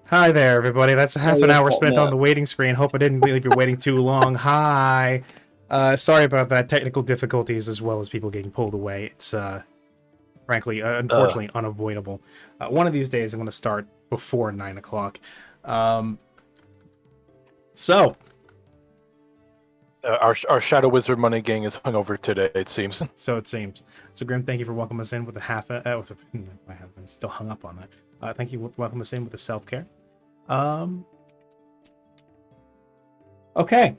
Hi there, everybody. That's a Oh, half an you're hour hot spent on map. the waiting screen. Hope I didn't leave you waiting too long. Hi. Sorry about that. Technical difficulties as well as people getting pulled away. It's, frankly, Uh, unfortunately, unavoidable. One of these days, I'm going to start before 9 o'clock. Um, so, our Shadow Wizard money gang is hungover today, it seems. so it seems. So, Grim, thank you for welcoming us in with a half. I'm still hung up on that. Thank you for welcoming us in with the self care. Um, okay.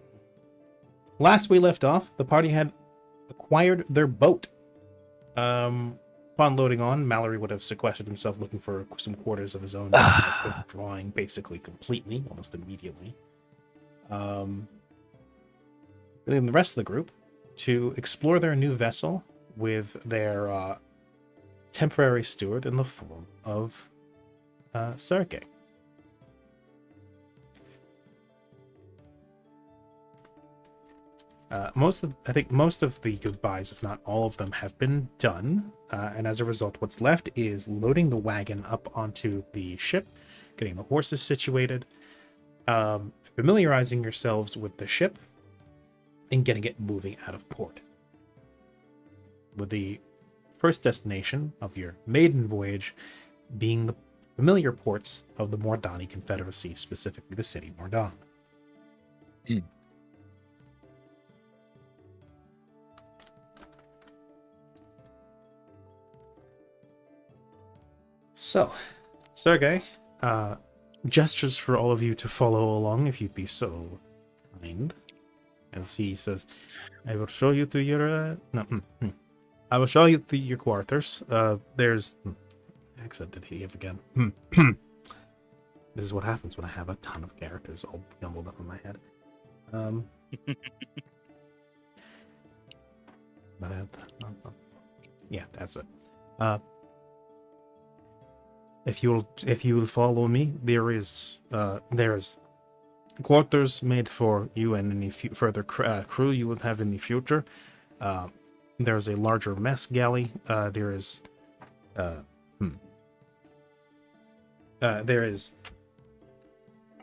Last we left off, the party had acquired their boat. Upon loading on, Mallory would have sequestered himself looking for some quarters of his own, withdrawing basically completely, almost immediately. Um, then the rest of the group to explore their new vessel with their temporary steward in the form of Sergei. I think most of the goodbyes, if not all of them, have been done, and as a result, what's left is loading the wagon up onto the ship, getting the horses situated, familiarizing yourselves with the ship, and getting it moving out of port. With the first destination of your maiden voyage being the familiar ports of the Mordani Confederacy, specifically the city Mordan. Hmm. So, Sergei, gestures for all of you to follow along if you'd be so kind. As he says, I will show you to your no, I will show you to your quarters. There's accent did he have again? This is what happens when I have a ton of characters all jumbled up in my head. Um, but yeah, that's it. If you'll follow me, there's quarters made for you and any further crew you would have in the future. There's a larger mess galley. There is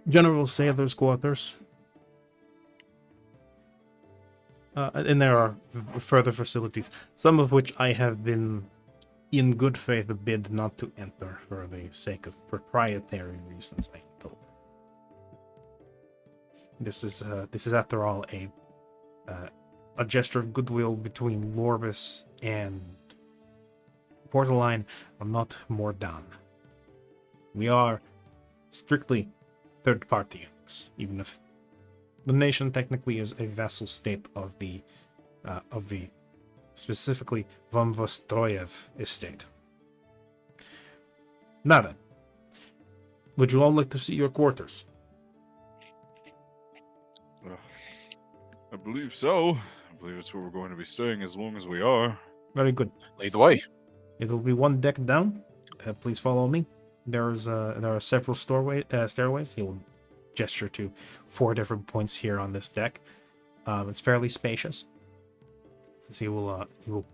general sailors' quarters, and there are further facilities, some of which I have been in good faith bid not to enter for the sake of proprietary reasons, I am told. This is after all a gesture of goodwill between Lorbus and Portaline, not Mordan. We are strictly third party in this, even if the nation technically is a vassal state of the specifically Von Vostroyev estate. Now then, would you all like to see your quarters? Uh, I believe so. I believe it's where we're going to be staying as long as we are. Very good. Lead the way. It will be one deck down. Please follow me. There are several stairways. He will gesture to 4 different points here on this deck. It's fairly spacious. So he will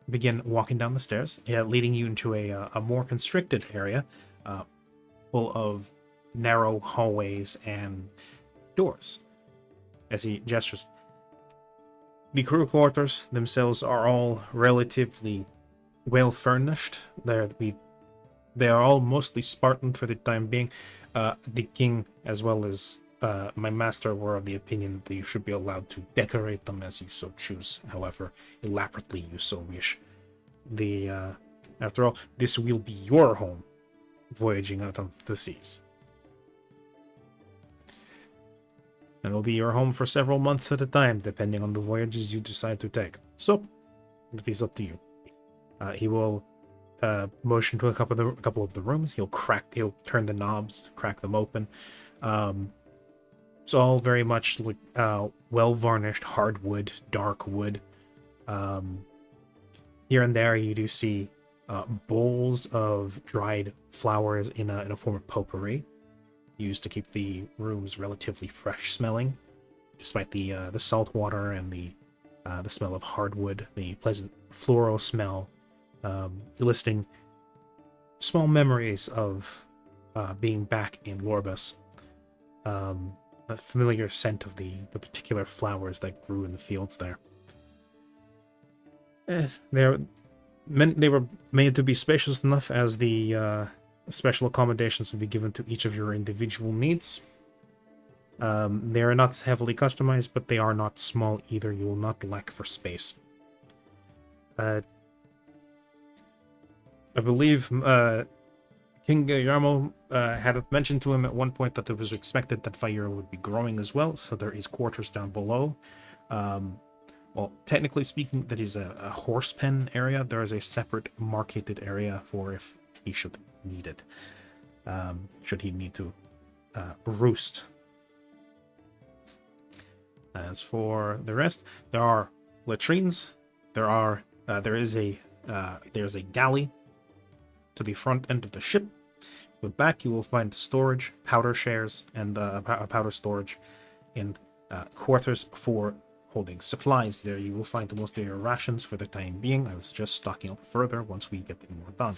begin walking down the stairs, leading you into a more constricted area, full of narrow hallways and doors. As he gestures, the crew quarters themselves are all relatively well furnished. They are all mostly Spartan for the time being. The king, as well as my master, were of the opinion that you should be allowed to decorate them as you so choose, however elaborately you so wish. After all, this will be your home, voyaging out on the seas. And it'll be your home for several months at a time, depending on the voyages you decide to take. So, it is up to you. He will motion to a couple of the rooms. He'll turn the knobs, crack them open. It's all very much like well varnished hardwood, dark wood. Here and there, you do see bowls of dried flowers in a form of potpourri, used to keep the rooms relatively fresh smelling, despite the salt water and the smell of hardwood, the pleasant floral smell, eliciting small memories of being back in Lorbus. That familiar scent of the particular flowers that grew in the fields there. They were made to be spacious enough as the special accommodations would be given to each of your individual needs. They are not heavily customized, but they are not small either. You will not lack for space. I believe King Guillermo had it mentioned to him at one point that it was expected that Fire would be growing as well, so there is quarters down below. Well, technically speaking, that is a horse pen area. There is a separate marketed area for if he should need it. Should he need to roost. As for the rest, there are latrines. There's a galley to the front end of the ship. With back, you will find storage, powder shares, and powder storage, and quarters for holding supplies. There you will find most of your rations for the time being. I was just stocking up further once we get more done.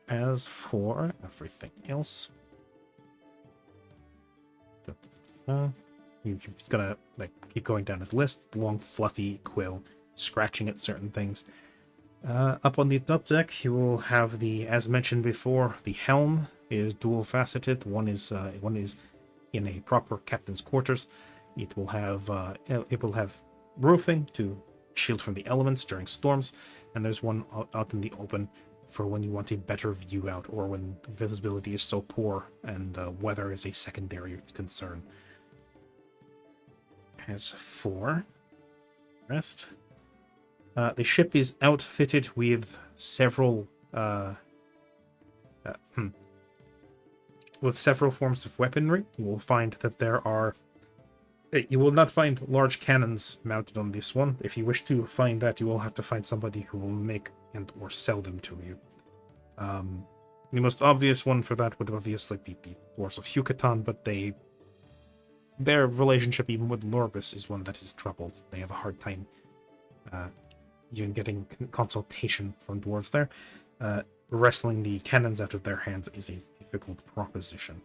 As for everything else, he's gonna keep going down his list. Long, fluffy quill, scratching at certain things. Up on the top deck, you will have as mentioned before, the helm is dual faceted. One is in a proper captain's quarters. It will have roofing to shield from the elements during storms, and there's one out in the open for when you want a better view out, or when visibility is so poor and weather is a secondary concern. As for the rest, the ship is outfitted with several forms of weaponry. You will find that you will not find large cannons mounted on this one. If you wish to find that, you will have to find somebody who will make or sell them to you. The most obvious one for that would obviously be the Dwarves of Yucatan, but their relationship even with Lorbus is one that is troubled. They have a hard time even getting consultation from dwarves there. Wrestling the cannons out of their hands is a difficult proposition.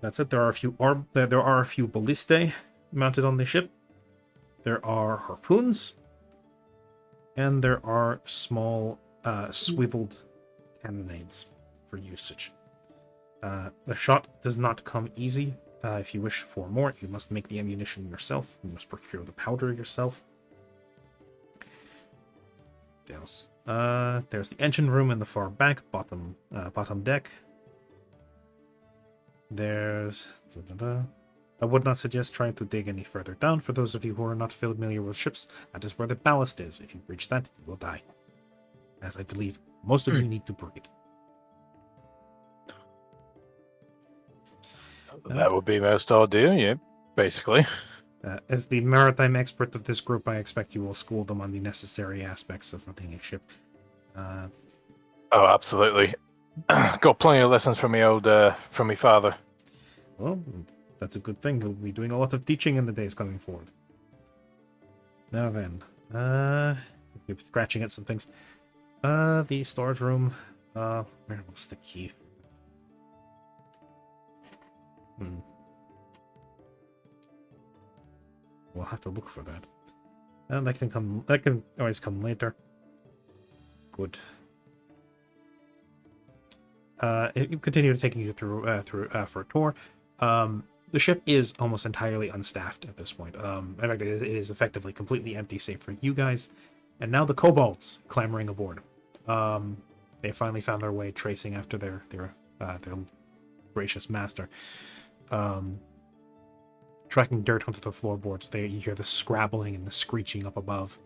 That's it. There are a few ballistae mounted on the ship. There are harpoons, and there are small swiveled cannonades for usage. The shot does not come easy. If you wish for more, you must make the ammunition yourself. You must procure the powder yourself. What else? There's the engine room in the far back, bottom deck. There's... I would not suggest trying to dig any further down. For those of you who are not familiar with ships, that is where the ballast is. If you breach that, you will die. As I believe most of you need to breathe. That would be most ideal, yeah, basically. As the maritime expert of this group, I expect you will school them on the necessary aspects of running a ship. Oh, absolutely. Got plenty of lessons from my father. Well, that's a good thing. We'll be doing a lot of teaching in the days coming forward. Now then, keep scratching at some things. The storage room. Where was the key? We'll have to look for that. And that can always come later. Good. It continue taking you through for a tour. The ship is almost entirely unstaffed at this point. In fact, it is effectively completely empty, save for you guys. And now the kobolds clamoring aboard. They finally found their way, tracing after their gracious master. Tracking dirt onto the floorboards. You hear the scrabbling and the screeching up above.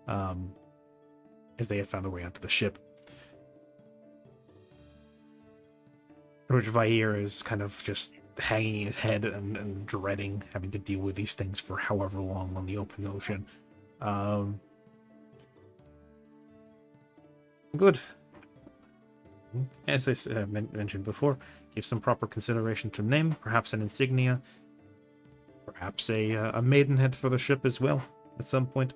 As they have found their way onto the ship. Which Vair is kind of just hanging his head and dreading having to deal with these things for however long on the open ocean. Good. As I mentioned before, give some proper consideration to name, perhaps an insignia, perhaps a maidenhead for the ship as well at some point.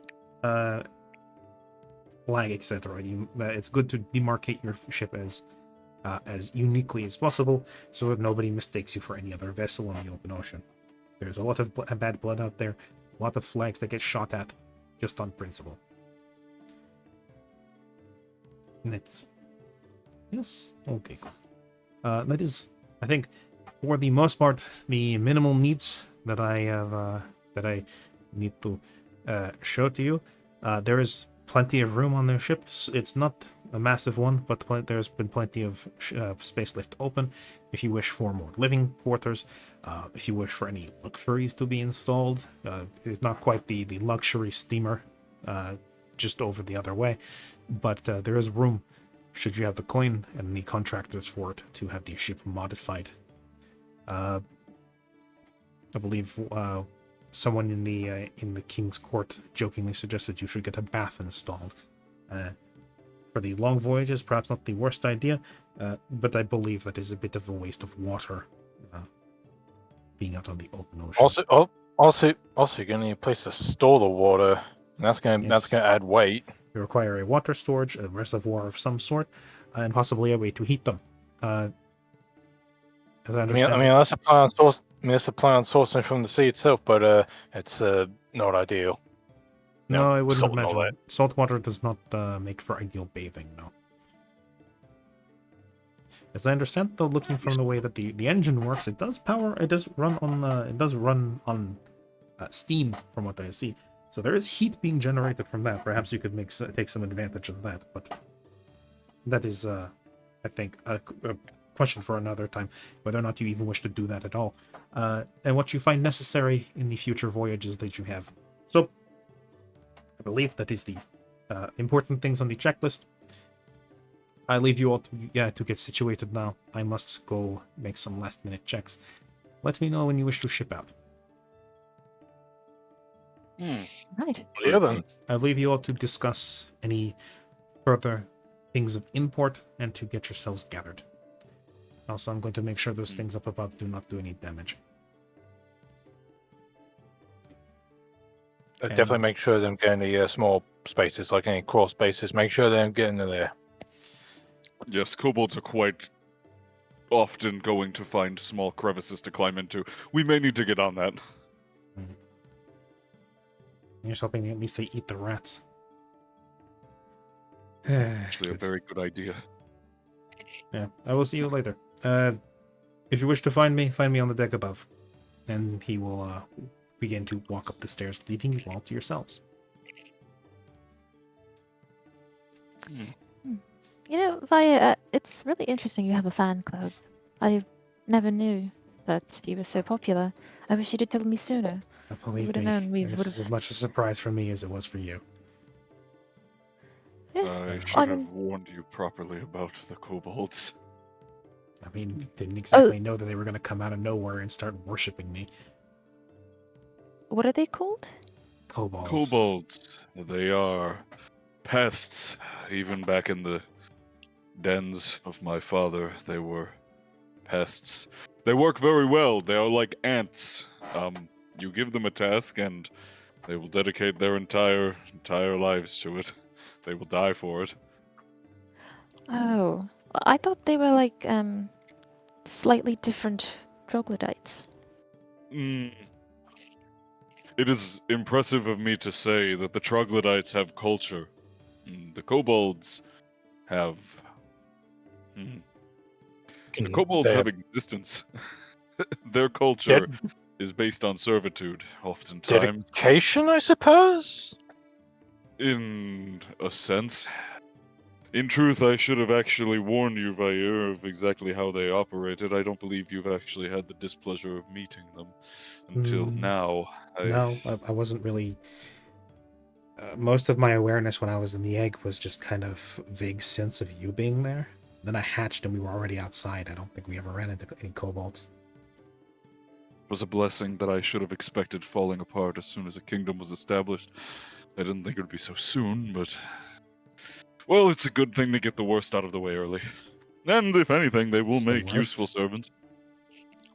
flag, etc. It's good to demarcate your ship as uniquely as possible, so that nobody mistakes you for any other vessel on the open ocean. There's a lot of bad blood out there, a lot of flags that get shot at just on principle. And it's yes, okay, cool. That is, I think, for the most part, the minimal needs that I have that I need to show to you. There is plenty of room on their ship. It's not a massive one, but there's been plenty of space left open. If you wish for more living quarters, if you wish for any luxuries to be installed, it's not quite the luxury steamer just over the other way, but there is room, should you have the coin and the contractors for it, to have the ship modified. I believe someone in the King's Court jokingly suggested you should get a bath installed. For the long voyages, perhaps not the worst idea, but I believe that is a bit of a waste of water, being out on the open ocean. Also, you're gonna need a place to store the water. And that's gonna add weight. You require a water storage, a reservoir of some sort, and possibly a way to heat them. As I understand, I mean, that's a plan on source. That's a plan on sourcing from the sea itself, but it's not ideal. no, I wouldn't salt and all imagine. Salt water does not make for ideal bathing, no. As I understand, though, looking from the way that the engine works, it does run on steam, from what I see. So there is heat being generated from that. Perhaps you could take some advantage of that, but that is, I think, a question for another time, whether or not you even wish to do that at all, and what you find necessary in the future voyages that you have. So, I believe that is the important things on the checklist. I leave you all to get situated now. I must go make some last-minute checks. Let me know when you wish to ship out. Right. Yeah, then. I leave you all to discuss any further things of import and to get yourselves gathered. Also, I'm going to make sure those things up above do not do any damage. Definitely make sure they don't get any small spaces, like any crawl spaces. Make sure they don't get into there. Yes, kobolds are quite often going to find small crevices to climb into. We may need to get on that. You're just hoping at least they eat the rats. Actually, a Good. very good idea. Yeah, I will see you later. If you wish to find me on the deck above. And he will begin to walk up the stairs, leaving you all to yourselves. You know, Vaya, it's really interesting you have a fan club. I never knew that you were so popular. I wish you'd have told me sooner. Believe would've me, known we this is would've- as much a surprise for me as it was for you. I should I have mean- warned you properly about the kobolds. I mean, didn't exactly know that they were going to come out of nowhere and start worshipping me. What are they called? Kobolds. Kobolds, they are pests. Even back in the dens of my father, they were pests. They work very well. They are like ants. You give them a task, and they will dedicate their entire lives to it. They will die for it. Oh, I thought they were like slightly different troglodytes. It is impressive of me to say that the troglodytes have culture. The kobolds have. The kobolds have existence. Their culture is based on servitude, oftentimes. Dedication, I suppose? In a sense. In truth, I should have actually warned you, Vair, of exactly how they operated. I don't believe you've actually had the displeasure of meeting them until now. No, I wasn't really... most of my awareness when I was in the egg was just kind of vague sense of you being there. Then I hatched and we were already outside. I don't think we ever ran into any kobolds. It was a blessing that I should have expected falling apart as soon as a kingdom was established. I didn't think it would be so soon, but... Well, it's a good thing to get the worst out of the way early. And if anything, they will It's the make useful worst? servants.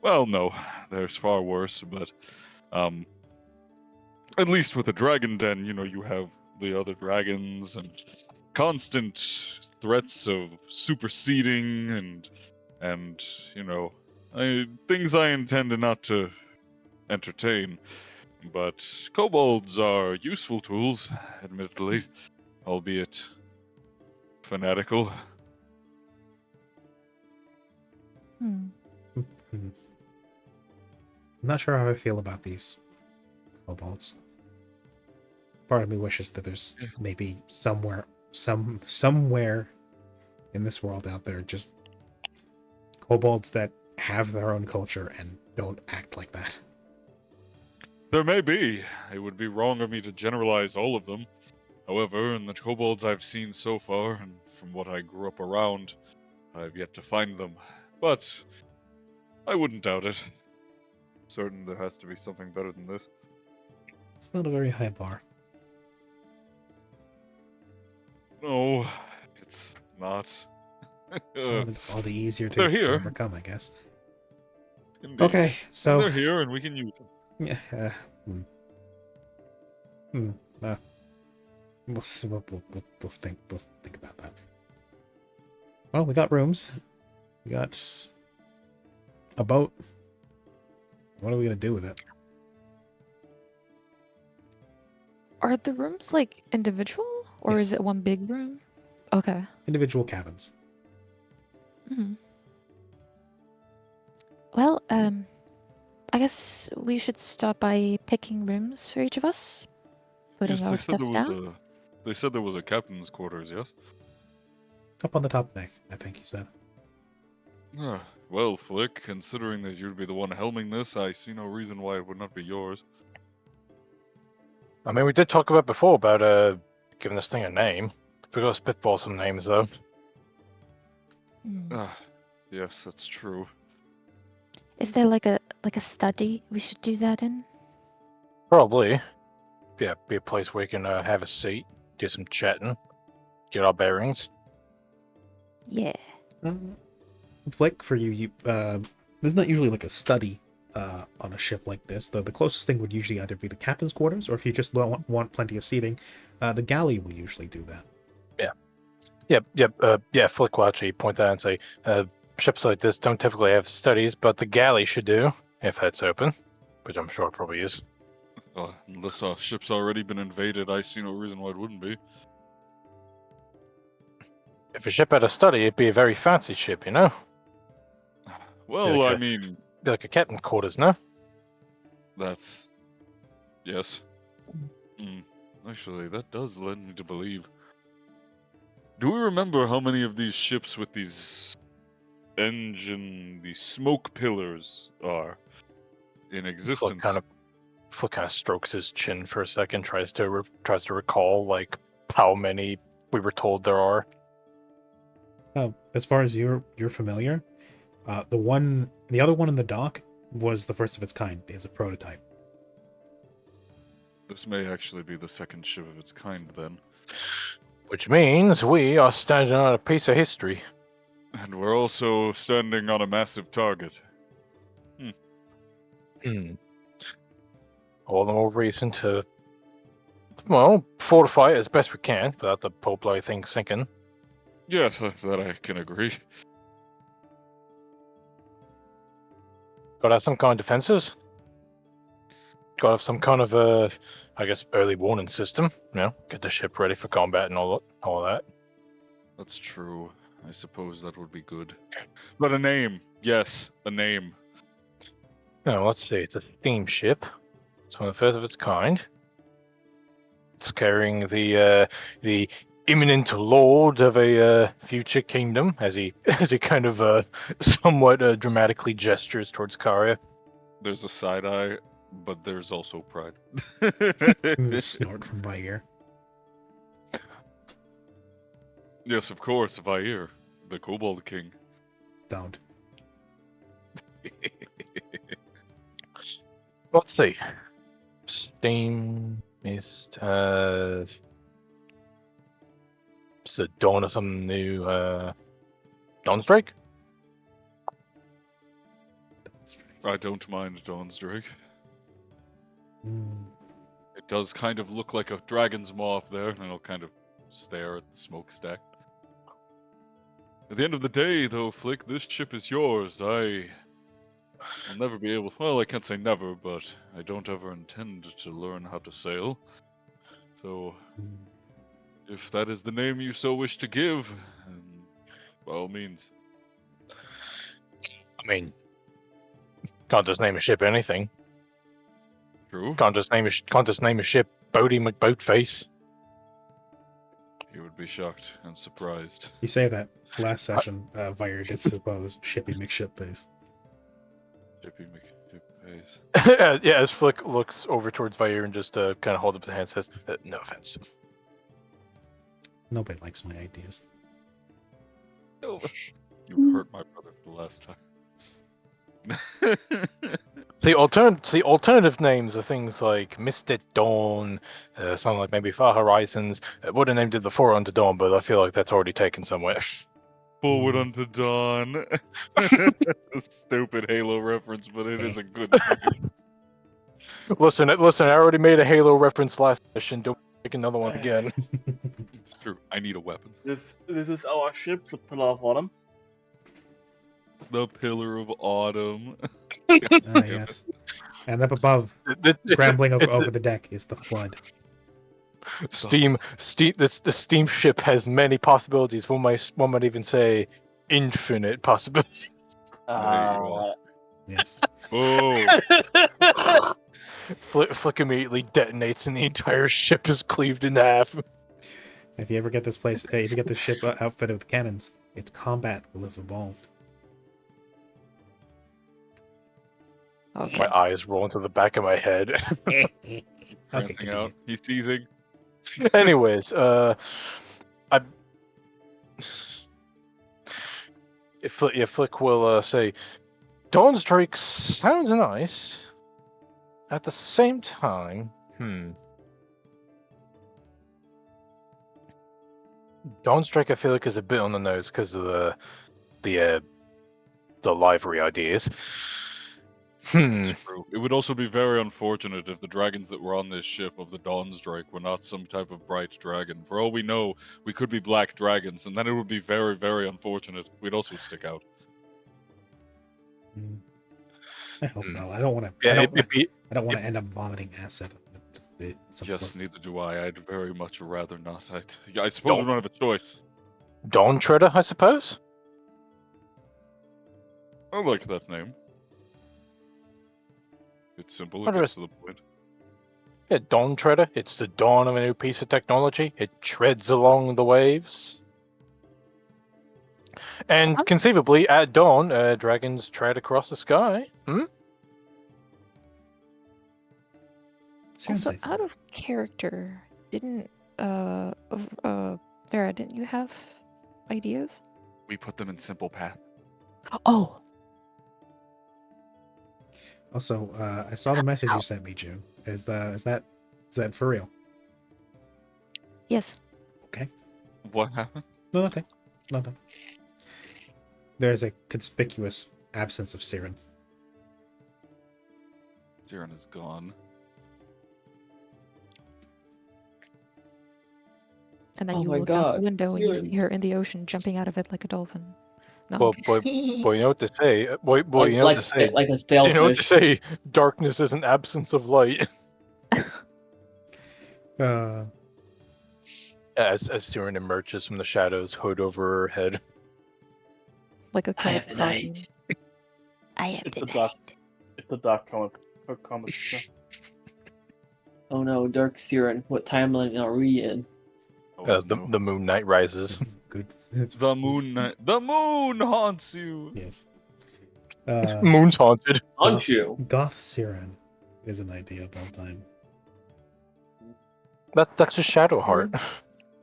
Well, no, there's far worse, but... at least with the Dragon Den, you know, you have the other dragons, and constant threats of superseding and things I intend not to entertain. But kobolds are useful tools, admittedly, albeit fanatical. Hmm. I'm not sure how I feel about these kobolds. Part of me wishes that there's Yeah. maybe somewhere in this world out there just kobolds that have their own culture and don't act like that. There may be. It would be wrong of me to generalize all of them. However, in the kobolds I've seen so far, and from what I grew up around, I've yet to find them. But I wouldn't doubt it. Certain there has to be something better than this. It's not a very high bar. No, it's not. It's all the easier They're to here. overcome, I guess. Indeed. Okay, And so they're here, and we can use them. yeah, we'll think about that. Well, we got rooms. We got a boat. What are we gonna do with it? Are the rooms like individual, or is Yes. it one big room? Okay. Individual cabins. Mhm. Well, I guess we should start by picking rooms for each of us, putting Yes, our they said stuff there was down. They said there was a captain's quarters. Yes. Up on the top deck, I think he said. Well, Flick, considering that you'd be the one helming this, I see no reason why it would not be yours. I mean, we did talk about before about giving this thing a name. We got to spitball some names though. Hmm. Yes, that's true. Is there like a study we should do that in? Probably. Yeah, be a place where you can have a seat, do some chatting, get our bearings. Yeah. Flick, for you, there's not usually like a study on a ship like this. Though the closest thing would usually either be the captain's quarters, or if you just want plenty of seating, the galley will usually do that. Yeah, Flick will actually point that out and say, ships like this don't typically have studies, but the galley should do, if that's open, which I'm sure it probably is. Unless our ship's already been invaded, I see no reason why it wouldn't be. If a ship had a study, it'd be a very fancy ship, you know? Well, Okay. I mean, Be like a captain quarters, no? that's... Yes. Actually, that does lead me to believe. Do we remember how many of these ships with these these smoke pillars are in existence? Flick kind of strokes his chin for a second, tries to recall like how many we were told there are. As far as you're familiar, the other one in the dock was the first of its kind. Is a prototype. This may actually be the second ship of its kind, then. Which means we are standing on a piece of history. And we're also standing on a massive target. All the more reason to, well, fortify it as best we can without the Poplar thing sinking. Yes, that I can agree. Gotta have some kind of defenses. Gotta have some kind of I guess, early warning system. You know, get the ship ready for combat and all that. That's true. I suppose that would be good. But a name. Yes, a name. Now, let's see. It's a steamship. It's one of the first of its kind. It's carrying the imminent lord of a future kingdom, as he kind of somewhat dramatically gestures towards Karia. There's a side eye, but there's also pride. The snort from my ear. Yes, of course, Vair, the Kobold King. Don't. Let's see. Steam Mist. It's the dawn of some new Dawnstrike? I don't mind Dawn's Drake. Mm. It does kind of look like a dragon's maw up there, and it'll kind of stare at the smokestack. At the end of the day, though, Flick, this ship is yours. I'll never be able. Well, I can't say never, but I don't ever intend to learn how to sail. So, if that is the name you so wish to give, then by all means. I mean, can't just name a ship anything. True. Can't just name a ship Bodie McBoatface. You would be shocked and surprised. You say that. Last session, Vire did suppose Shippy McShipface. Shippy McShipface. Yeah, as Flick looks over towards Vair and just kind of holds up his hand and says, no offense. Nobody likes my ideas. You hurt my brother for the last time. Alternative names are things like Mystic Dawn, something like maybe Far Horizons. Would have named it the Forerunner Dawn, but I feel like that's already taken somewhere. Forward unto dawn. A stupid Halo reference, but it is a good name. Listen, I already made a Halo reference last session. Don't make another one again. It's true. I need a weapon. This is our ship, the Pillar of Autumn. The Pillar of Autumn. Yes. And up above, scrambling over the deck, is the flood. The steamship has many possibilities. One might even say infinite possibilities. Yes. Oh. Flick immediately detonates and the entire ship is cleaved in half. If you ever get this place, if you get the ship outfitted with cannons, its combat will have evolved. Okay. My eyes roll into the back of my head. Prancing out. He's teasing. Anyways, Flick will say, Dawnstrike sounds nice. At the same time, Dawnstrike I feel like is a bit on the nose because of the livery ideas. It's true. It would also be very unfortunate if the dragons that were on this ship of the Dawnstrike were not some type of bright dragon. For all we know, we could be black dragons, and then it would be very, very unfortunate. We'd also stick out. I hope no. I don't want to. Yeah, I don't want to end up vomiting acid. Yes, neither do I. I'd very much rather not. I suppose we don't have a choice. Dawn Treader, I suppose? I like that name. It's simple, it What gets is- to the point. Yeah, Dawn Treader. It's the dawn of a new piece of technology. It treads along the waves. And conceivably, at dawn, dragons tread across the sky. Also, out of character, didn't Vera, didn't you have ideas? We put them in simple path. Oh, Also, I saw the message you sent me, June. Is that for real? yes. What happened? No, nothing. There's a conspicuous absence of Siren. Siren is gone. And then Oh you my look out God, the window and you Siren. see her in the ocean, jumping out of it like a dolphin. No. Well, boy, you know what to say. Boy, you know what to say. like a You know what to sailfish. say. Darkness is an absence of light. As Siren emerges from the shadows, hood over her head. Like a I kind am of the froggy. night. I am It's the a dark. night. It's a dark comic. Oh no, Dark Siren. What timeline are we in? The Moon Knight rises. Good. The moon. The moon haunts you. Yes. Moon's haunted. Aren't you? Goth Siren is an idea of all time. That's a Shadowheart.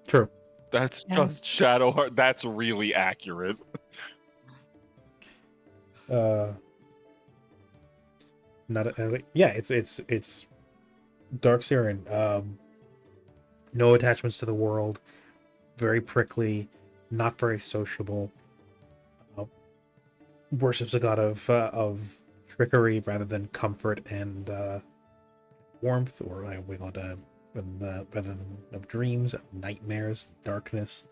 True. That's Yeah. just Shadowheart. That's really accurate. It's Dark Siren. No attachments to the world. Very prickly. Not very sociable. Worships a god of trickery rather than comfort and warmth, or we call it rather than of dreams, of nightmares, darkness.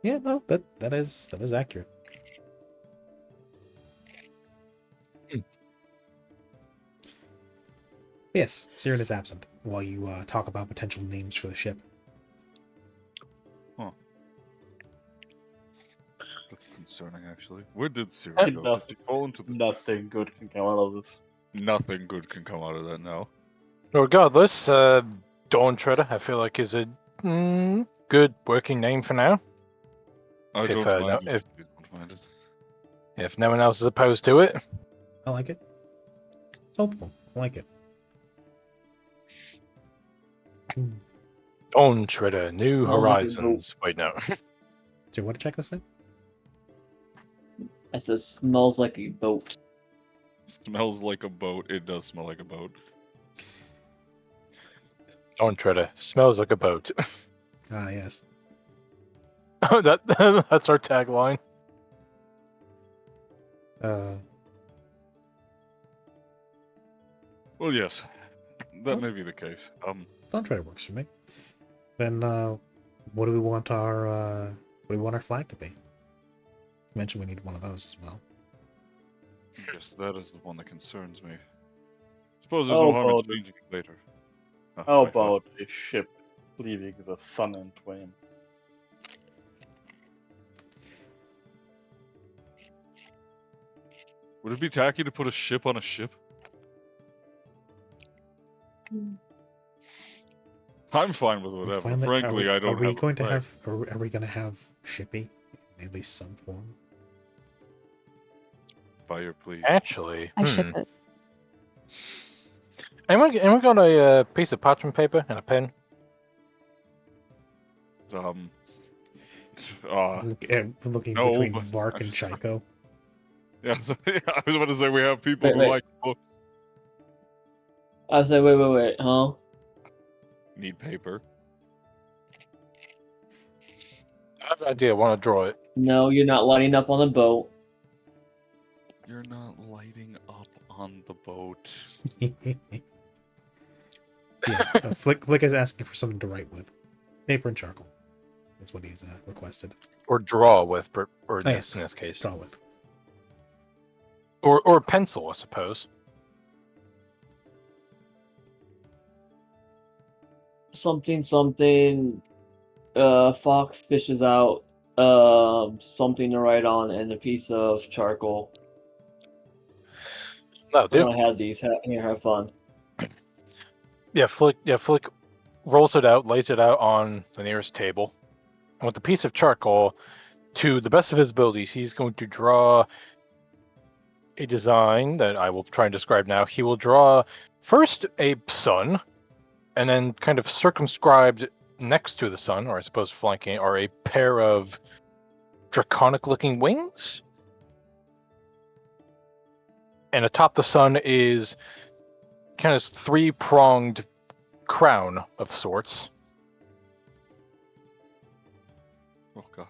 Yeah, no, that is accurate. Yes, Siren is absent while you talk about potential names for the ship. That's concerning, actually. Where did Siri It go? Did does. she fall into the... Nothing good can come out of this. Nothing good can come out of that now. Regardless, Dawn Treader, I feel like is a good working name for now. I If, don't no- mind it. if- I don't mind it. If no one else is opposed to it. I like it. It's hopeful. I like it. Dawn Treader, New Well, like a Horizons. Wait, no. So what did Checo say? I said smells like a boat. Smells like a boat. It does smell like a boat. Dawn Treader, smells like a boat. Ah, yes. That's our tagline. Well, yes. That may be the case. Don't try to works for me. Then, what do we want our flag to be? You mentioned we need one of those as well. Yes, that is the one that concerns me. Suppose there's Oh, no harm in God. changing it later. Ah, How right, what? about a ship leaving the sun in twain? Would it be tacky to put a ship on a ship? I'm fine with whatever. Finally, Frankly, I don't Are we have. going to a flag. have? Are we going to have shippy? In at least some form. Fire, please. Actually, I ship it. anyone got a piece of parchment paper and a pen? Looking no, between but Lark I'm and just- Chico. Yeah, I was about to say we have people Wait, who wait. like books. I was like, wait, huh? Need paper. I have an idea. Want to draw it? No, you're not lining up on the boat. You're not lighting up on the boat. Yeah, Flick is asking for something to write with. Paper and charcoal. That's what he's requested. Or draw with, or in, yes. in this case, Draw with. or pencil, I suppose. Something. Fox fishes out something to write on and a piece of charcoal. No, We're dude. gonna have these. Here, have fun. Yeah, Flick rolls it out, lays it out on the nearest table. And with the piece of charcoal, to the best of his abilities, he's going to draw a design that I will try and describe now. He will draw first a sun, and then kind of circumscribed next to the sun, or I suppose flanking, are a pair of draconic-looking wings. And atop the sun is kind of three-pronged crown of sorts. Oh god.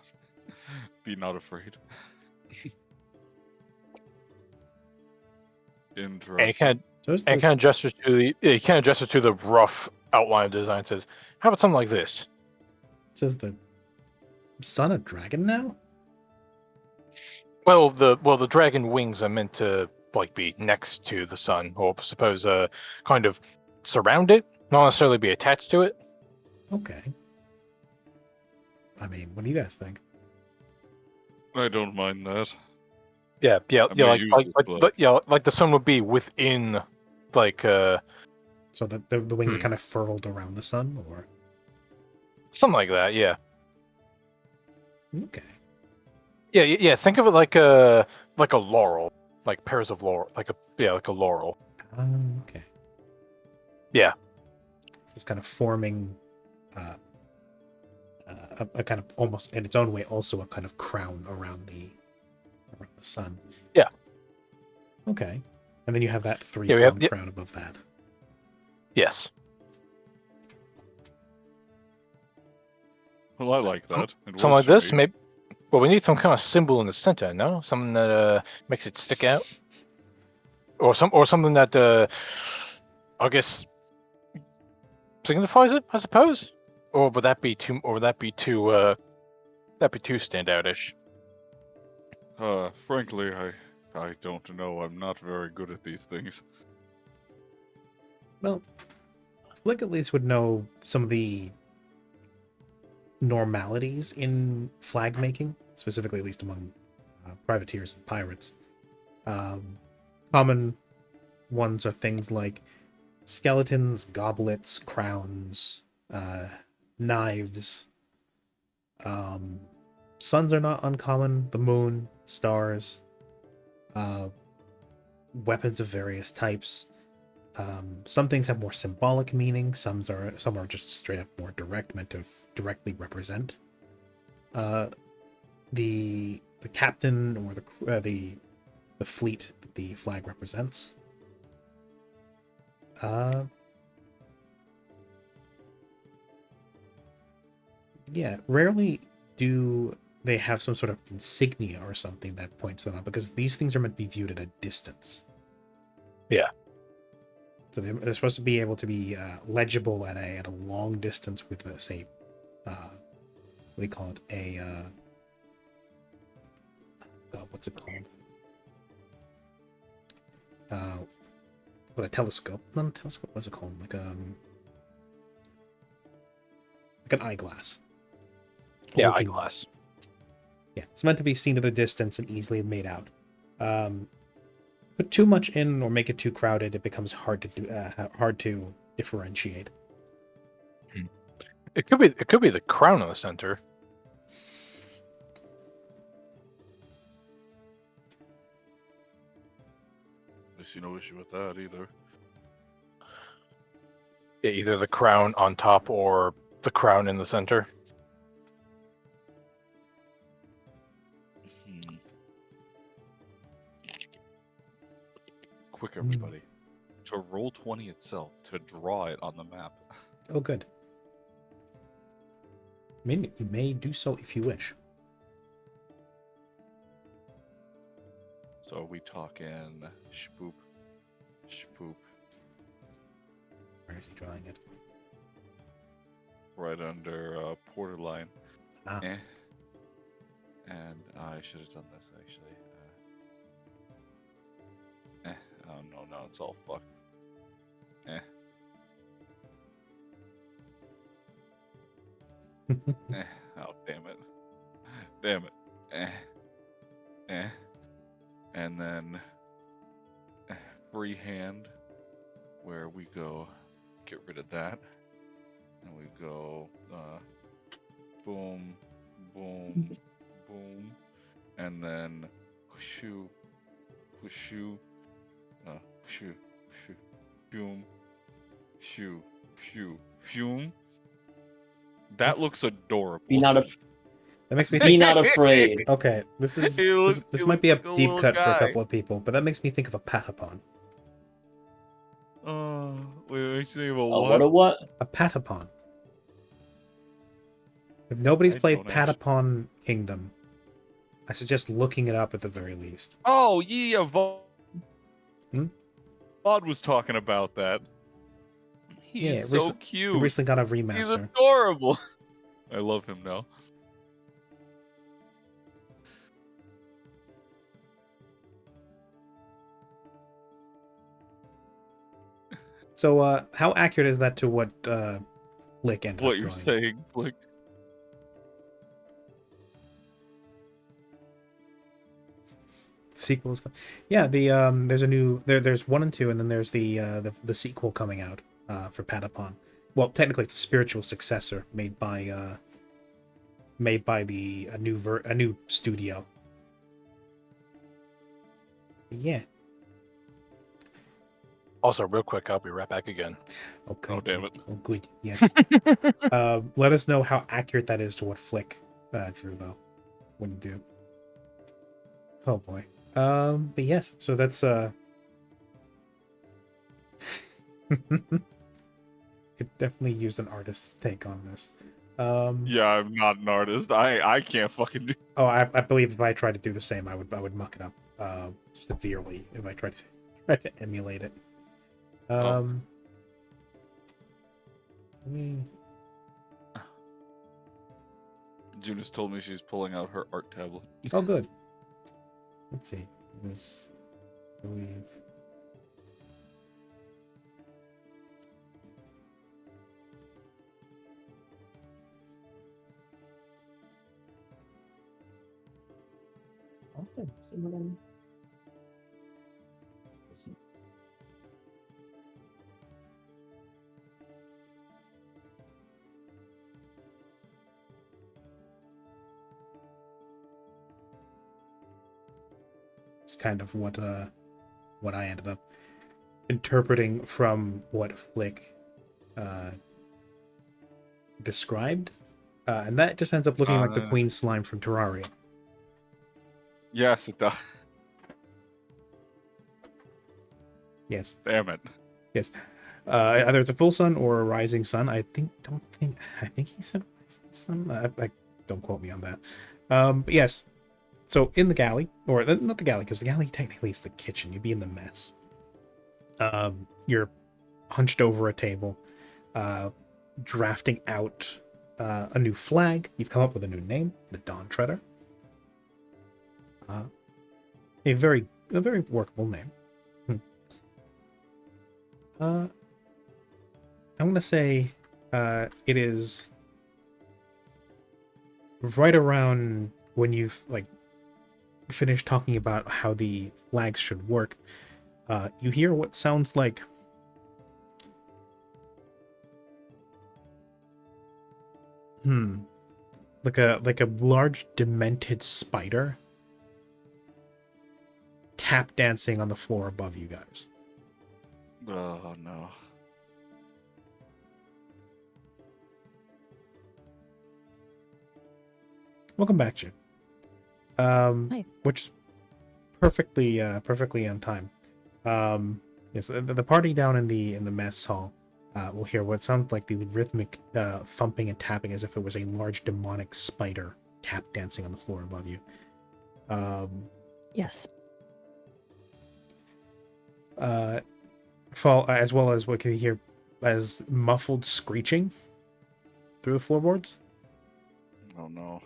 Be not afraid. Interesting. And he kind of So is and the, kind of gestures to the rough outline of the design. Says, "How about something like this?" says the son a dragon now? Well, the dragon wings are meant to like be next to the sun, or suppose kind of surround it, not necessarily be attached to it. Okay. I mean, what do you guys think? I don't mind that. Yeah, I may use this, but- like the sun would be within, like So that the wings are kind of furled around the sun, or something like that. Yeah, okay. yeah. Think of it like a laurel, like pairs of laurel, like a laurel. Okay. Yeah. It's kind of forming a kind of almost in its own way also a kind of crown around the sun. Yeah. Okay. And then you have that we three-pronged have- crown above that. Yes. Well, I like that. It Something works like for this, me. maybe. Well, we need some kind of symbol in the center, no? Something that makes it stick out, or something that I guess signifies it, I suppose. Or would that be too? Or would that be too? That'd be too standoutish. Frankly, I don't know. I'm not very good at these things. Well, Flick at least would know some of the normalities in flag making, specifically at least among privateers and pirates. Common ones are things like skeletons, goblets, crowns, knives. Suns are not uncommon. The moon, stars, weapons of various types. Some things have more symbolic meaning. Some are just straight up more direct, meant to directly represent the captain or the fleet that the flag represents. Yeah, rarely do they have some sort of insignia or something that points them out, because these things are meant to be viewed at a distance. Yeah. So they're supposed to be able to be legible at a long distance with, say, what do you call it? God, what's it called? With a telescope. Not a telescope. What's it called? Like an eyeglass. Yeah, Looking- eyeglass. Yeah, it's meant to be seen at a distance and easily made out. Put too much in or make it too crowded, it becomes hard to differentiate. It could be the crown in the center. I see no issue with that either. Yeah, either the crown on top or the crown in the center. Quick, everybody. To roll 20 itself, to draw it on the map. Oh, good. You may do so if you wish. So are we talking shpoop, shpoop, Where is he drawing it? right under border line? Ah. Eh. And I should have done this actually. Oh no, it's all fucked. Eh. Oh damn it. Damn it. And then freehand, where we go get rid of that. And we go boom, boom, boom. And then shoo, shoo, shoo, shoo, boom, shoo, shoo, fume. That looks adorable. Be not That makes me be think. not afraid. Okay, this is He looks- this he might be a looks like a deep little cut for a guy. couple of people, but that makes me think of a patapon. Wait, makes me think of a What a what? A patapon. If nobody's I played don't actually- Patapon Kingdom, I suggest looking it up at the very least. Oh yeah, Vaughn Hmm? was talking about that. He's Yeah, so We cute. recently got a He's remaster. adorable. I love him now. So, how accurate is that to what Flick ended What up you're drawing? saying, like, Sequels. Yeah, there's a new there's 1 and 2, and then there's the sequel coming out for Patapon. Well, technically it's a spiritual successor made by a new studio. Yeah. Also, real quick, I'll be right back again. Okay. Oh, damn it. Oh, good. Yes. Let us know how accurate that is to what Flick drew, though. When you do. Oh boy. But yes. So that's could definitely use an artist's take on this. yeah, I'm not an artist. I can't fucking do. Oh, I believe if I tried to do the same, I would muck it up severely if I tried to emulate it. Oh. Let me. Junis told me she's pulling out her art tablet. Oh, good. Let's see. It was, I believe. Okay, so then- let's see. It's kind of what I ended up interpreting from what Flick described, and that just ends up looking like the Queen Slime from Terraria. Yes, it does. Yes, Damn it. yes. Either it's a full sun or a rising sun. I think he said rising sun. I don't quote me on that. But yes. So in the galley, or not the galley, because the galley technically is the kitchen. You'd be in the mess. You're hunched over a table, drafting out a new flag. You've come up with a new name, the Dawn Treader. A very workable name. I'm gonna say it is right around when you've like finished talking about how the flags should work. You hear what sounds like like a large demented spider tap dancing on the floor above you guys. Oh no. Welcome back, Jim. Hi. Which is perfectly on time. Yes, the party down in the mess hall will hear what sounds like the rhythmic thumping and tapping, as if it was a large demonic spider tap dancing on the floor above you. Yes. Fall, as well as what can you hear as muffled screeching through the floorboards. Oh no.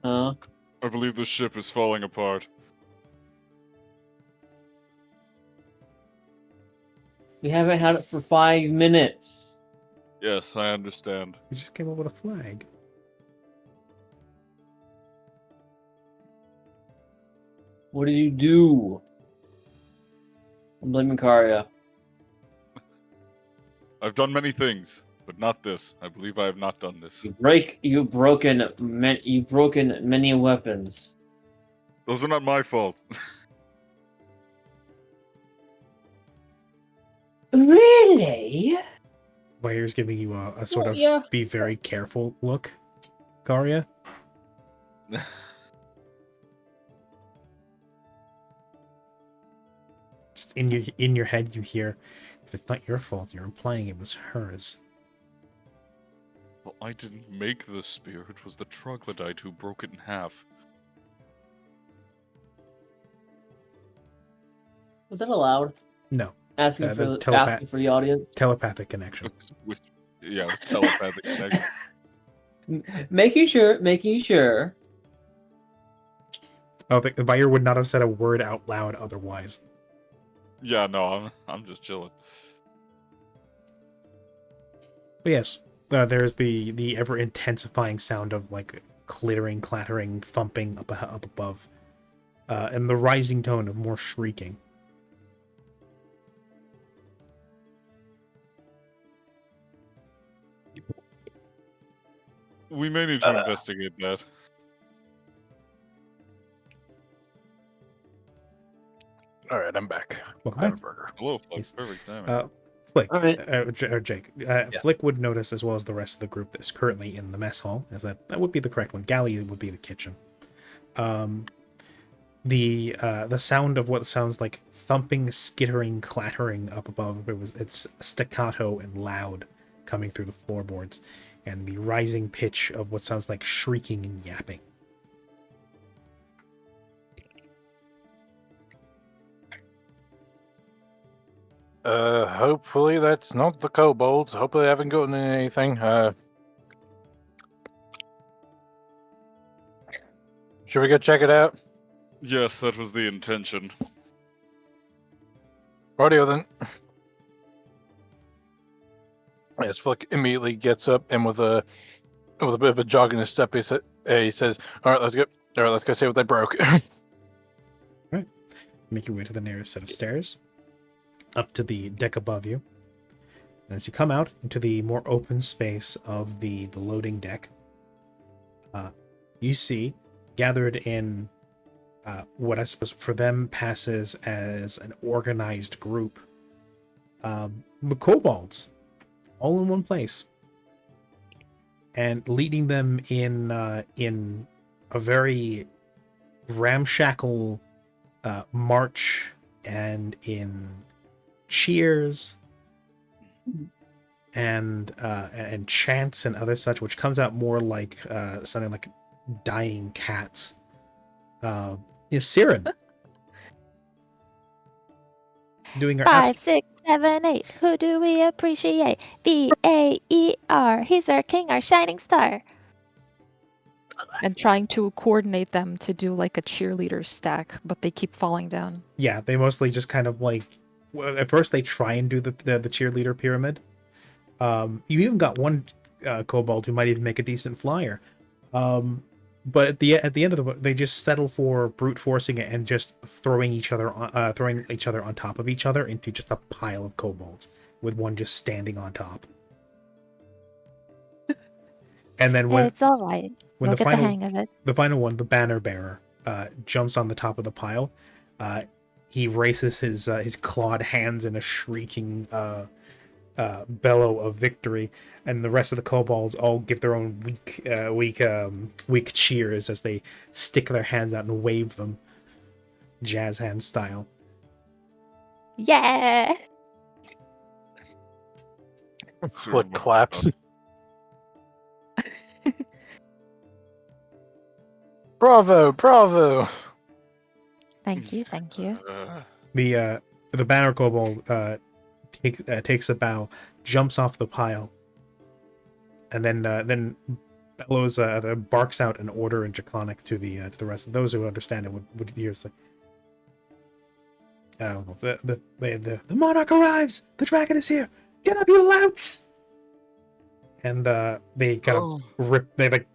I believe the ship is falling apart. We haven't had it for 5 minutes. Yes, I understand. You just came up with a flag. What did you do? I'm blaming Karya. I've done many things, but not this. I believe I have not done this. You've broken many weapons. Those are not my fault. Really? Wire's giving you a sort of yeah. be very careful look, Karya. Just in your head, you hear, if it's not your fault, you're implying it was hers. Well, I didn't make the spear. It was the troglodyte who broke it in half. Was that allowed? No, Asking that's for the audience. telepathic connection. Yeah, it was telepathic connection. Making sure. Oh, the Vire would not have said a word out loud otherwise. Yeah, no, I'm just chilling. But yes, there's the ever intensifying sound of like clittering, clattering, thumping up above, and the rising tone of more shrieking. We may need to investigate that. All right, I'm back. Welcome I have a back. burger. Hello, Flick. Yes. Perfect timing. Flick, All right. or Jake, Flick would notice, as well as the rest of the group that's currently in the mess hall, as that would be the correct one. Galley would be the kitchen. The sound of what sounds like thumping, skittering, clattering up above, it's staccato and loud coming through the floorboards, and the rising pitch of what sounds like shrieking and yapping. Hopefully that's not the kobolds. Hopefully they haven't gotten anything. Should we go check it out? Yes, that was the intention. Rightio then. Yes, Flick immediately gets up and with a bit of a jog in his step, he says, "All right, let's go. All right, let's go see what they broke." Make your way to the nearest set of stairs, up to the deck above you. And as you come out into the more open space of the loading deck, you see gathered in what I suppose for them passes as an organized group, the kobolds, all in one place, and leading them in a very ramshackle march and in cheers and chants and other such, which comes out more like something like dying cats. Is Siren doing her 5, 6, 7, 8. Who do we appreciate? BAER. He's our king, our shining star. And trying to coordinate them to do like a cheerleader stack, but they keep falling down. Yeah, they mostly just kind of like, well, at first they try and do the cheerleader pyramid. You even got one kobold who might even make a decent flyer. But at the end of they just settle for brute forcing it and just throwing each other on top of each other into just a pile of kobolds, with one just standing on top. And then when It's all right. when We'll the get final the hang of it. the final one, the banner bearer, jumps on the top of the pile. He raises his clawed hands in a shrieking bellow of victory, and the rest of the kobolds all give their own weak cheers as they stick their hands out and wave them, jazz hand style. Yeah. Flick claps. Bravo, bravo. Thank you, thank you. The banner kobold takes a bow, jumps off the pile, and then bellows, barks out an order in Draconic to the rest of those who understand it. Would hear the monarch arrives. The dragon is here. Get up, you louts! And they kind of rip. They like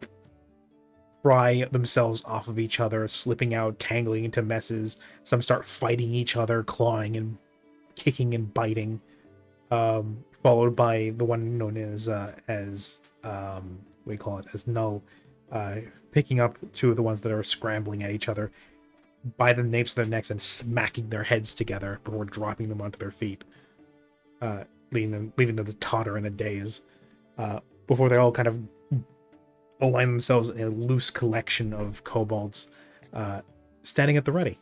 pry themselves off of each other, slipping out, tangling into messes. Some start fighting each other, clawing and kicking and biting. Followed by the one known as Null, picking up two of the ones that are scrambling at each other by the napes of their necks and smacking their heads together before dropping them onto their feet, leaving them to totter in a daze, before they all kind of align themselves in a loose collection of kobolds standing at the ready.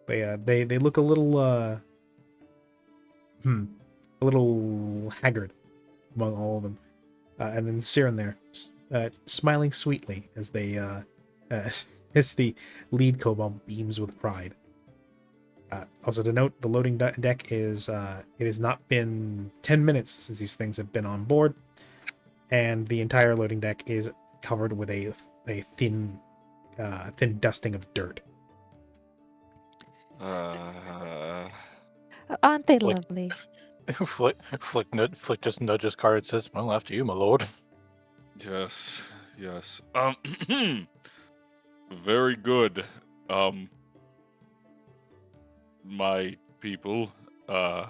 They look a little haggard among all of them, and then Siren there, smiling sweetly as they as the lead kobold beams with pride. Also to note, the loading deck is it has not been 10 minutes since these things have been on board, and the entire loading deck is covered with a thin dusting of dirt. Aren't they Like- lovely? Flick just nudges Car and says, "Well, after you, my lord." Yes, yes. Very good. My people. The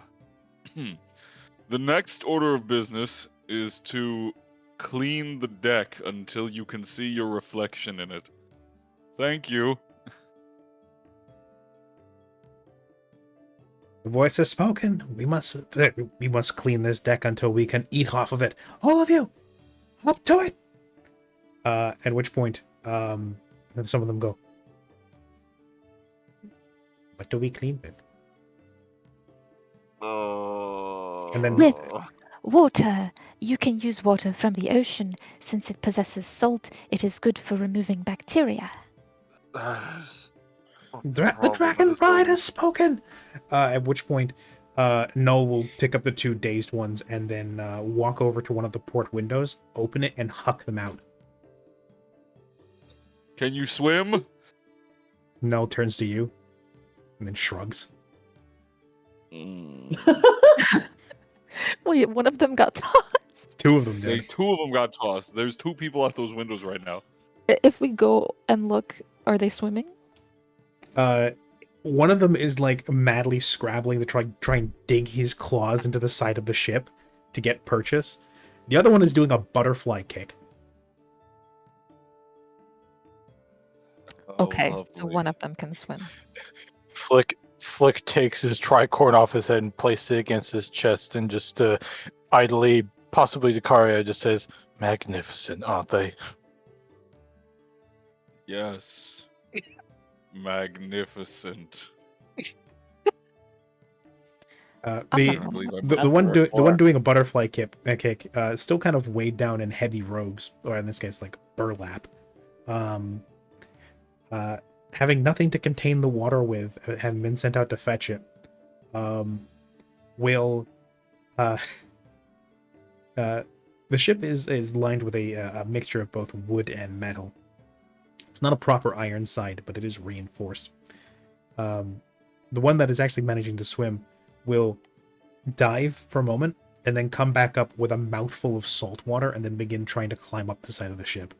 next order of business is to clean the deck until you can see your reflection in it. Thank you. The voice has spoken. We must clean this deck until we can eat off of it. All of you, up to it. At which point, some of them go, "What do we clean with?" And then With water. You can use water from the ocean. Since it possesses salt, it is good for removing bacteria. The Problem dragon is bride the- has spoken. At which point, Noel will pick up the two dazed ones and then walk over to one of the port windows, open it, and huck them out. Can you swim? Noel turns to you, and then shrugs. Mm. Wait, one of them got tossed. Two of them did. Two of them got tossed. There's two people out those windows right now. If we go and look, are they swimming? One of them is like madly scrabbling to try and dig his claws into the side of the ship to get purchase. The other one is doing a butterfly kick. Oh, Okay, so lovely. one of them can swim. Flick takes his tricorn off his head and places it against his chest, and just idly, possibly to Karia, just says, "Magnificent, aren't they?" Yes. Magnificent. The Can't believe I the one That's the one hardcore. doing a butterfly kick is still kind of weighed down in heavy robes, or in this case like burlap. Having nothing to contain the water with, having been sent out to fetch it, will the ship is lined with a mixture of both wood and metal. It's not a proper iron side, but it is reinforced. The one that is actually managing to swim will dive for a moment and then come back up with a mouthful of salt water and then begin trying to climb up the side of the ship.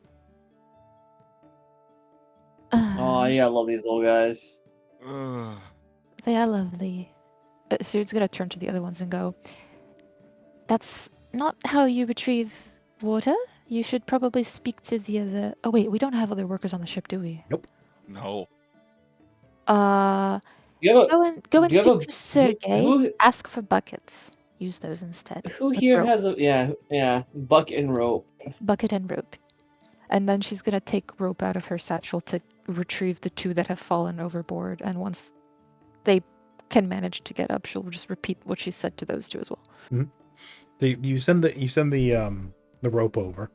Oh yeah, I love these little guys. Ugh. They are lovely. Siri's gonna turn to the other ones and go, "That's not how you retrieve water. You should probably speak to the other." Oh wait, we don't have other workers on the ship, do we? No. You have a, Go and do you have speak a- to Sergey. who- Ask for buckets. Use those instead. who with here rope. has a bucket and rope? Bucket and rope. And then she's gonna take rope out of her satchel to retrieve the two that have fallen overboard. And once they can manage to get up, she'll just repeat what she said to those two as well. So you send the rope over.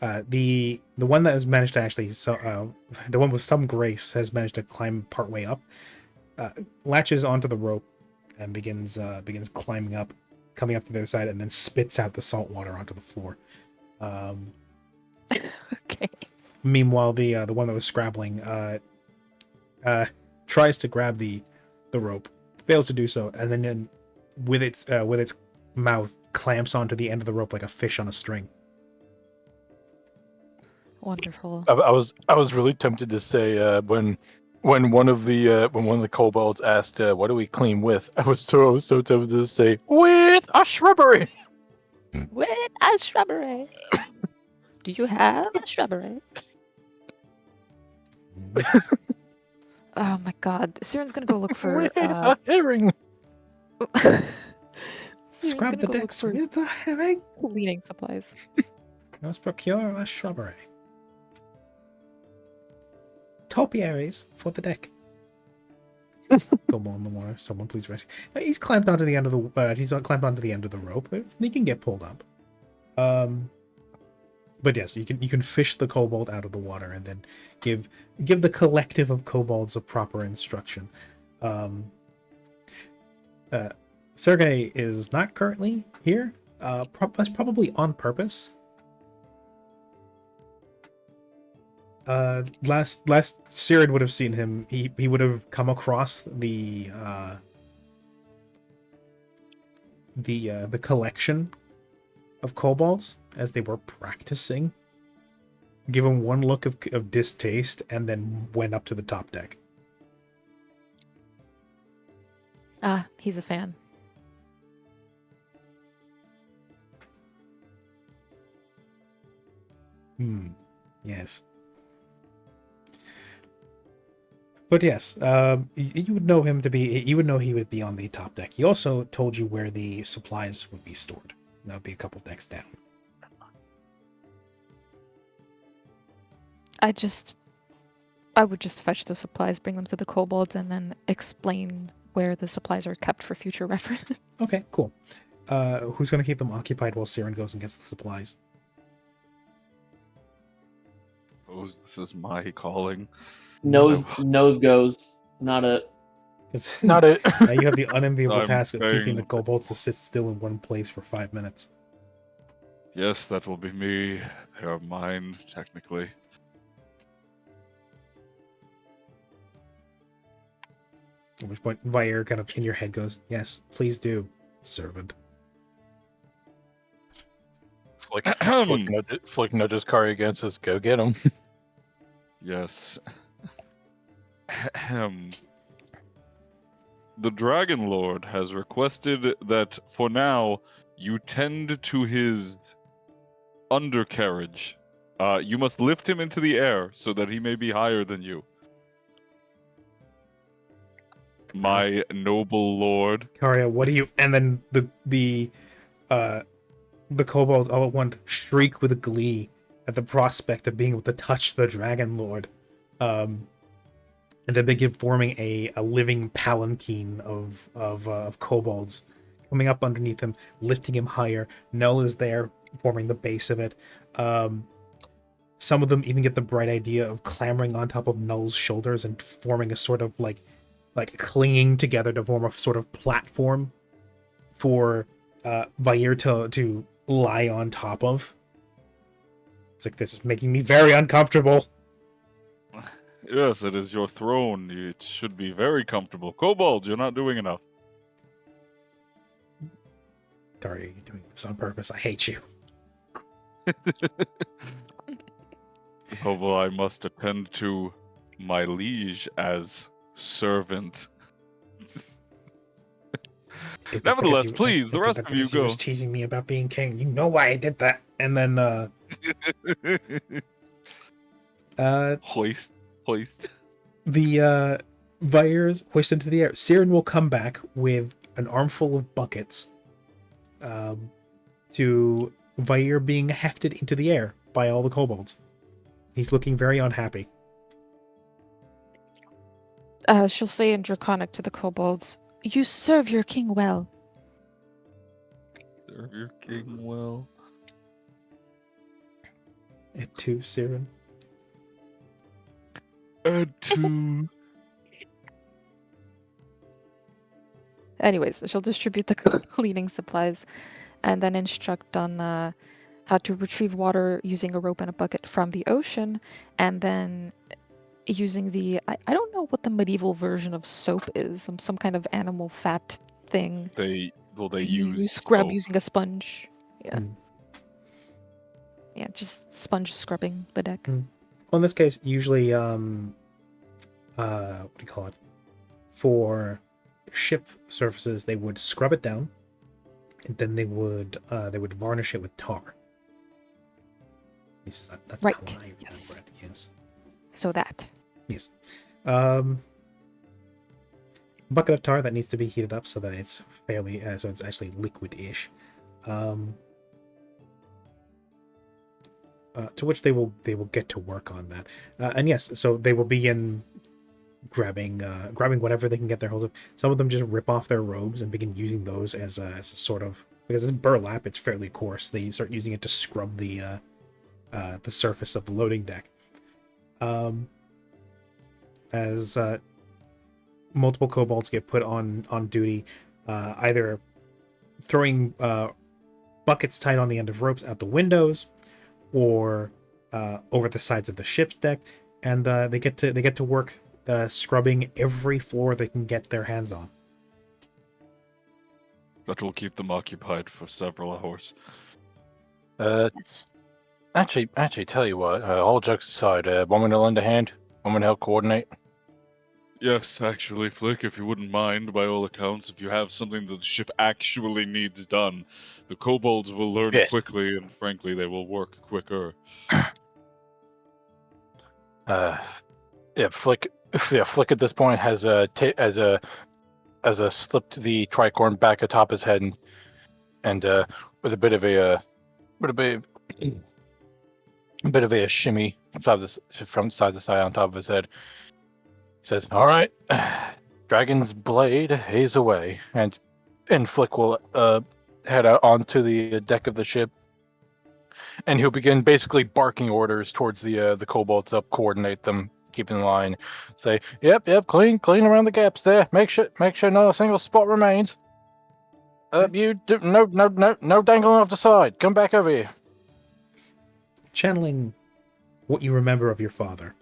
The one that has managed to actually the one with some grace has managed to climb partway up, latches onto the rope and begins climbing up, coming up to the other side, and then spits out the salt water onto the floor. Okay. Meanwhile, the one that was scrabbling tries to grab the rope, fails to do so, and then with its mouth clamps onto the end of the rope like a fish on a string. Wonderful. I was really tempted to say when one of the kobolds asked, "What do we clean with?" I was so tempted to say, "With a shrubbery." With a shrubbery. Do you have a shrubbery? Oh my god. Siren's gonna go look for With a herring. Siren's Scrub gonna the go look decks for with the herring. cleaning supplies. Must procure a shrubbery. Topiaries for the deck. Go more in the water. Someone please rescue. He's climbed onto the end of the. He's climbed onto the end of the rope. He can get pulled up. But yes, you can fish the kobold out of the water and then give the collective of kobolds a proper instruction. Sergey is not currently here. That's probably on purpose. Last Sirid would have seen him. He would have come across the collection of kobolds as they were practicing. Give him one look of distaste and then went up to the top deck. Ah, he's a fan. Yes. But yes, you would know him to be. You would know he would be on the top deck. He also told you where the supplies would be stored. That would be a couple decks down. I would just fetch those supplies, bring them to the kobolds, and then explain where the supplies are kept for future reference. Okay, cool. Who's gonna keep them occupied while Siren goes and gets the supplies? suppose this is my calling. Nose goes. Not a. It's Not it. now you have the unenviable I'm task of keeping the saying- kobolds to sit still in one place for 5 minutes. Yes, that will be me. They are mine, technically. At which point, Vair kind of in your head goes, "Yes, please do, servant." Flick nudges Kari again, says, "Go get him." Yes. Ahem. The Dragon Lord has requested that for now you tend to his undercarriage. You must lift him into the air so that he may be higher than you. My noble lord. Karia, what do you? And then the kobolds all at once shriek with glee at the prospect of being able to touch the Dragon Lord, and then begin forming a living palanquin of kobolds coming up underneath him, lifting him higher. Null is there forming the base of it. Some of them even get the bright idea of clambering on top of Null's shoulders and forming a sort of like clinging together to form a sort of platform for Vair to lie on top of. It's like, this is making me very uncomfortable. Yes, it is your throne. It should be very comfortable. Kobolds, you're not doing enough. Daria, you're doing this on purpose. I hate you. Oh, well, I must attend to my liege as servant. Did that Nevertheless, because please, I the did rest that of you because go. was teasing me about being king. You know why I did that. And then Hoist. the Vair's hoist into the air. Siren will come back with an armful of buckets to Vair being hefted into the air by all the kobolds. He's looking very unhappy. She'll say in Draconic to the kobolds, "You serve your king well." Serve your king well. Et tu, Siren? To Anyways, she'll distribute the cleaning supplies and then instruct on how to retrieve water using a rope and a bucket from the ocean, and then using the I don't know what the medieval version of soap is, some kind of animal fat thing. they You use scrub soap. using a sponge. Yeah. Mm. Yeah, just sponge scrubbing the deck. Well, in this case, usually what do you call it? For ship surfaces, they would scrub it down, and then they would varnish it with tar. That's Right, how I remember yes. it. Yes. So that. Yes. Bucket of tar that needs to be heated up so that it's fairly, so it's actually liquid-ish. To which they will get to work on that. And yes, so they will begin grabbing whatever they can get their holds of. Some of them just rip off their robes and begin using those as a sort of, because it's burlap, it's fairly coarse. They start using it to scrub the surface of the loading deck. As multiple kobolds get put on duty, either throwing buckets tied on the end of ropes out the windows, or over the sides of the ship's deck, and they get to work scrubbing every floor they can get their hands on. That will keep them occupied for several hours. Yes. Actually, tell you what. All jokes aside, want me to lend a hand? Want me to help coordinate? Yes, actually, Flick, if you wouldn't mind, by all accounts, if you have something that the ship actually needs done, the kobolds will learn Yes. quickly, and frankly, they will work quicker. Flick at this point has slipped the tricorn back atop his head, and with a bit of a shimmy from side to side on top of his head, he says, "All right, Dragon's Blade, haze away," and Flick will head out onto the deck of the ship, and he'll begin basically barking orders towards the kobolds up, coordinate them, keep in line, say, "Yep, clean around the gaps there. Make sure not a single spot remains. You do no dangling off the side. Come back over here." Channeling what you remember of your father,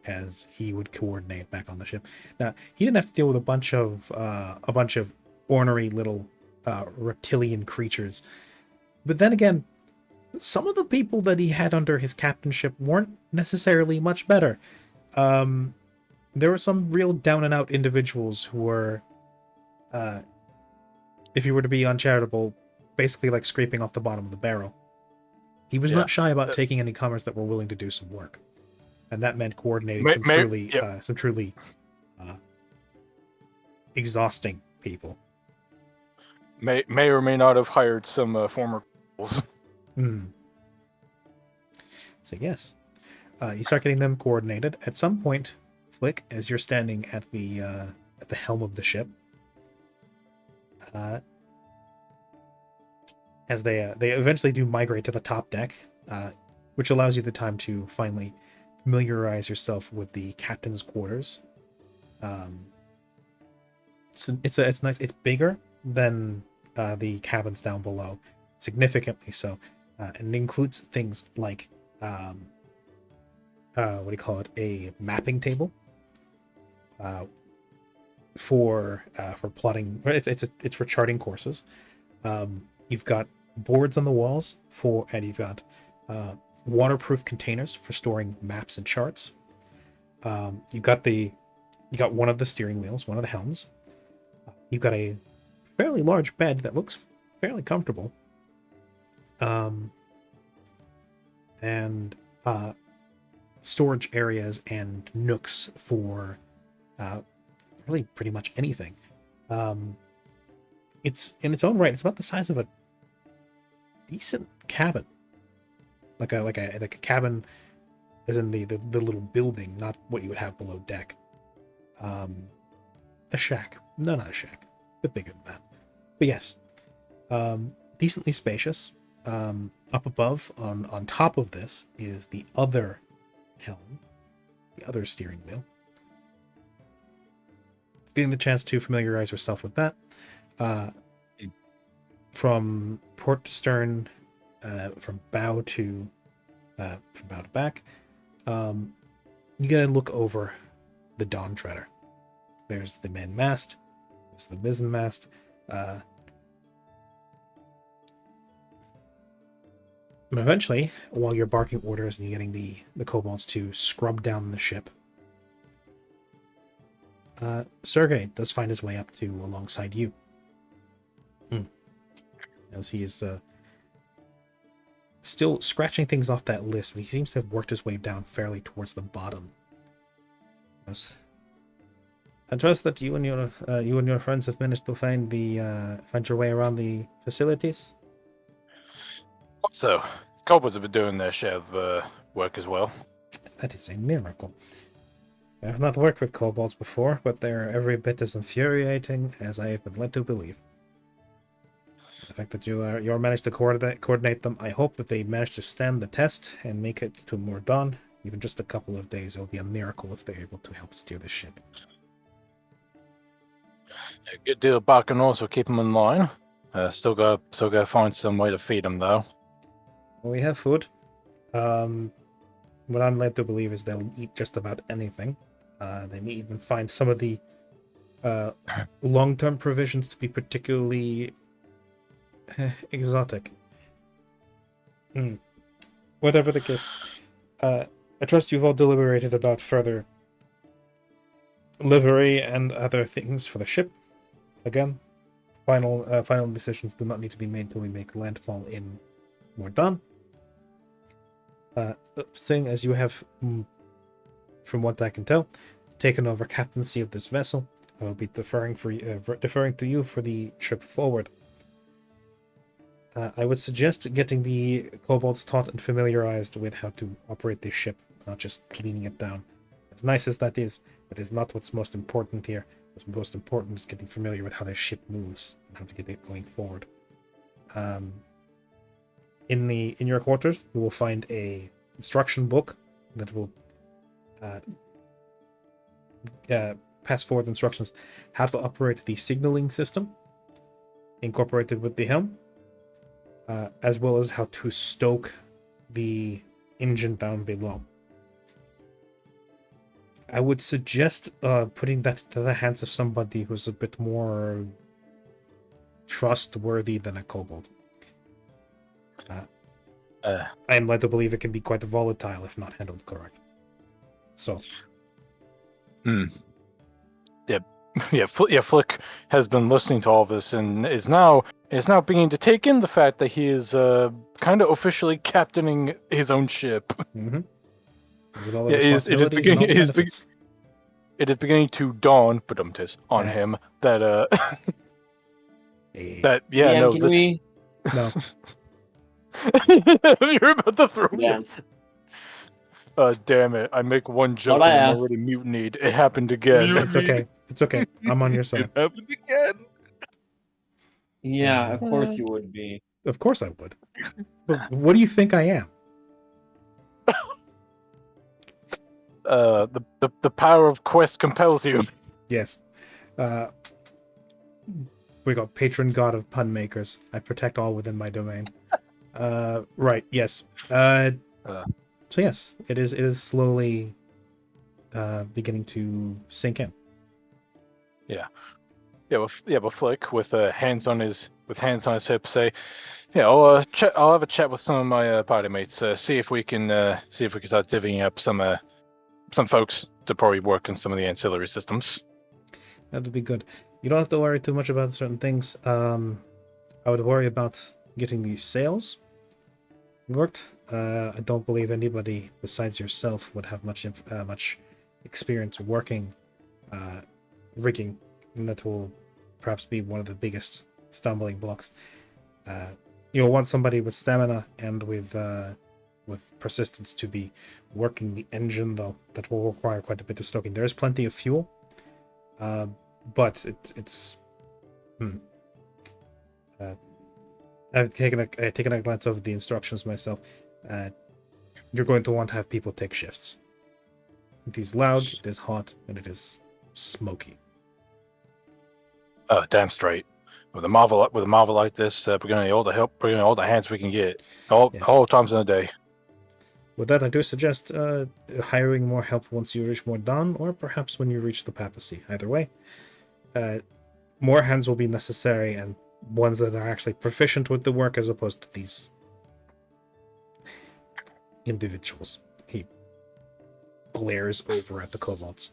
as he would coordinate back on the ship. Now, he didn't have to deal with a bunch of ornery little reptilian creatures, but then again, some of the people that he had under his captainship weren't necessarily much better. There were some real down and out individuals who were, if you were to be uncharitable, basically like scraping off the bottom of the barrel. He was not shy about taking any comers that were willing to do some work, and that meant coordinating some truly exhausting people. May or may not have hired some former kobolds. So yes, you start getting them coordinated. At some point, Flick, as you're standing at the helm of the ship, as they eventually do migrate to the top deck, which allows you the time to finally familiarize yourself with the captain's quarters. It's nice. It's bigger than the cabins down below, significantly so, and it includes things like a mapping table for plotting. It's for charting courses. You've got boards on the walls and you've got waterproof containers for storing maps and charts. You got one of the steering wheels, one of the helms. You've got a fairly large bed that looks fairly comfortable. And storage areas and nooks for really pretty much anything. It's in its own right. It's about the size of a decent cabin, like a cabin, as in the little building, not what you would have below deck. A shack. No, not a shack. A bit bigger than that. But yes, decently spacious. Up above, on top of this, is the other helm, the other steering wheel. Getting the chance to familiarize yourself with that. From port to stern, from bow to back, you gotta look over the Dawn Treader. There's the main mast, there's the mizzen mast. And eventually, while you're barking orders and you're getting the kobolds to scrub down the ship, Sergei does find his way up to alongside you. As he is still scratching things off that list, but he seems to have worked his way down fairly towards the bottom. Yes. I trust that you and your friends have managed to find your way around the facilities. So, kobolds have been doing their share of work as well. That is a miracle. I have not worked with kobolds before, but they are every bit as infuriating as I have been led to believe. The fact that you managed to coordinate them, I hope that they manage to stand the test and make it to Mordon. Even just a couple of days, it will be a miracle if they're able to help steer the ship. A good deal of barking also keep them in line. Still gotta find some way to feed them though. Well, we have food. What I'm led to believe is they'll eat just about anything. They may even find some of the long-term provisions to be particularly exotic. Whatever the case, I trust you've all deliberated about further livery and other things for the ship. Again, final decisions do not need to be made till we make landfall in Mordon. Seeing as you have, from what I can tell, taken over captaincy of this vessel, I will be deferring to you for the trip forward. I would suggest getting the kobolds taught and familiarized with how to operate this ship, not just cleaning it down. As nice as that is not what's most important here. What's most important is getting familiar with how their ship moves and how to get it going forward. in your quarters, you will find a instruction book that will pass forward instructions how to operate the signaling system incorporated with the helm, as well as how to stoke the engine down below. I would suggest putting that to the hands of somebody who's a bit more trustworthy than a kobold. I am led to believe it can be quite volatile if not handled correctly. So. Flick has been listening to all this and is now beginning to take in the fact that he is kind of officially captaining his own ship. Mm-hmm. With all the Yeah, responsibilities and all the benefits. It is beginning to dawn, on Yeah. him that Eh, that DM, can this we? no. you're about to throw me. Yeah. Damn it! I make one joke I and I'm asked. already mutinied. It happened again. Mutiny. It's okay. It's okay. I'm on your It side. happened again. Yeah, of course you would be. Of course I would. But what do you think I am? The power of quest compels you. Yes. We got patron god of pun makers. I protect all within my domain. Right, yes. So yes, it is slowly beginning to sink in. But Flick with hands on his hips say, I'll have a chat with some of my party mates. See if we can start divvying up some folks to probably work on some of the ancillary systems. That'd be good. You don't have to worry too much about certain things. I would worry about getting the sails worked. I don't believe anybody besides yourself would have much experience working rigging, and that will perhaps be one of the biggest stumbling blocks. You'll want somebody with stamina and with persistence to be working the engine, though. That will require quite a bit of stoking. There is plenty of fuel, but it's. I've taken a glance over the instructions myself. You're going to want to have people take shifts. It is loud, it is hot, and it is smoky. Oh, damn straight. With a marvel like this, we're gonna need all the help, bring all the hands we can get, all times in the day. With that, I do suggest hiring more help once you reach Mordan, or perhaps when you reach the Papacy. Either way, more hands will be necessary, and ones that are actually proficient with the work, as opposed to these individuals. He glares over at the kobolds.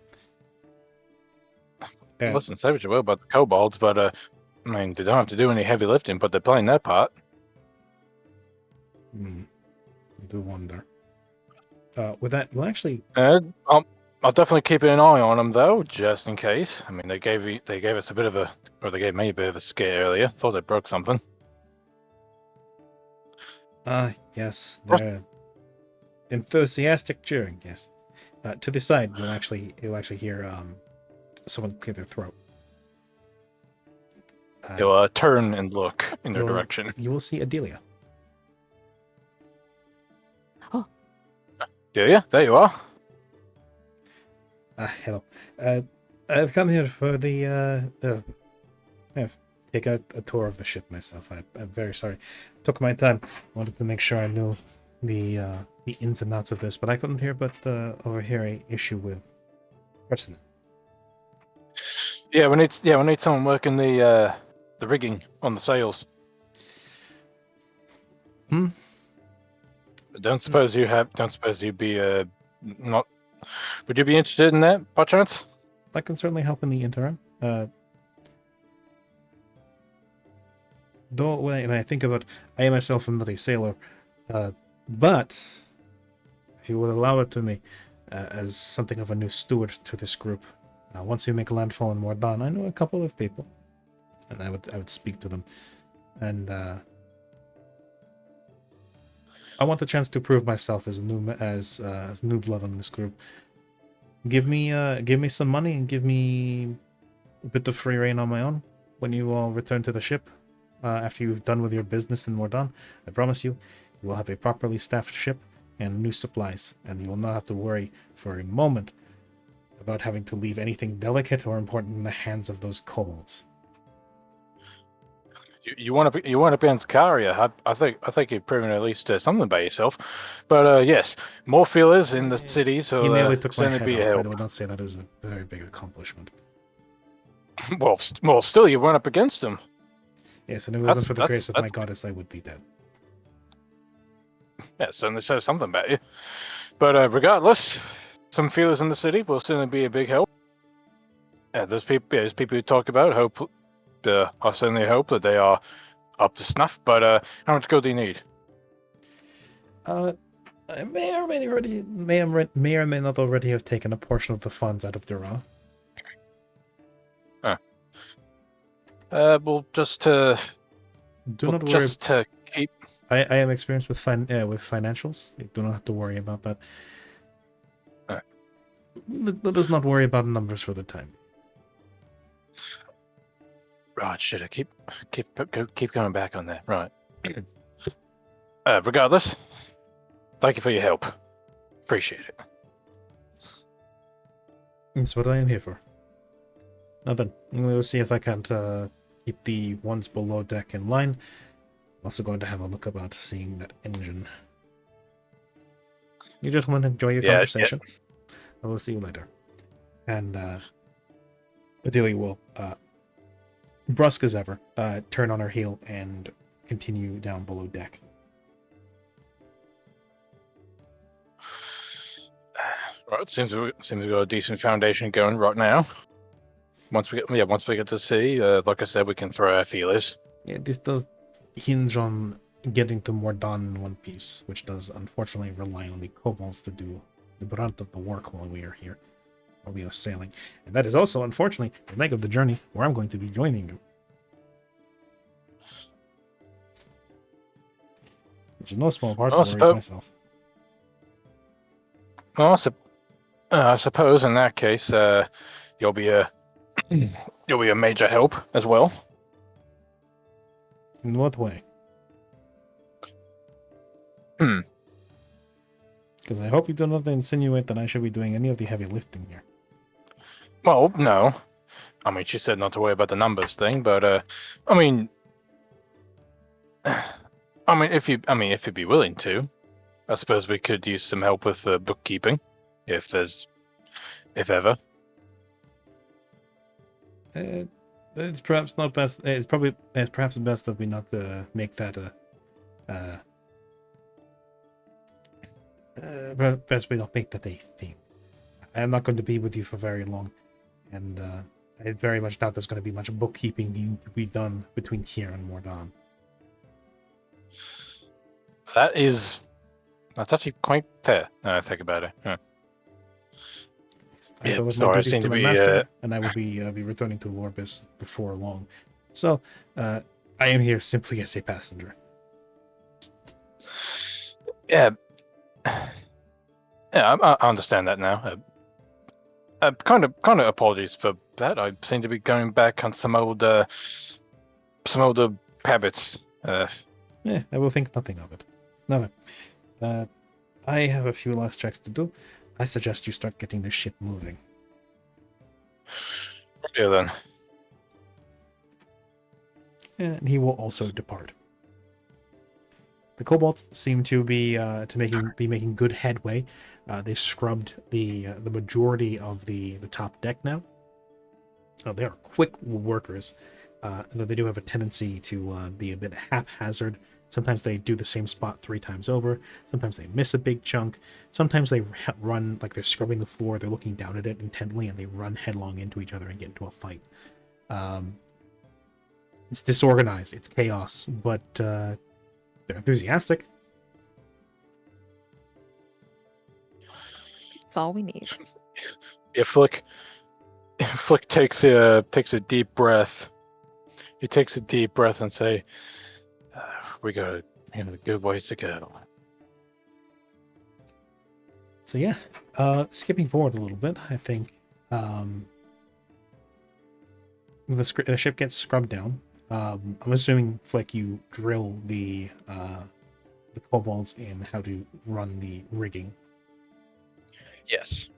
Listen, say what you will about the kobolds, but I mean, they don't have to do any heavy lifting, but they're playing their part. I do wonder. With that, you'll actually. I'll definitely keep an eye on them though, just in case. I mean, they gave me a bit of a scare earlier. Thought they broke something. Yes, they're enthusiastic cheering. Yes. To the side, you'll actually hear someone clear their throat. You'll turn and look in their direction. You will see Adelia. Do you? There you are. Hello. I've come here for the I've taken a tour of the ship myself. I'm very sorry. Took my time. Wanted to make sure I knew the ins and outs of this, but I couldn't hear but overhear a issue with precedent. Yeah, we need someone working the rigging on the sails. Don't suppose you'd be not. Would you be interested in that by chance? I can certainly help in the interim. Though when I think about, I myself am not a sailor, but if you would allow it to me, as something of a new steward to this group, once we make landfall in Mordan, I know a couple of people, and I would speak to them, and I want the chance to prove myself as new blood on this group. Give me some money and give me a bit of free reign on my own when you all return to the ship after you've done with your business in Mordan. I promise you, You will have a properly staffed ship and new supplies, and you will not have to worry for a moment about having to leave anything delicate or important in the hands of those kobolds. You want to be on Zakaria. I think you've proven at least something about yourself. But yes, more feelers in the cities He will nearly took my certainly head be a off. I help. would not say that is a very big accomplishment. Well, still, you run up against him. Yes, and if it wasn't for the That's- grace of my that's- goddess, I would be dead. Yeah, certainly says something about you. But regardless, some feelers in the city will certainly be a big help. Yeah, those people who talk about hope. I certainly hope that they are up to snuff. But how much gold do you need? I may or may not already have taken a portion of the funds out of Dura. Well, just to Do not worry. keep. I am experienced with with financials. You do not have to worry about that. Let us not worry about numbers for the time. Right, shit. I keep going back on that. Right. Regardless, thank you for your help. Appreciate it. That's what I am here for. Now then, we'll see if I can't keep the ones below deck in line. I'm also going to have a look about seeing that engine. You gentlemen enjoy your conversation. I will see you later. And Adelia will, brusque as ever, turn on her heel and continue down below deck. Right, seems we got a decent foundation going right now. Once we get to sea, like I said, we can throw our feelers. Yeah, this does hinge on getting to more done in one piece, which does unfortunately rely on the kobolds to do the brunt of the work while we are here, while we are sailing. And that is also, unfortunately, the leg of the journey where I'm going to be joining you. Which is no small part of worries myself. Well, I suppose in that case, you'll be a major help as well. In what way? Because I hope you do not insinuate that I should be doing any of the heavy lifting here. Well, no. I mean, she said not to worry about the numbers thing, but I mean, if you'd be willing to, I suppose we could use some help with bookkeeping, if ever. It's perhaps not best. It's perhaps best that we not make that best we not make that a theme. I am not going to be with you for very long, and I very much doubt there's going to be much bookkeeping needing to be done between here and Mordon. That's actually quite fair. Now I think about it. Yeah. I still have my duties to my master, and I will be returning to Lorbis before long. So, I am here simply as a passenger. Yeah. Yeah, I understand that now. Kind of apologies for that. I seem to be going back on some older habits. Yeah, I will think nothing of it. Now then, I have a few last checks to do. I suggest you start getting this ship moving. Yeah, then. And he will also depart. The kobolds seem to be making good headway. They scrubbed the majority of the top deck now. They are quick workers, though they do have a tendency to be a bit haphazard. Sometimes they do the same spot 3 times over. Sometimes they miss a big chunk. Sometimes they run like they're scrubbing the floor. They're looking down at it intently, and they run headlong into each other and get into a fight. It's disorganized. It's chaos, but they're enthusiastic. That's all we need. Yeah, Flick takes a deep breath. He takes a deep breath and say, "We got a good ways to go." So yeah, skipping forward a little bit, I think the ship gets scrubbed down. I'm assuming, Flick, you drill the the kobolds in how to run the rigging. Yes.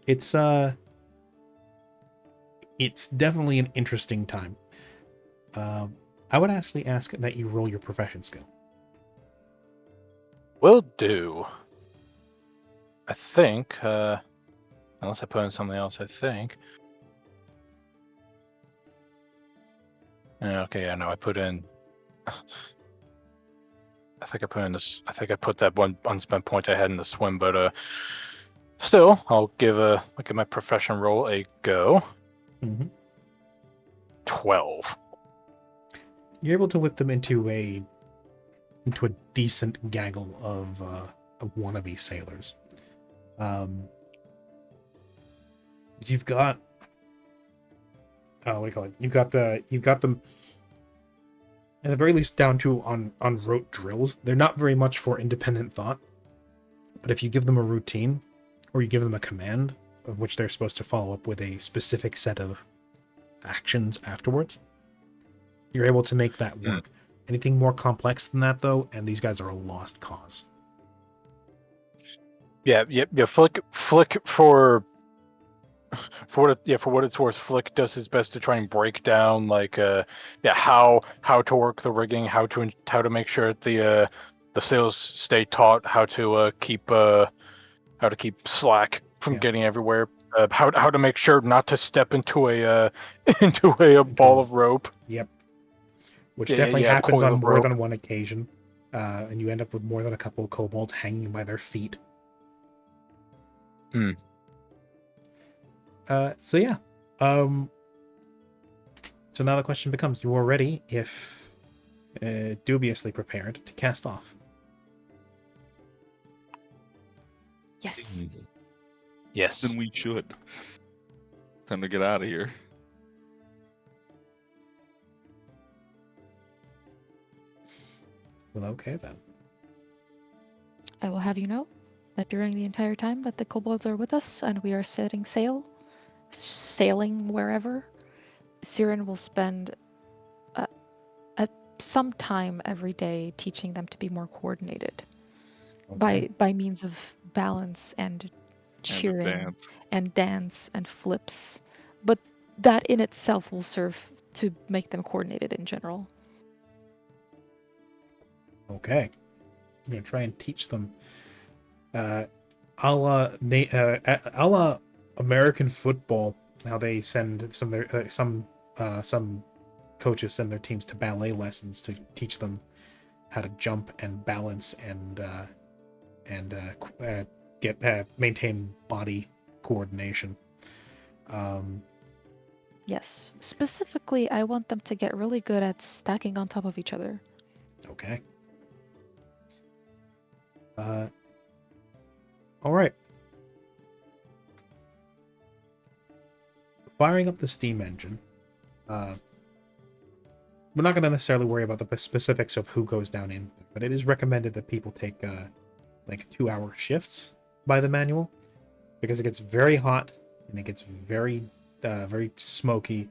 It's definitely an interesting time. I would actually ask that you roll your profession skill. Will do. I think, unless I put in something else, I think. Okay, yeah, no, I put in. I think I put in this. I think I put that one unspent point I had in the swim, but still, I'll give my profession roll a go. Mm-hmm. 12. You're able to whip them into a decent gaggle of wannabe sailors. You've got what do you call it? You've got them at the very least down to on rote drills. They're not very much for independent thought, but if you give them a routine or you give them a command of which they're supposed to follow up with a specific set of actions afterwards, you're able to make that work. Anything more complex than that, though, and these guys are a lost cause. Yeah. Flick for what it's worth. Flick does his best to try and break down how to work the rigging, how to make sure the sails stay taut, how to keep slack from getting everywhere, how to make sure not to step into a ball of rope. Yep. Which definitely happens on more than one occasion, and you end up with more than a couple of kobolds hanging by their feet. So yeah. So now the question becomes: you are ready, if dubiously prepared, to cast off. Yes. Yes. Then we should. Time to get out of here. Well, okay then. I will have you know that during the entire time that the kobolds are with us and we are sailing wherever, Siren will spend some time every day teaching them to be more coordinated Okay. by means of balance and cheering and dance and flips. But that in itself will serve to make them coordinated in general. Okay. I'm gonna try and teach them a la American football, how they send some coaches send their teams to ballet lessons to teach them how to jump and balance and maintain body coordination. Yes. Specifically, I want them to get really good at stacking on top of each other. Okay. All right. Firing up the steam engine. We're not going to necessarily worry about the specifics of who goes down in, but it is recommended that people take 2-hour shifts by the manual, because it gets very hot and it gets very smoky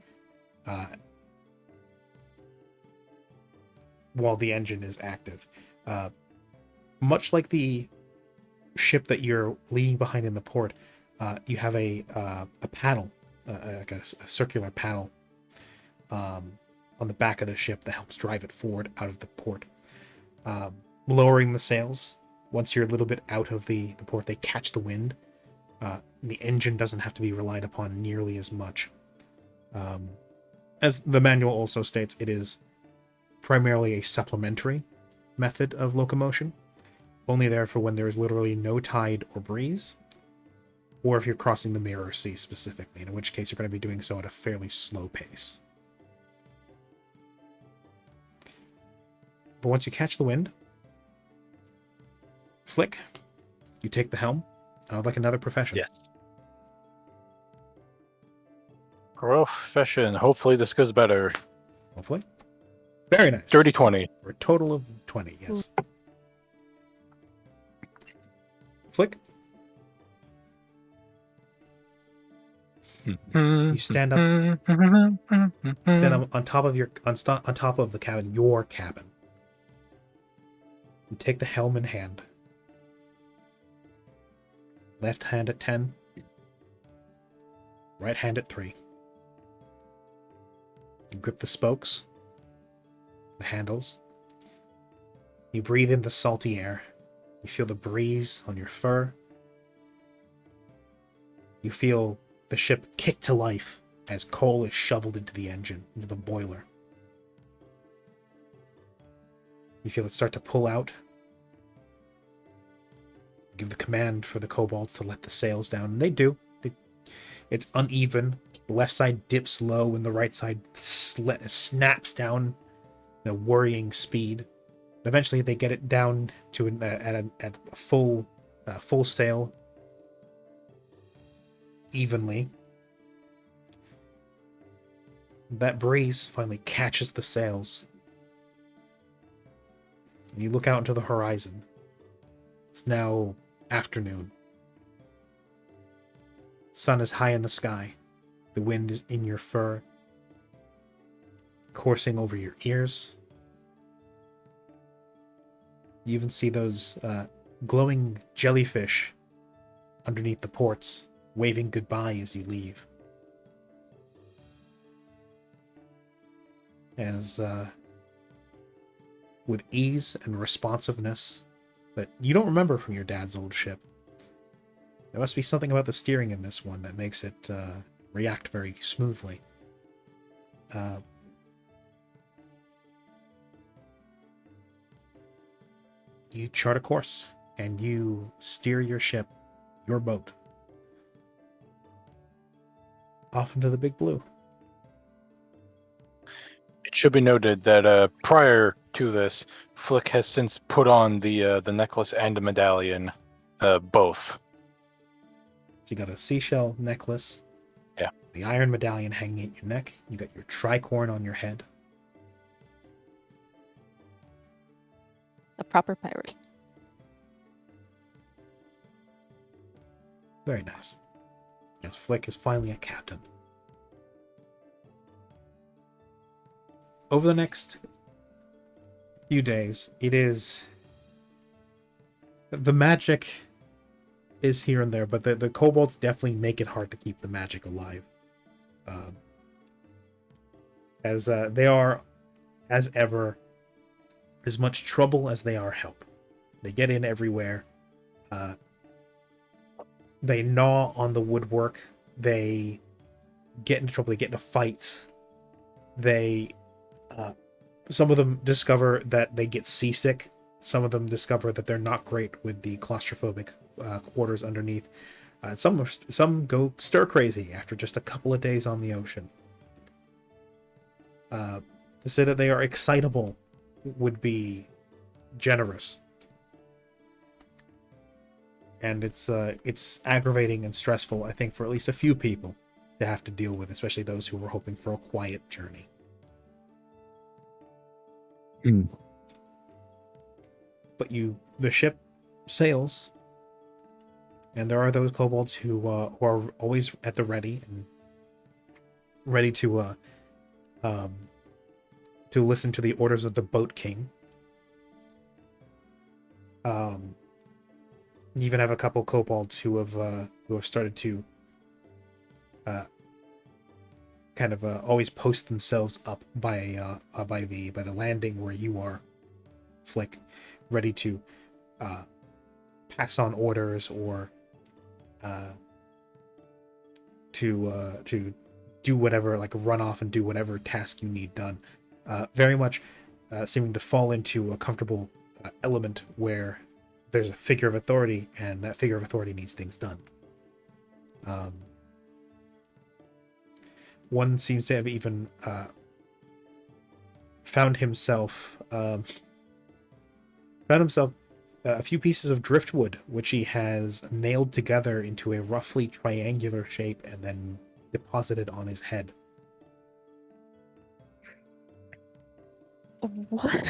while the engine is active. Much like the ship that you're leaving behind in the port, you have a paddle, like a circular paddle on the back of the ship that helps drive it forward out of the port. Lowering the sails, once you're a little bit out of the port, they catch the wind. The engine doesn't have to be relied upon nearly as much. As the manual also states, it is primarily a supplementary method of locomotion, only there for when there is literally no tide or breeze, or if you're crossing the Mirror Sea specifically, in which case you're going to be doing so at a fairly slow pace. But once you catch the wind, Flick, you take the helm. I would like another profession. Yes. Profession. Hopefully this goes better. Hopefully. Very nice. Dirty 20. For a total of 20, yes. Flick, you stand up on top of the cabin, your cabin. You take the helm in hand. Left hand at 10. Right hand at 3. You grip the spokes, the handles. You breathe in the salty air. You feel the breeze on your fur. You feel the ship kick to life as coal is shoveled into the engine, into the boiler. You feel it start to pull out. Give the command for the kobolds to let the sails down, and they do. It's uneven. The left side dips low, and the right side snaps down at a worrying speed. Eventually, they get it down to at a full sail, evenly. That breeze finally catches the sails. And you look out into the horizon. It's now afternoon. Sun is high in the sky. The wind is in your fur, coursing over your ears. You even see those glowing jellyfish underneath the ports, waving goodbye as you leave. As, with ease and responsiveness that you don't remember from your dad's old ship. There must be something about the steering in this one that makes it react very smoothly. You chart a course, and you steer your ship, your boat, off into the Big Blue. It should be noted that prior to this, Flick has since put on the necklace and the medallion, both. So you got a seashell necklace. Yeah. The iron medallion hanging at your neck. You got your tricorn on your head. A proper pirate. Very nice. As Flick is finally a captain. Over the next few days, the magic is here and there, but the kobolds definitely make it hard to keep the magic alive. As they are, as ever, as much trouble as they are help. They get in everywhere. They gnaw on the woodwork. They get into trouble. They get into fights. Some of them discover that they get seasick. Some of them discover that they're not great with the claustrophobic quarters underneath. Some go stir crazy after just a couple of days on the ocean. To say that they are excitable would be generous. And it's aggravating and stressful, I think, for at least a few people to have to deal with, especially those who were hoping for a quiet journey. But the ship sails, and there are those kobolds who are always at the ready and ready to listen to the orders of the Boat King. You even have a couple kobolds who have started to always post themselves up by the landing where you are, Flick, ready to pass on orders or to do whatever, like run off and do whatever task you need done. Very much seeming to fall into a comfortable element where there's a figure of authority, and that figure of authority needs things done. One seems to have even found himself a few pieces of driftwood, which he has nailed together into a roughly triangular shape and then deposited on his head. What?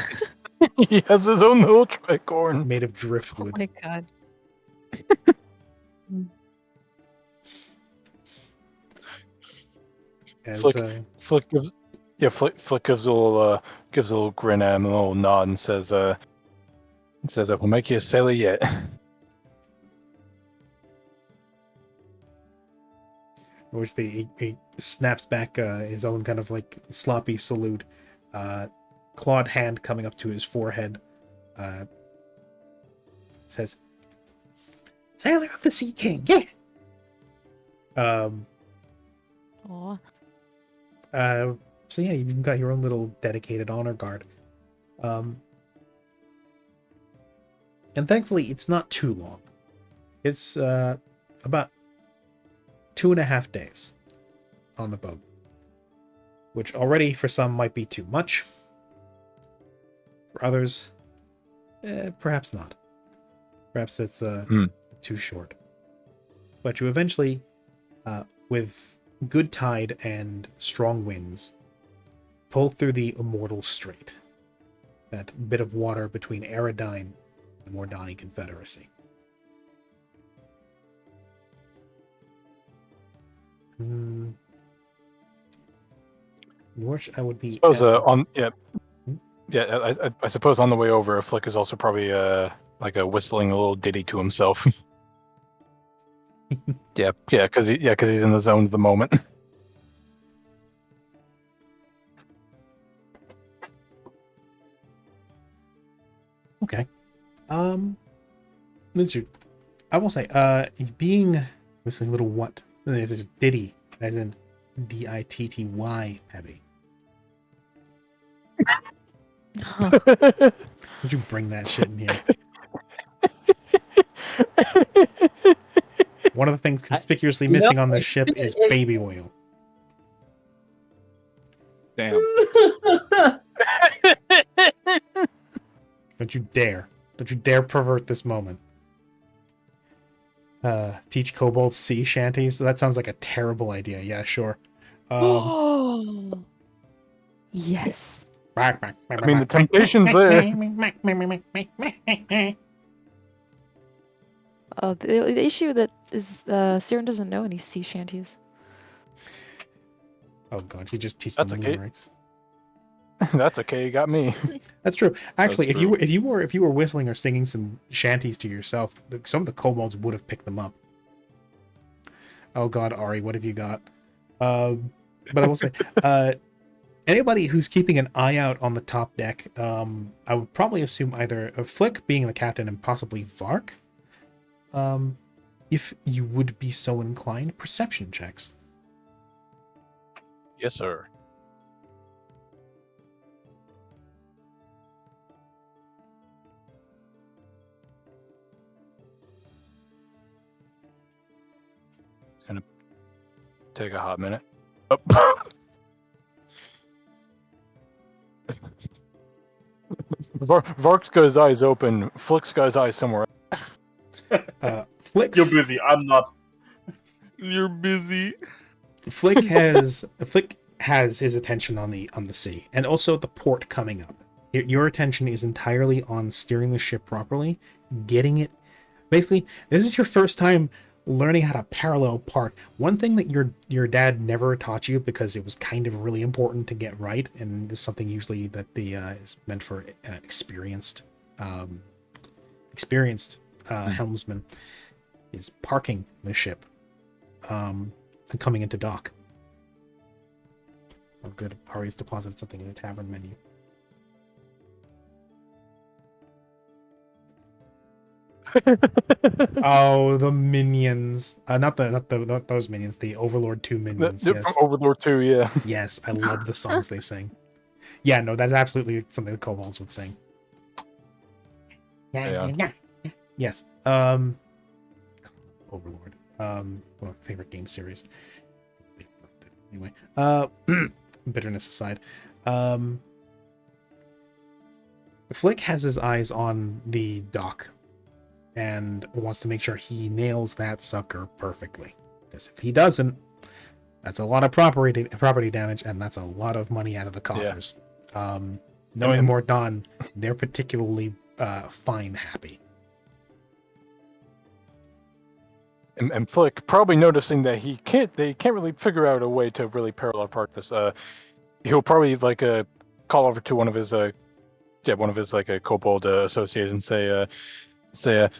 He has his own little tricorn. Made of Oh driftwood. my god. As, Flick gives a little grin at him, a little nod, and says, It says I will make you a sailor yet. Which he snaps back his own kind of like sloppy salute, clawed hand coming up to his forehead, says, "Sailor of the Sea King, yeah." Aw. So yeah, you've got your own little dedicated honor guard, and thankfully it's not too long. It's about 2.5 days on the boat, which already for some might be too much. For others, perhaps not. Perhaps it's too short. But you eventually, with good tide and strong winds, pull through the Immortal Strait, that bit of water between Aerodine and the Mordani Confederacy. Which I would be. Suppose asking- I suppose on the way over, Flick is also probably like a whistling a little ditty to himself. because he's in the zone at the moment. Okay. Lizard. I will say, being whistling a little what? This is ditty, as in D-I-T-T-Y heavy. Would you bring that shit in here? One of the things conspicuously missing on this ship is baby oil. Damn. Don't you dare. Don't you dare pervert this moment. Teach kobolds sea shanties? That sounds like a terrible idea. Yeah, sure. Yes. I mean, the temptation's there. The issue that is Siren doesn't know any sea shanties. Oh god, you just teach That's them the okay. limericks. That's okay. You got me. That's true. Actually, That's if you were whistling or singing some shanties to yourself, some of the kobolds would have picked them up. Oh god, Ari, what have you got? But I will say, anybody who's keeping an eye out on the top deck, I would probably assume either a Flick being the captain and possibly Vark. If you would be so inclined, perception checks. Yes, sir. It's gonna take a hot minute. Oh. Vark's got his eyes open. Flick's got his eyes somewhere. Flick's, You're busy. I'm not. You're busy. Flick has his attention on the sea and also the port coming up. Your attention is entirely on steering the ship properly, getting it. Basically, this is your first time learning how to parallel park. One thing that your dad never taught you, because it was kind of really important to get right, and is something usually that the is meant for experienced helmsman, is parking the ship and coming into dock. Oh, good. Ari's deposited something in the tavern menu. Oh, the minions! Not those minions. The Overlord 2 minions. From Yes. Overlord 2, yeah. Yes, I love the songs they sing. Yeah, no, that's absolutely something the kobolds would sing. Yeah. Yes. Overlord. One of my favorite game series. Anyway, bitterness aside, Flick has his eyes on the dock and wants to make sure he nails that sucker perfectly. Because if he doesn't, that's a lot of property damage, and that's a lot of money out of the coffers. Knowing Mordaunt, they're particularly fine happy. And Flick, probably noticing that they can't really figure out a way to really parallel park this. He'll probably call over to one of his get one of his like a kobold associates and say to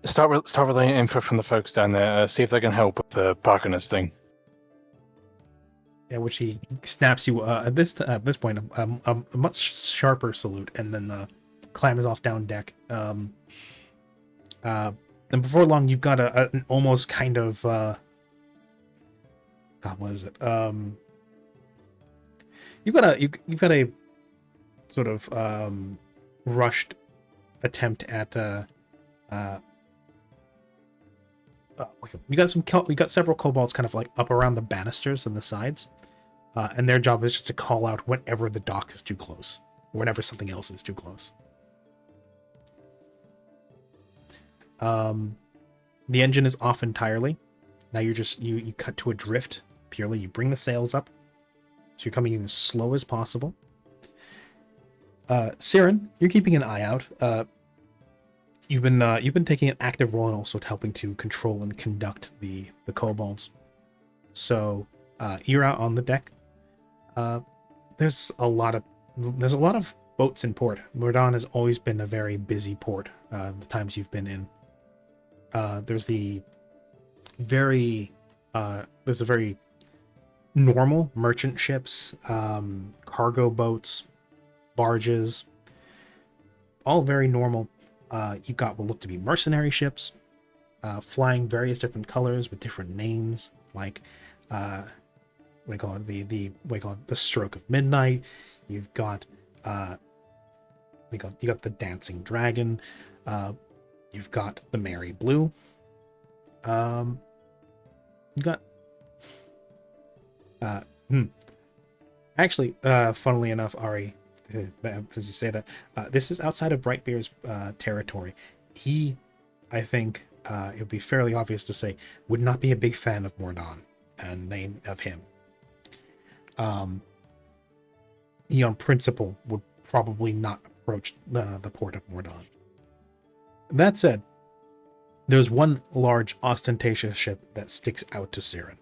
start relaying info from the folks down there. See if they can help with the Parkinus thing. At which he snaps you at this point a much sharper salute, and then clambers off down deck. And before long, you've got an almost kind of God, what is it? You've got a sort of rushed attempt at you got several kobolds kind of like up around the banisters and the sides, and their job is just to call out whenever the dock is too close, whenever something else is too close. The engine is off entirely. Now you're just you cut to a drift purely. You bring the sails up, so you're coming in as slow as possible. Siren, you're keeping an eye out. You've been taking an active role in also helping to control and conduct the kobolds. So you're out on the deck. There's a lot of boats in port. Mordaan has always been a very busy port. The times you've been in. There's a very normal merchant ships, cargo boats, barges, all very normal. You got what look to be mercenary ships, flying various different colors with different names, like what do you call it? The Stroke of Midnight. You've got you got the Dancing Dragon. You've got the Merry Blue. You got actually, funnily enough, Ari, since you say that, this is outside of Brightbeard's territory. He, I think, it would be fairly obvious to say, would not be a big fan of Mordaan and name of him. He, on principle, would probably not approach the port of Mordaan. That said, there's one large ostentatious ship that sticks out to Siren.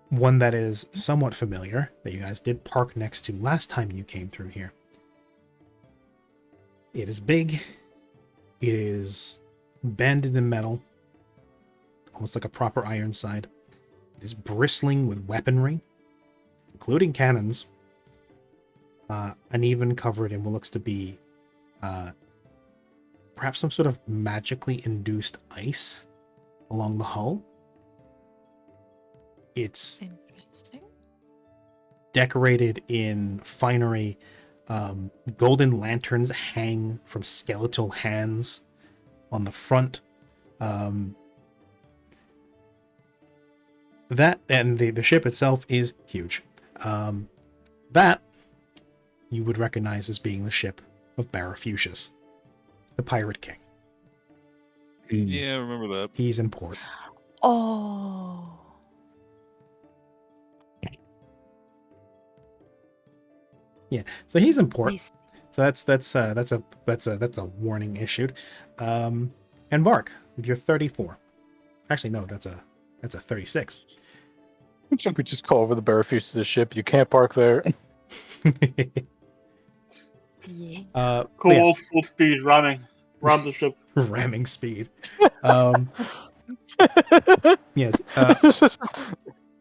One that is somewhat familiar, that you guys did park next to last time you came through here. It is big. It is banded in metal, almost like a proper Ironside. It is bristling with weaponry, including cannons, and even covered in what looks to be perhaps some sort of magically induced ice along the hull. It's Interesting. decorated in finery. Golden lanterns hang from skeletal hands on the front. That and the ship itself is huge. That you would recognize as being the ship of Barafucius, the Pirate King. Yeah, I remember that. He's in port. Oh. Yeah, so he's in port. Nice. So that's a warning issued. And Vark, with your 34. Actually, no, that's a 36. Shouldn't we just call over the Barafusis' ship? You can't park there. Yeah. Cool, yes, full speed ramming. Ram the ship. ramming speed. Yes,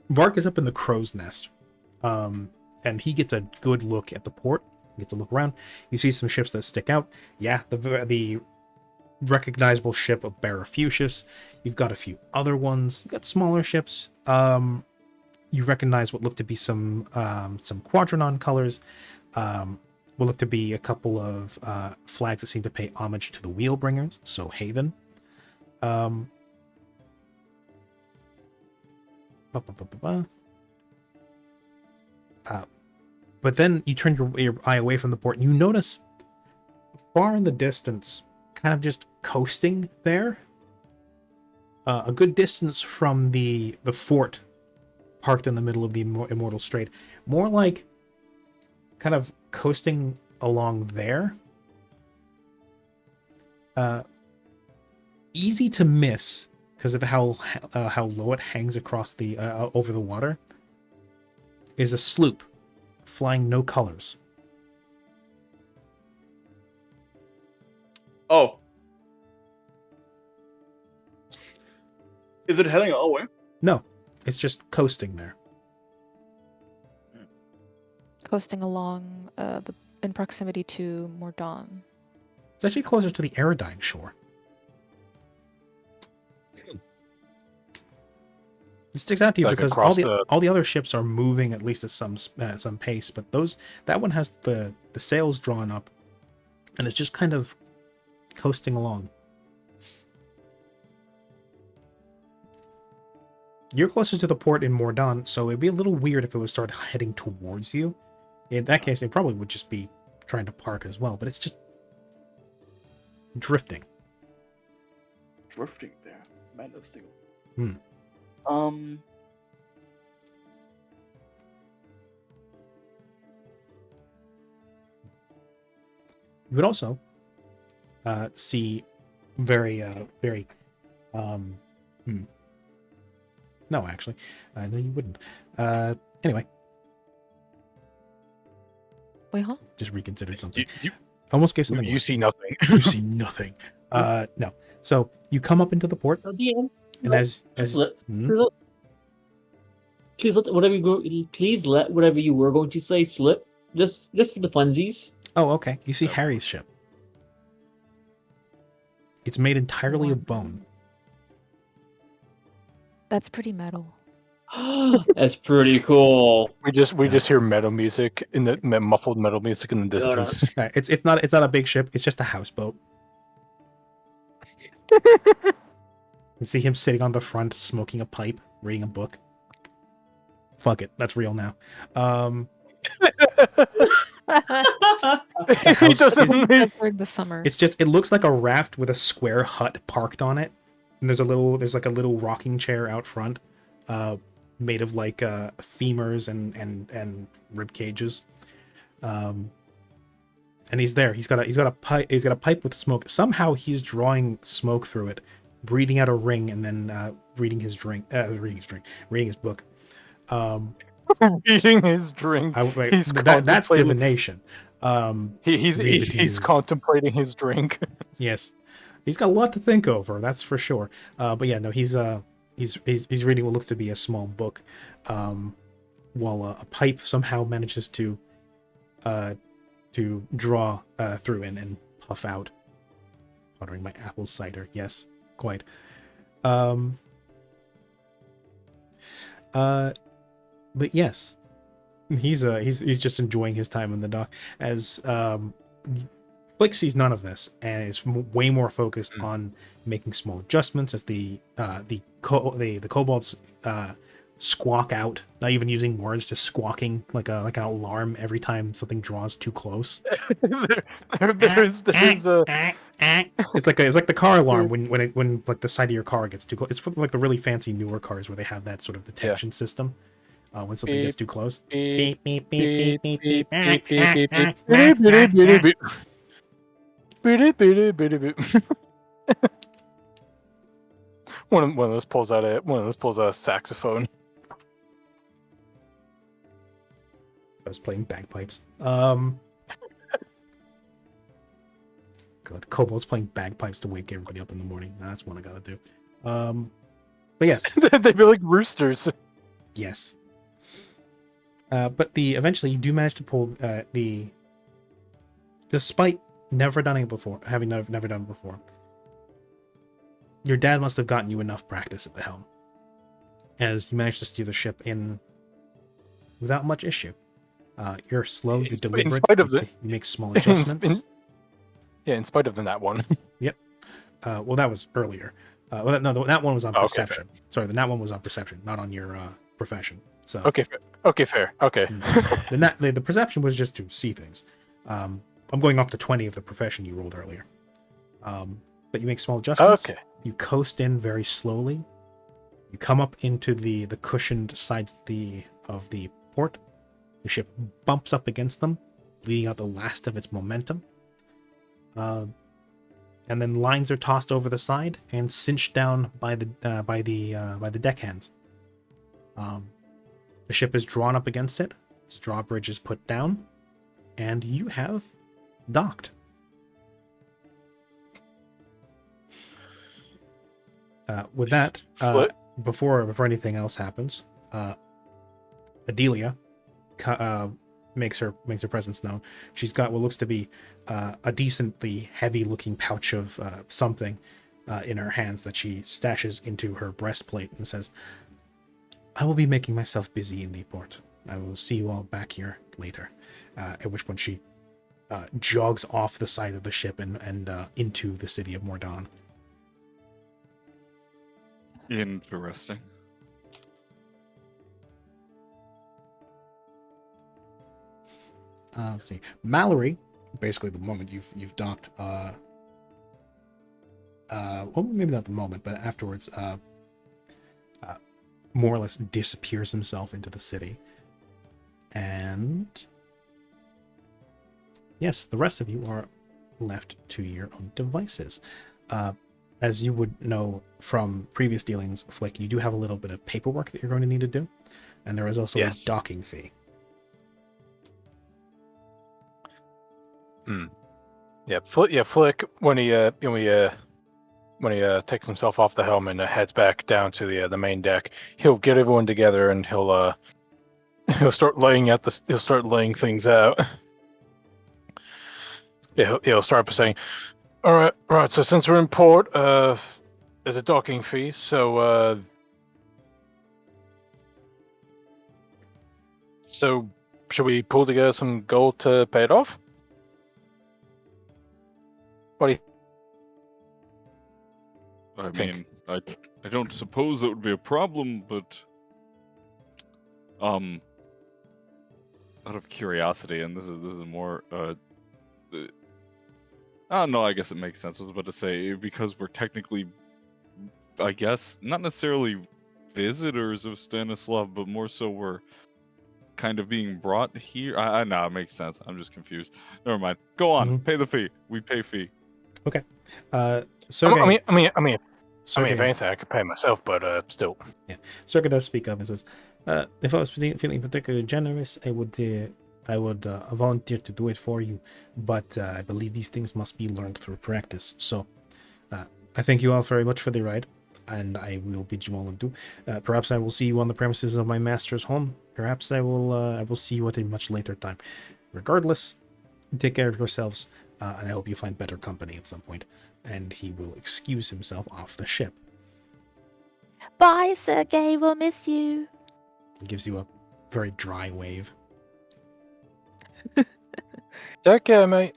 Vark is up in the crow's nest, and he gets a good look at the port. He gets a look around. You see some ships that stick out. Yeah, the recognizable ship of Barafucius. You've got a few other ones. You've got smaller ships. You recognize what look to be some Quadranon colors. What look to be a couple of flags that seem to pay homage to the Wheelbringers, so Haven. But then you turn your eye away from the port and you notice far in the distance, kind of just coasting there, a good distance from the fort parked in the middle of the Immortal Strait, more like kind of coasting along there. Easy to miss because of how low it hangs across the over the water, is a sloop flying no colors. Oh. Is it heading our way? No, it's just coasting there. Coasting along in proximity to Mordaunt. It's actually closer to the Aerodyne shore. It sticks out to you Like because across the- all the other ships are moving at least at some pace, but that one has the sails drawn up, and it's just kind of coasting along. You're closer to the port in Mordaunt, so it'd be a little weird if it would start heading towards you. In that case, it probably would just be trying to park as well, but it's just drifting. Drifting there. Menacing. Hmm. You would also see very. No, actually, no, you wouldn't. Anyway, Wait, huh? just reconsidered something. You, Almost gave something. you away. see nothing. You see nothing. No. So you come up into the port, DM, and as slip. Hmm? Please let whatever please let whatever you were going to say slip. Just for the funsies. Oh, okay. You see Harry's ship. It's made entirely of bone. That's pretty metal. That's pretty cool. We just hear metal music in the muffled metal music in the distance. It's not a big ship. It's just a houseboat. You see him sitting on the front, smoking a pipe, reading a book. Fuck it, that's real now. He doesn't. That's during the summer. It looks like a raft with a square hut parked on it, and there's like a little rocking chair out front, made of like femurs and rib cages. And he's there. He's got a pipe with smoke. Somehow he's drawing smoke through it, breathing out a ring, and then reading his book. Eating his drink. That's contemplating- divination. He's contemplating his drink. Yes, he's got a lot to think over. That's for sure. But yeah, no, he's reading what looks to be a small book, while a pipe somehow manages to draw through and puff out. Ordering my apple cider. Yes, quite. But yes, he's just enjoying his time in the dock as Flick sees none of this and is way more focused on making small adjustments as the kobolds squawk out, not even using words, just squawking like an alarm every time something draws too close. there's a It's like the car alarm when like the side of your car gets too close. It's for like the really fancy newer cars where they have that sort of detection system. When something gets too close. Beep, beep, beep, beep, beep, beep. One of those pulls out a saxophone. I was playing bagpipes. God, Kobold's playing bagpipes to wake everybody up in the morning. That's what I gotta do. But yes, They'd be like roosters. yes. But eventually you do manage to pull despite never done it before, having never done it before. Your dad must have gotten you enough practice at the helm, as you managed to steer the ship in without much issue. You're slow, you're deliberate, you make small adjustments. In spite of the nat one. Yep. Well, that was earlier. That one was on Okay, perception. Sorry, the nat one was on perception, not on your profession. So Okay, fair. Okay. the perception was just to see things. I'm going off the 20 of the profession you rolled earlier. But you make small adjustments. Okay. You coast in very slowly. You come up into the cushioned sides of the port. The ship bumps up against them, leaving out the last of its momentum. And then lines are tossed over the side and cinched down by the deckhands. The ship is drawn up against it, drawbridge is put down, and you have docked. With that, before anything else happens, Adelia makes her presence known. She's got what looks to be a decently heavy-looking pouch of something in her hands that she stashes into her breastplate and says, "I will be making myself busy in the port. I will see you all back here later." At which point she jogs off the side of the ship and into the city of Mordon. Interesting. Let's see. Mallory, basically the moment you've docked, well, maybe not the moment, but afterwards, more or less disappears himself into the city. And yes, the rest of you are left to your own devices. As you would know from previous dealings, Flick, you do have a little bit of paperwork that you're going to need to do, and there is also a docking fee. Flick, when he takes himself off the helm and heads back down to the main deck, he'll get everyone together and he'll start laying things out. He'll start by saying, "All right. So since we're in port, there's a docking fee. So should we pull together some gold to pay it off? What do you I think? mean, I don't suppose that would be a problem, but out of curiosity, and this is more no, I guess it makes sense. I was about to say, because we're technically, I guess, not necessarily visitors of Stanislav, but more so we're kind of being brought here. I know, it makes sense. I'm just confused. Never mind. Go on. Pay the fee. We pay fee. Okay. Sergey, Sergey, if anything, I could pay myself, but still. Yeah. Sergey does speak up and says, "If I was feeling particularly generous, I would volunteer to do it for you, but I believe these things must be learned through practice. So, I thank you all very much for the ride, and I will bid you all adieu. Perhaps I will see you on the premises of my master's home. Perhaps I will see you at a much later time. Regardless, take care of yourselves, and I hope you find better company at some point." And he will excuse himself off the ship. Bye, Sergey. We'll miss you. He gives you a very dry wave. Take care, mate.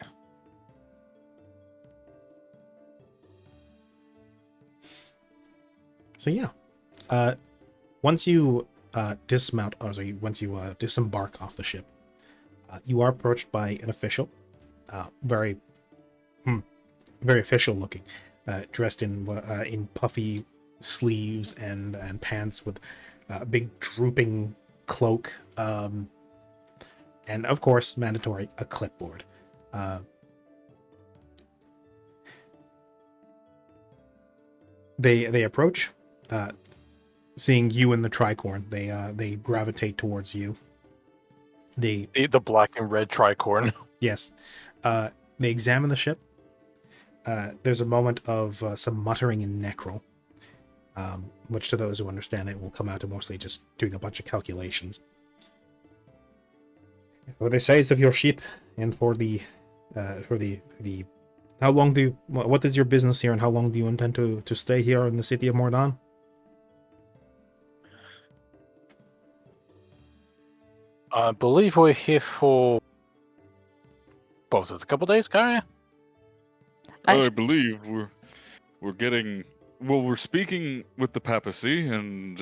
So yeah, once you disembark off the ship, you are approached by an official, very official looking, dressed in puffy sleeves and pants with a big drooping cloak, and of course, mandatory, a clipboard. They approach, seeing you in the tricorn. They gravitate towards you. The black and red tricorn. Yes. They examine the ship. There's a moment of some muttering in Necrol, which to those who understand it will come out to mostly just doing a bunch of calculations. For the size of your ship and for the how long what is your business here and how long do you intend to stay here in the city of Mordon? I believe we're here for, what was it, a couple days, Kaya? I believe we're speaking with the papacy and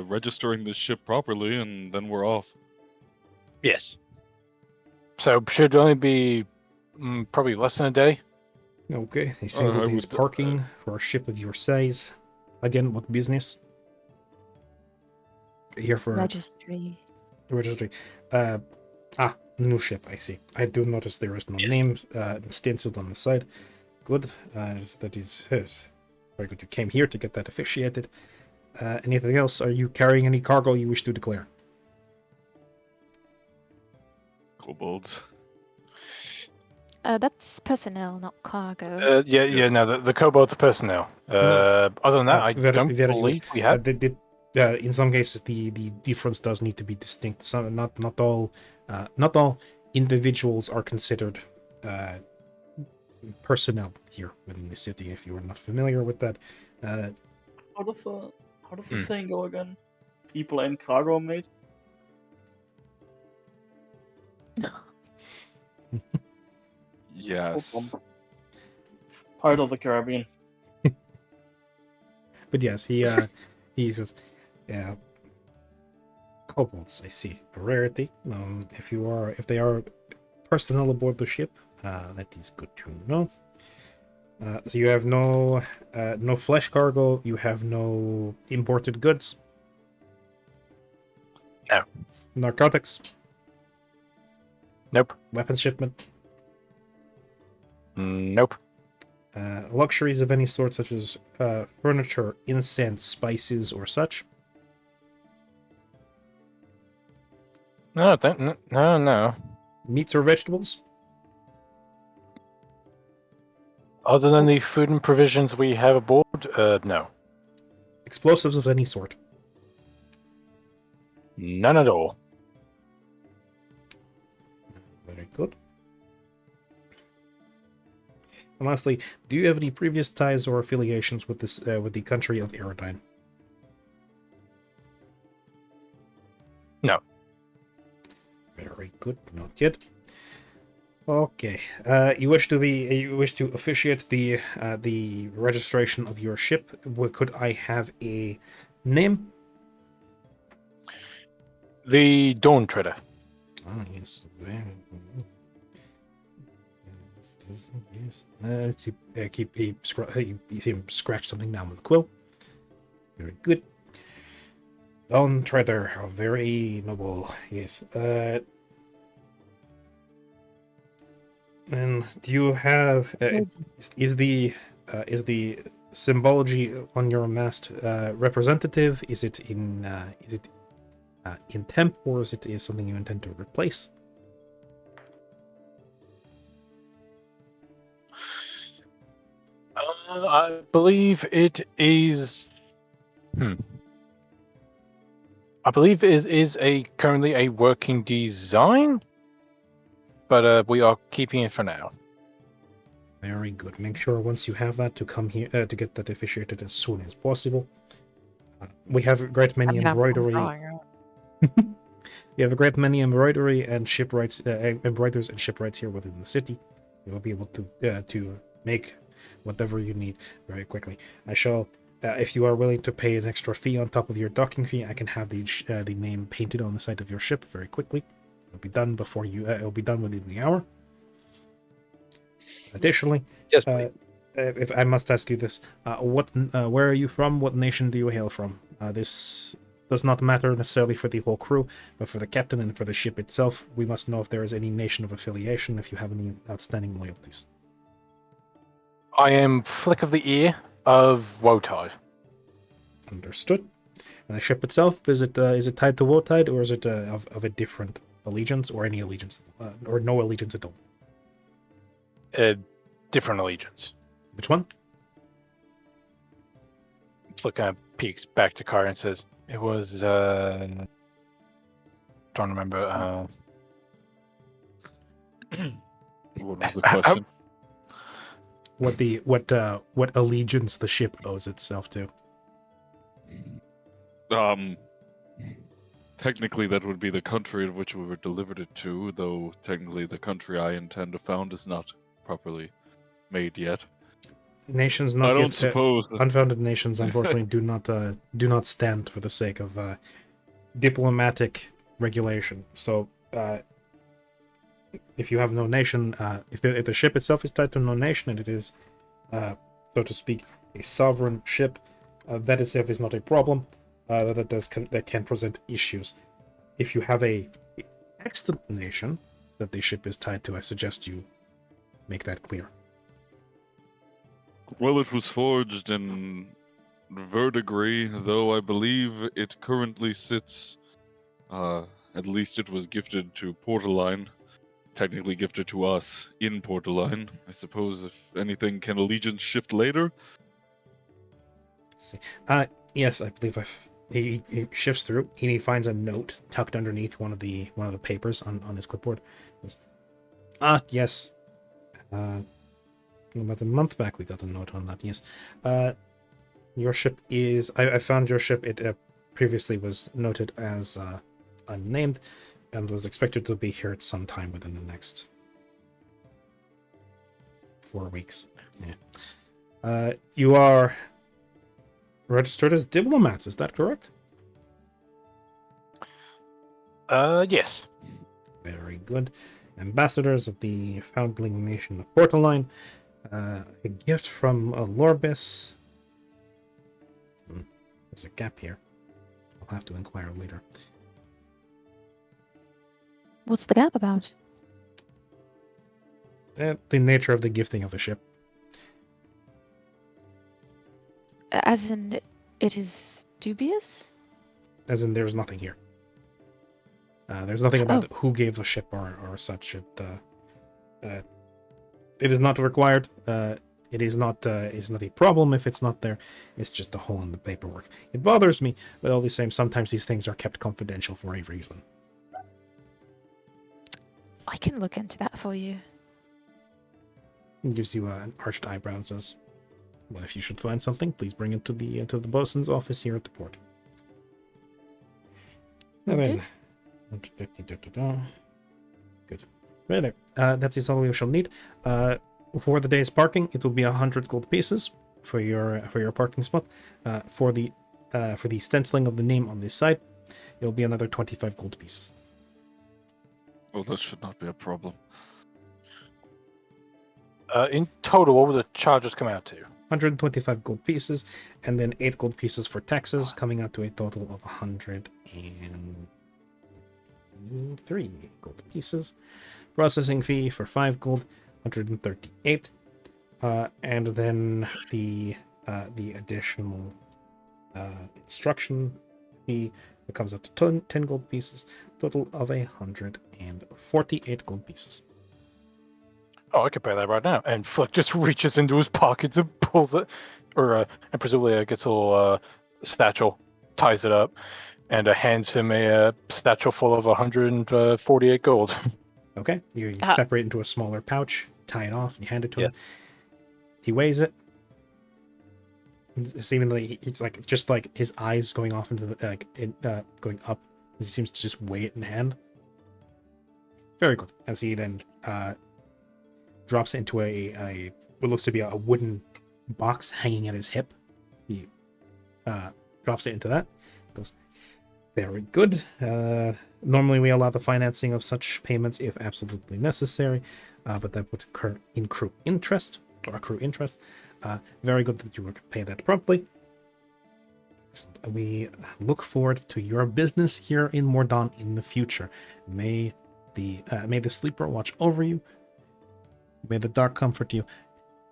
registering this ship properly, and then we're off. Yes. So should only be probably less than a day. Okay, a single day's parking for a ship of your size. Again, what business? Here for Registry. registry. New ship, I see. I do notice there is no name stenciled on the side. Good. That is yes. Very good. You came here to get that officiated. Anything else? Are you carrying any cargo you wish to declare? kobolds. That's personnel, not cargo. No, the kobolds are personnel. Other than that, I don't believe we have. In some cases, the difference does need to be distinct. Some, not all individuals are considered personnel here within the city. If you are not familiar with that, How does the saying go again? People in cargo, mate. Yes. Part of the Caribbean. but yes, he says, yeah, kobolds. I see a rarity. If they are personnel aboard the ship, that is good to know. So you have no flesh cargo. You have no imported goods. No. Narcotics. Nope. Weapons shipment. Nope. Luxuries of any sort, such as furniture, incense, spices, or such. No. Meats or vegetables. Other than the food and provisions we have aboard, no. Explosives of any sort. None at all. Very good. And lastly, do you have any previous ties or affiliations with this with the country of Aerodine? No. Very good. Not yet. Okay. You wish to officiate the registration of your ship. Could I have a name? The Dawn Treader. Ah, yes. Very good. Yes. Let's see. You see him scratch something down with a quill. Very good. Dawn Treader, very noble. Yes. And do you have? Is the symbology on your mast representative? Is it in temp, or is it something you intend to replace? I believe it is. I believe it is currently a working design, but we are keeping it for now. Very good. Make sure once you have that to come here to get that officiated as soon as possible. We have a great many embroidery. We have a great many embroidery and shipwrights, embroiders and shipwrights here within the city. You will be able to make whatever you need very quickly. I shall, if you are willing to pay an extra fee on top of your docking fee, I can have the name painted on the side of your ship very quickly. It'll be done before you. It'll be done within the hour. Additionally, Yes, please. If I must ask you this, where are you from? What nation do you hail from? This does not matter necessarily for the whole crew, but for the captain and for the ship itself, we must know if there is any nation of affiliation, if you have any outstanding loyalties. I am Flick of the Ear of Wotide. Understood. And the ship itself, is it tied to Wotide, or is it of a different allegiance, or any allegiance, or no allegiance at all? Different allegiance. Which one? Flick kind of peeks back to Kara and says, "It was don't remember." What was the question? What allegiance the ship owes itself to? Technically that would be the country in which we were delivered it to, though technically the country I intend to found is not properly made yet. Nations not I don't yet, suppose that... unfounded nations, unfortunately, do not stand for the sake of diplomatic regulation. So, if you have no nation, if the ship itself is tied to no nation, and it is, so to speak, a sovereign ship, that itself is not a problem. That can present issues. If you have a extant nation that the ship is tied to, I suggest you make that clear. Well, it was forged in verdigris, though I believe it currently sits, at least it was gifted to Portaline, technically gifted to us in Portaline. I suppose if anything, can allegiance shift later? Let's see. Yes, I believe he shifts through. He finds a note tucked underneath one of the papers on his clipboard. Yes. About a month back, we got a note on that. Yes. Your ship is. I found your ship. It previously was noted as unnamed, and was expected to be here at some time within the next 4 weeks. Yeah. You are registered as diplomats. Is that correct? Yes. Very good. Ambassadors of the foundling nation of Portaline. A gift from Lorbis. There's a gap here. I'll have to inquire later. What's the gap about? The nature of the gifting of the ship. As in, it is dubious? As in, there's nothing here. There's nothing about who gave the ship or such. It is not required. It is not a problem if it's not there. It's just a hole in the paperwork. It bothers me, but all the same, sometimes these things are kept confidential for a reason. I can look into that for you. He gives you an arched eyebrow and says, "Well, if you should find something, please bring it to the bosun's office here at the port." And then, good. Right there. That is all we shall need. For the day's parking, it will be 100 gold pieces for your parking spot. For the stenciling of the name on this side, it will be another 25 gold pieces. Oh, that should not be a problem. In total, what would the charges come out to? 125 gold pieces, and then 8 gold pieces for taxes, coming out to a total of 103 gold pieces. Processing fee for 5 gold, 138. And then the additional instruction fee that comes up to 10 gold pieces, total of 148 gold pieces. Oh, I could pay that right now. And Flick just reaches into his pockets and pulls it, and presumably gets a little satchel, ties it up, and hands him a satchel full of 148 gold. Okay, you separate into a smaller pouch, tie it off, and you hand it to him. Yes. He weighs it. Seemingly, it's like just like his eyes going off into the going up. He seems to just weigh it in hand. Very good. As he then drops it into a what looks to be a wooden box hanging at his hip. He drops it into that. Goes, very good. Normally we allow the financing of such payments if absolutely necessary, but that would accrue interest. Very good that you will pay that promptly. We look forward to your business here in Mordon in the future. May the sleeper watch over you. May the dark comfort you,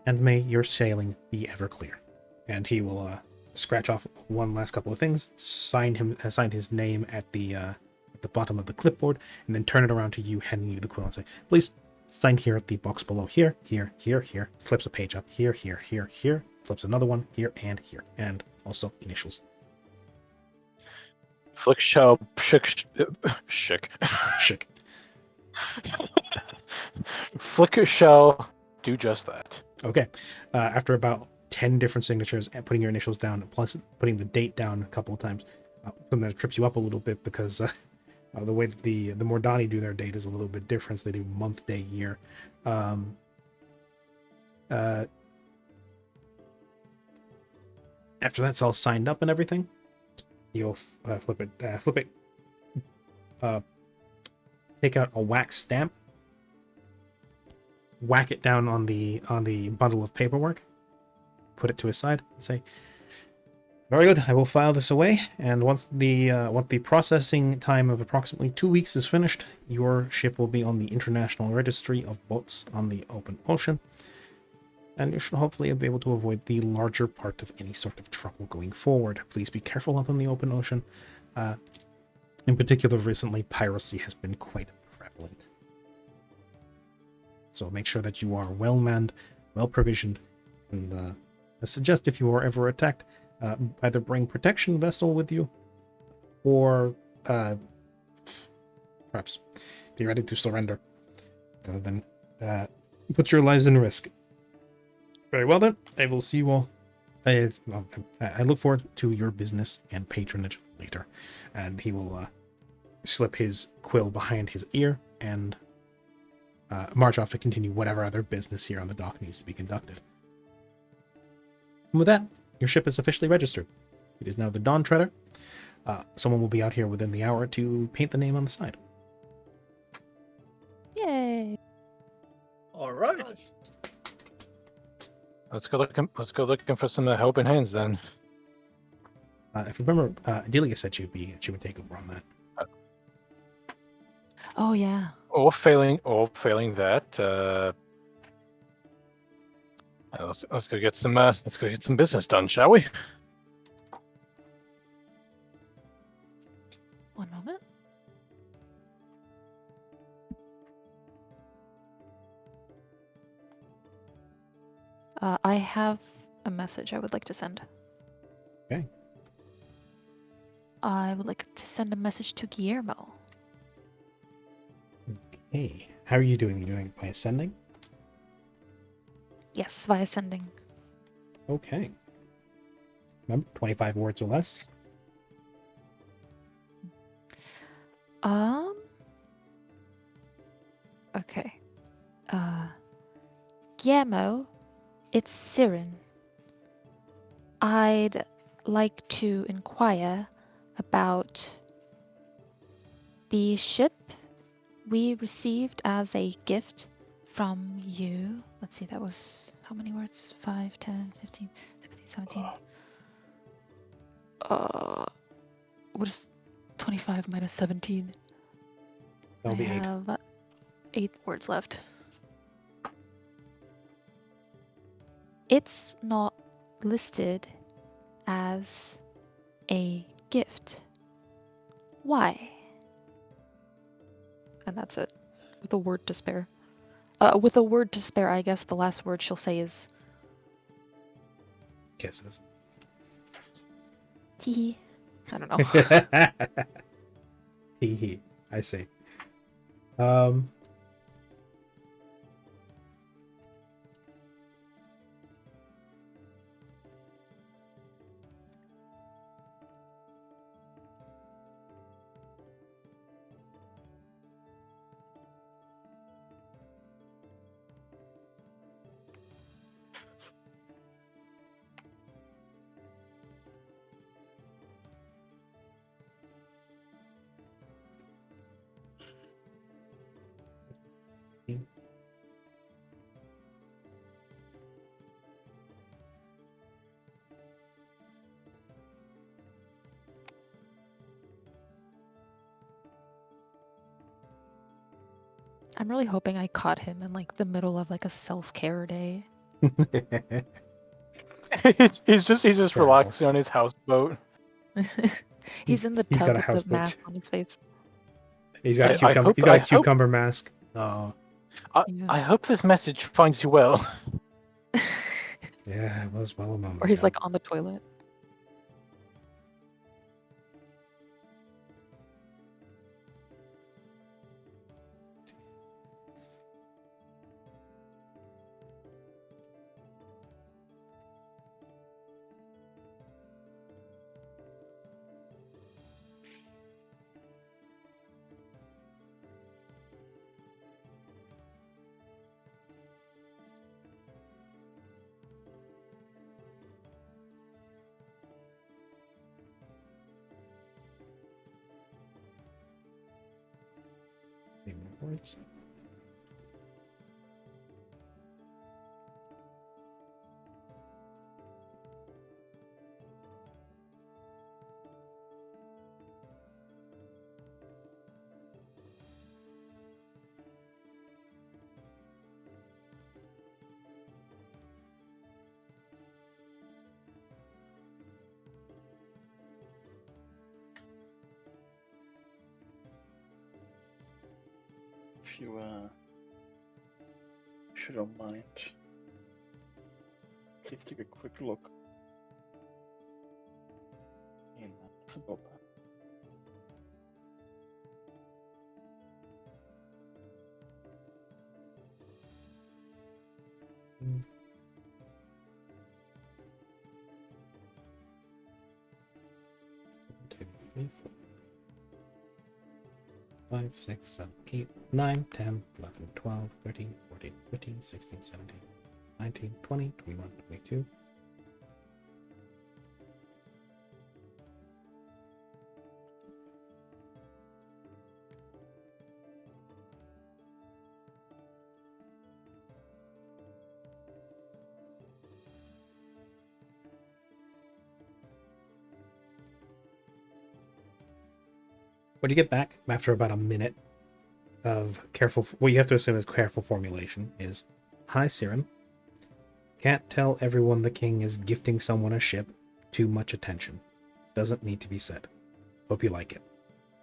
and may your sailing be ever clear. And he will scratch off one last couple of things, sign his name at the bottom of the clipboard, and then turn it around to you, handing you the quill and say, "Please sign here at the box below. Here, here, here, here." Flips a page up. Here, here, here, here. Flips another one. Here, and also initials. Flick shall shick. Flick shall do just that. Okay. After about 10 different signatures and putting your initials down, plus putting the date down a couple of times, something that trips you up a little bit because the way that the Mordani do their date is a little bit different. So they do month, day, year. After that's all signed up and everything, you'll flip it. Take out a wax stamp. Whack it down on the bundle of paperwork. Put it to his side and say, "Very good. I will file this away. And once the processing time of approximately 2 weeks is finished, your ship will be on the International Registry of Boats on the Open Ocean, and you should hopefully be able to avoid the larger part of any sort of trouble going forward. Please be careful up on the open ocean. In particular, recently, piracy has been quite prevalent." So make sure that you are well manned, well provisioned, and I suggest if you are ever attacked, either bring protection vessel with you, or perhaps be ready to surrender, rather than put your lives in risk. Very well then. I will see you all. I look forward to your business and patronage later. And he will slip his quill behind his ear and march off to continue whatever other business here on the dock needs to be conducted. And with that, your ship is officially registered. It is now the Dawn Treader. Someone will be out here within the hour to paint the name on the side. Yay! All right. Let's go looking for some helping hands then. If you remember, Delia said she would take over on that. Oh yeah. Or failing that, let's go get some business done, shall we? One moment. I have a message I would like to send. Okay. I would like to send a message to Guillermo. Okay. How are you doing? You doing it by ascending? Yes, via sending. Okay. Remember, 25 words or less. Okay. Guillermo, it's Siren. I'd like to inquire about the ship we received as a gift from you. Let's see, that was how many words? 5, 10, 15, 16, 17. What is 25 minus 17? That'll be I 8. have 8 words left. It's not listed as a gift. Why? And that's it. With a word to spare. With a word to spare, I guess the last word she'll say is Kisses. teehee. I don't know. Hee hee. I see. I'm really hoping I caught him in like the middle of like a self-care day. he's just Terrible. relaxing on his houseboat. He's in the He's tub got a with the houseboat. mask on his face. He's got a I cucumber. hope- He's got I a hope- cucumber mask. Oh, Yeah. I hope this message finds you well. yeah, it was well a moment Or he's ago. like on the toilet. Any more words? If you if you don't mind. Please take a quick look. In the book. Two, three, 4, 5, 6, 7, 8, 9, 10, 11, 12, 13, 14, 15, 16, 17, 19, 20, 21, 22. When you get back after about a minute of careful, what you have to assume is careful formulation is, "Hi, Siren. Can't tell everyone the king is gifting someone a ship. Too much attention. Doesn't need to be said. Hope you like it.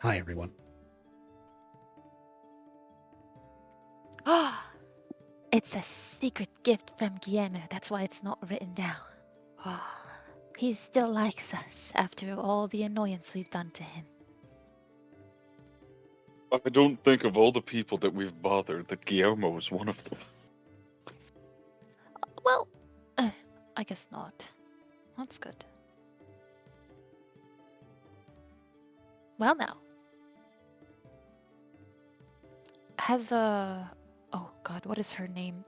Hi, everyone." Ah, it's a secret gift from Guillermo. That's why it's not written down. Oh, he still likes us after all the annoyance we've done to him. I don't think of all the people that we've bothered that Guillermo was one of them. Well, I guess not. That's good. Well, now. Has oh god, what is her name?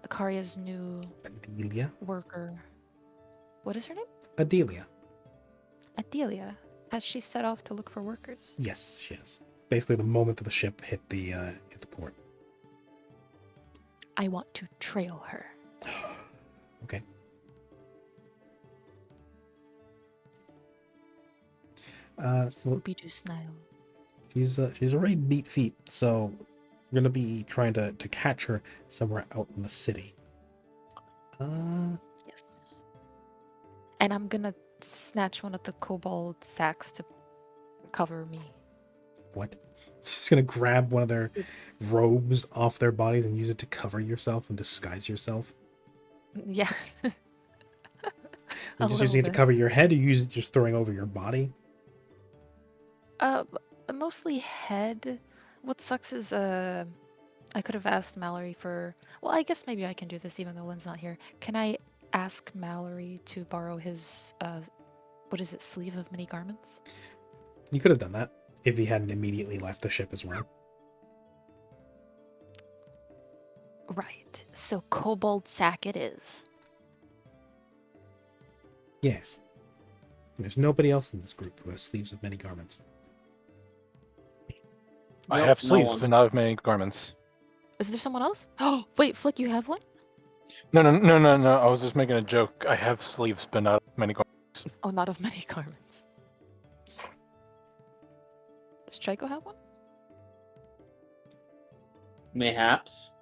Karia's new Adelia. worker. What is her name? Adelia. Adelia. Has she set off to look for workers? Yes, she is. Basically, the moment that the ship hit the port. I want to trail her. Okay. Well, Scooby-Doo style. she's already beat feet, so you're gonna be trying to catch her somewhere out in the city. Yes. And I'm gonna snatch one of the kobold sacks to cover me. What? She's gonna grab one of their robes off their bodies and use it to cover yourself and disguise yourself. Yeah. You just using it to cover your head, or you use it just throwing over your body? Mostly head. What sucks is I could have asked Mallory for. Well, I guess maybe I can do this even though Lynn's not here. Can I ask Mallory to borrow his what is it, sleeve of mini garments? You could have done that if he hadn't immediately left the ship as well. Right. So kobold sack it is. Yes. There's nobody else in this group who has sleeves of many garments. I Nope, have no sleeves, one. but not of many garments. Is there someone else? Oh, wait, Flick, you have one? No. I was just making a joke. I have sleeves, but not of many garments. Oh, not of many garments. Does Trico have one? Mayhaps.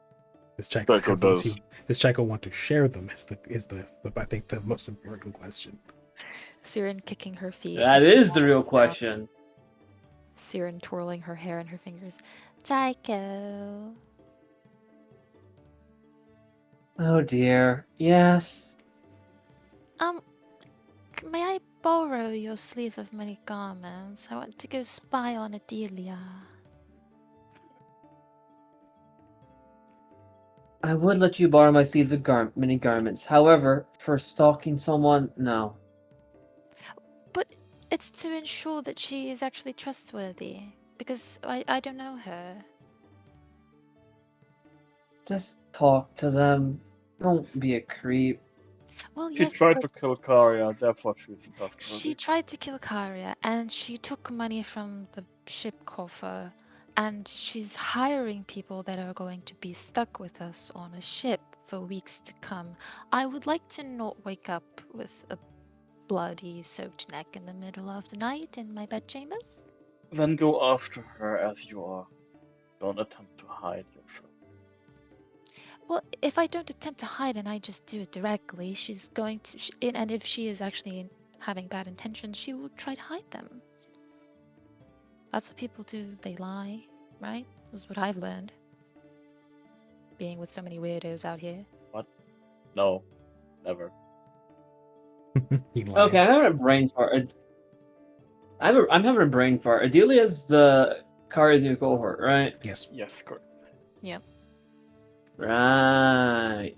Does Chaco Chaco have ones does. Does Chaco want to share them? Is the I think the most important question. Siren kicking her feet. That is the real question. Siren twirling her hair in her fingers. Trico. Oh dear. Yes. May I borrow your sleeve of many garments? I want to go spy on Adelia. I would let you borrow my sleeves of many garments. However, for stalking someone, no. But it's to ensure that she is actually trustworthy. Because I don't know her. Just talk to them. Don't be a creep. Well, She yes, tried but to kill Karia, therefore she's she trustworthy. tried to kill Karia and she took money from the ship coffer. And she's hiring people that are going to be stuck with us on a ship for weeks to come. I would like to not wake up with a bloody, soaked neck in the middle of the night in my bedchambers. Then go after her as you are. Don't attempt to hide yourself. Well, if I don't attempt to hide and I just do it directly, she's going to. And if she is actually having bad intentions, she will try to hide them. That's what people do. They lie, right? That's what I've learned. being with so many weirdos out here. No, never. He lied. Okay, I'm having a brain fart. I'm having a brain fart. Adelia's the Kari's new cohort, right? Yes. Yes, correct. Right.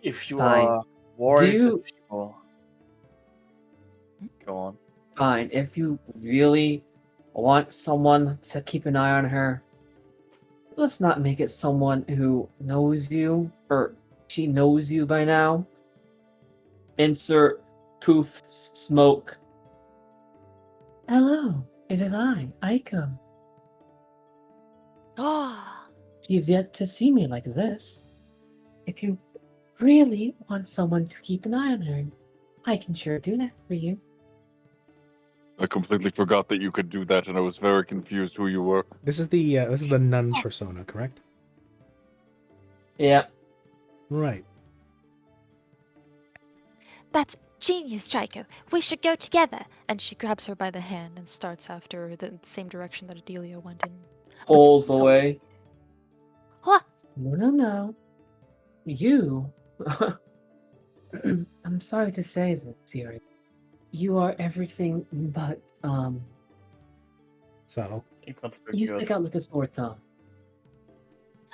If you Fine. are worried you- that people... Go on. Fine. If you really want someone to keep an eye on her, let's not make it someone who knows you, or she knows you by now. Insert poof smoke. Hello, it is I, Aiko. Oh, You've yet to see me like this. If you really want someone to keep an eye on her, I can sure do that for you. I completely forgot that you could do that, and I was very confused who you were. This is the nun Yes. persona, correct? Yeah. Right. that's genius, Draco. We should go together. And she grabs her by the hand and starts after the same direction that Adelia went in. Pulls away. What? No. You. I'm sorry to say this, Siri. You are everything but, Subtle. you stick out like a sore thumb.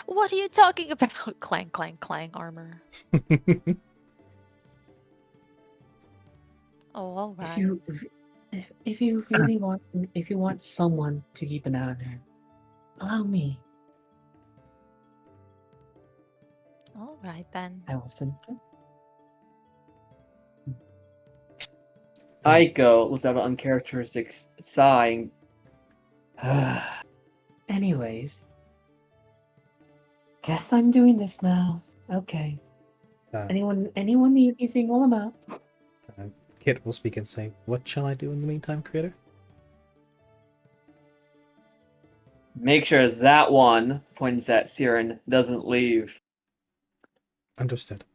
What are you talking about? Clang, clang, clang, armor. Oh, all right. If you really want someone to keep an eye on her, allow me. All right then. I will simply. Aiko let out an uncharacteristic sigh. Anyways, guess I'm doing this now. Okay. Uh, Anyone need anything while I'm out? Kit will speak and say, "What shall I do in the meantime, Creator?" Make sure that one points at Siren doesn't leave. Understood.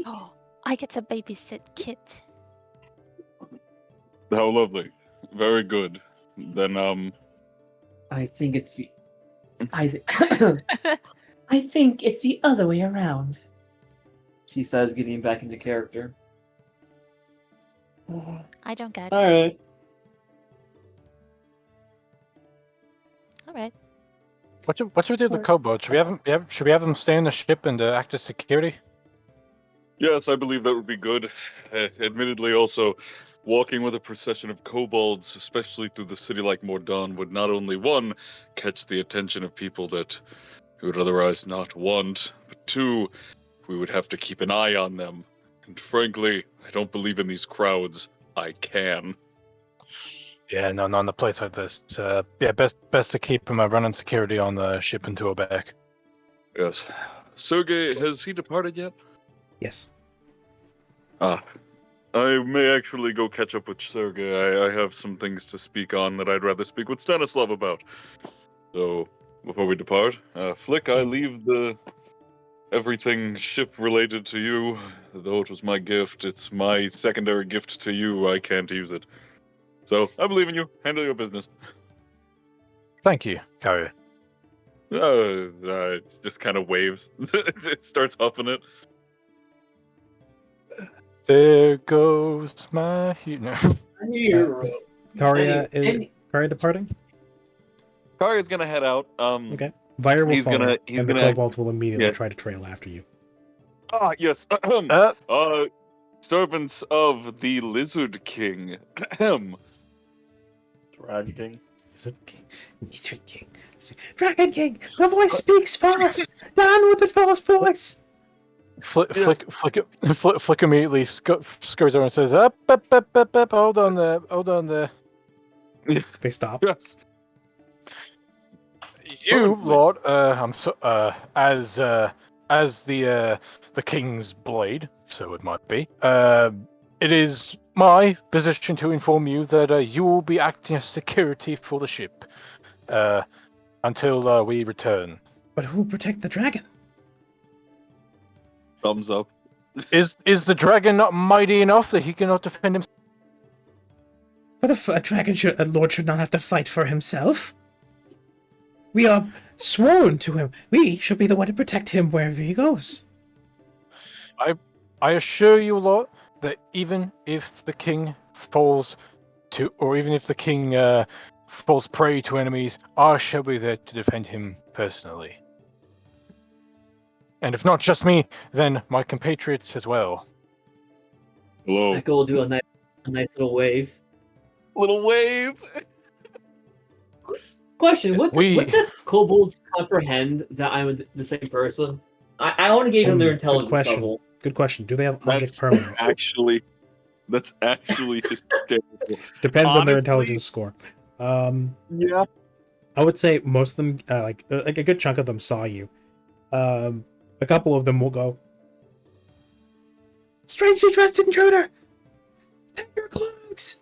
Oh, I get to babysit Kit. How lovely. Very good. Then, I think it's the. I think it's the other way around. She says, getting back into character. I don't get it. All right. All right. What should we do with the kobold? Should we have them stay in the ship and act as security? yes, I believe that would be good. Admittedly, also, walking with a procession of kobolds, especially through the city like Mordon, would not only, one, catch the attention of people that we would otherwise not want, but two, we would have to keep an eye on them. And frankly, I don't believe in these crowds. I can. Yeah, no, not in a place like this. Yeah, best to keep them running security on the ship until we're back. Yes. Sergei, has he departed yet? Yes. Ah. I may actually go catch up with Sergei. I have some things to speak on that I'd rather speak with Stanislav about. So, before we depart, Flick, I leave the everything ship related to you. Though it was my gift, it's my secondary gift to you. I can't use it. So, I believe in you. Handle your business. Thank you, Kari. Just kind of waves. It starts huffing it. There goes my hero. Karia is Karia departing. Kari's gonna head out. Okay. Vire will He's follow, gonna- he's and the gonna- kobolds will immediately yeah. try to trail after you. Ah, yes. Servants of the Lizard King. Dragon. Lizard King. Dragon King! The voice speaks false! Down with the false voice! Flick immediately scurries over and says, up, hold on there. They stop. Yes. You, Lord, as the King's Blade, so it might be, it is my position to inform you that you will be acting as security for the ship until we return. But who will protect the dragon? Thumbs up. Is the dragon not mighty enough that he cannot defend himself? But a lord should not have to fight for himself. We are sworn to him. We should be the one to protect him wherever he goes. I assure you, Lord, that even if the king falls to, or even if the king falls prey to enemies, I shall be there to defend him personally. And if not just me, then my compatriots as well. Hello. Echo will do a nice little wave. Little wave. Question: Yes, what we- did kobolds comprehend that I'm the same person? I only gave them their Good intelligence question. level. Good question. Do they have object That's permanence? that's actually hysterical. Depends on their honestly- intelligence score. Yeah. I would say most of them, like a good chunk of them, saw you. A couple of them will go, "Strangely dressed intruder, take your clothes."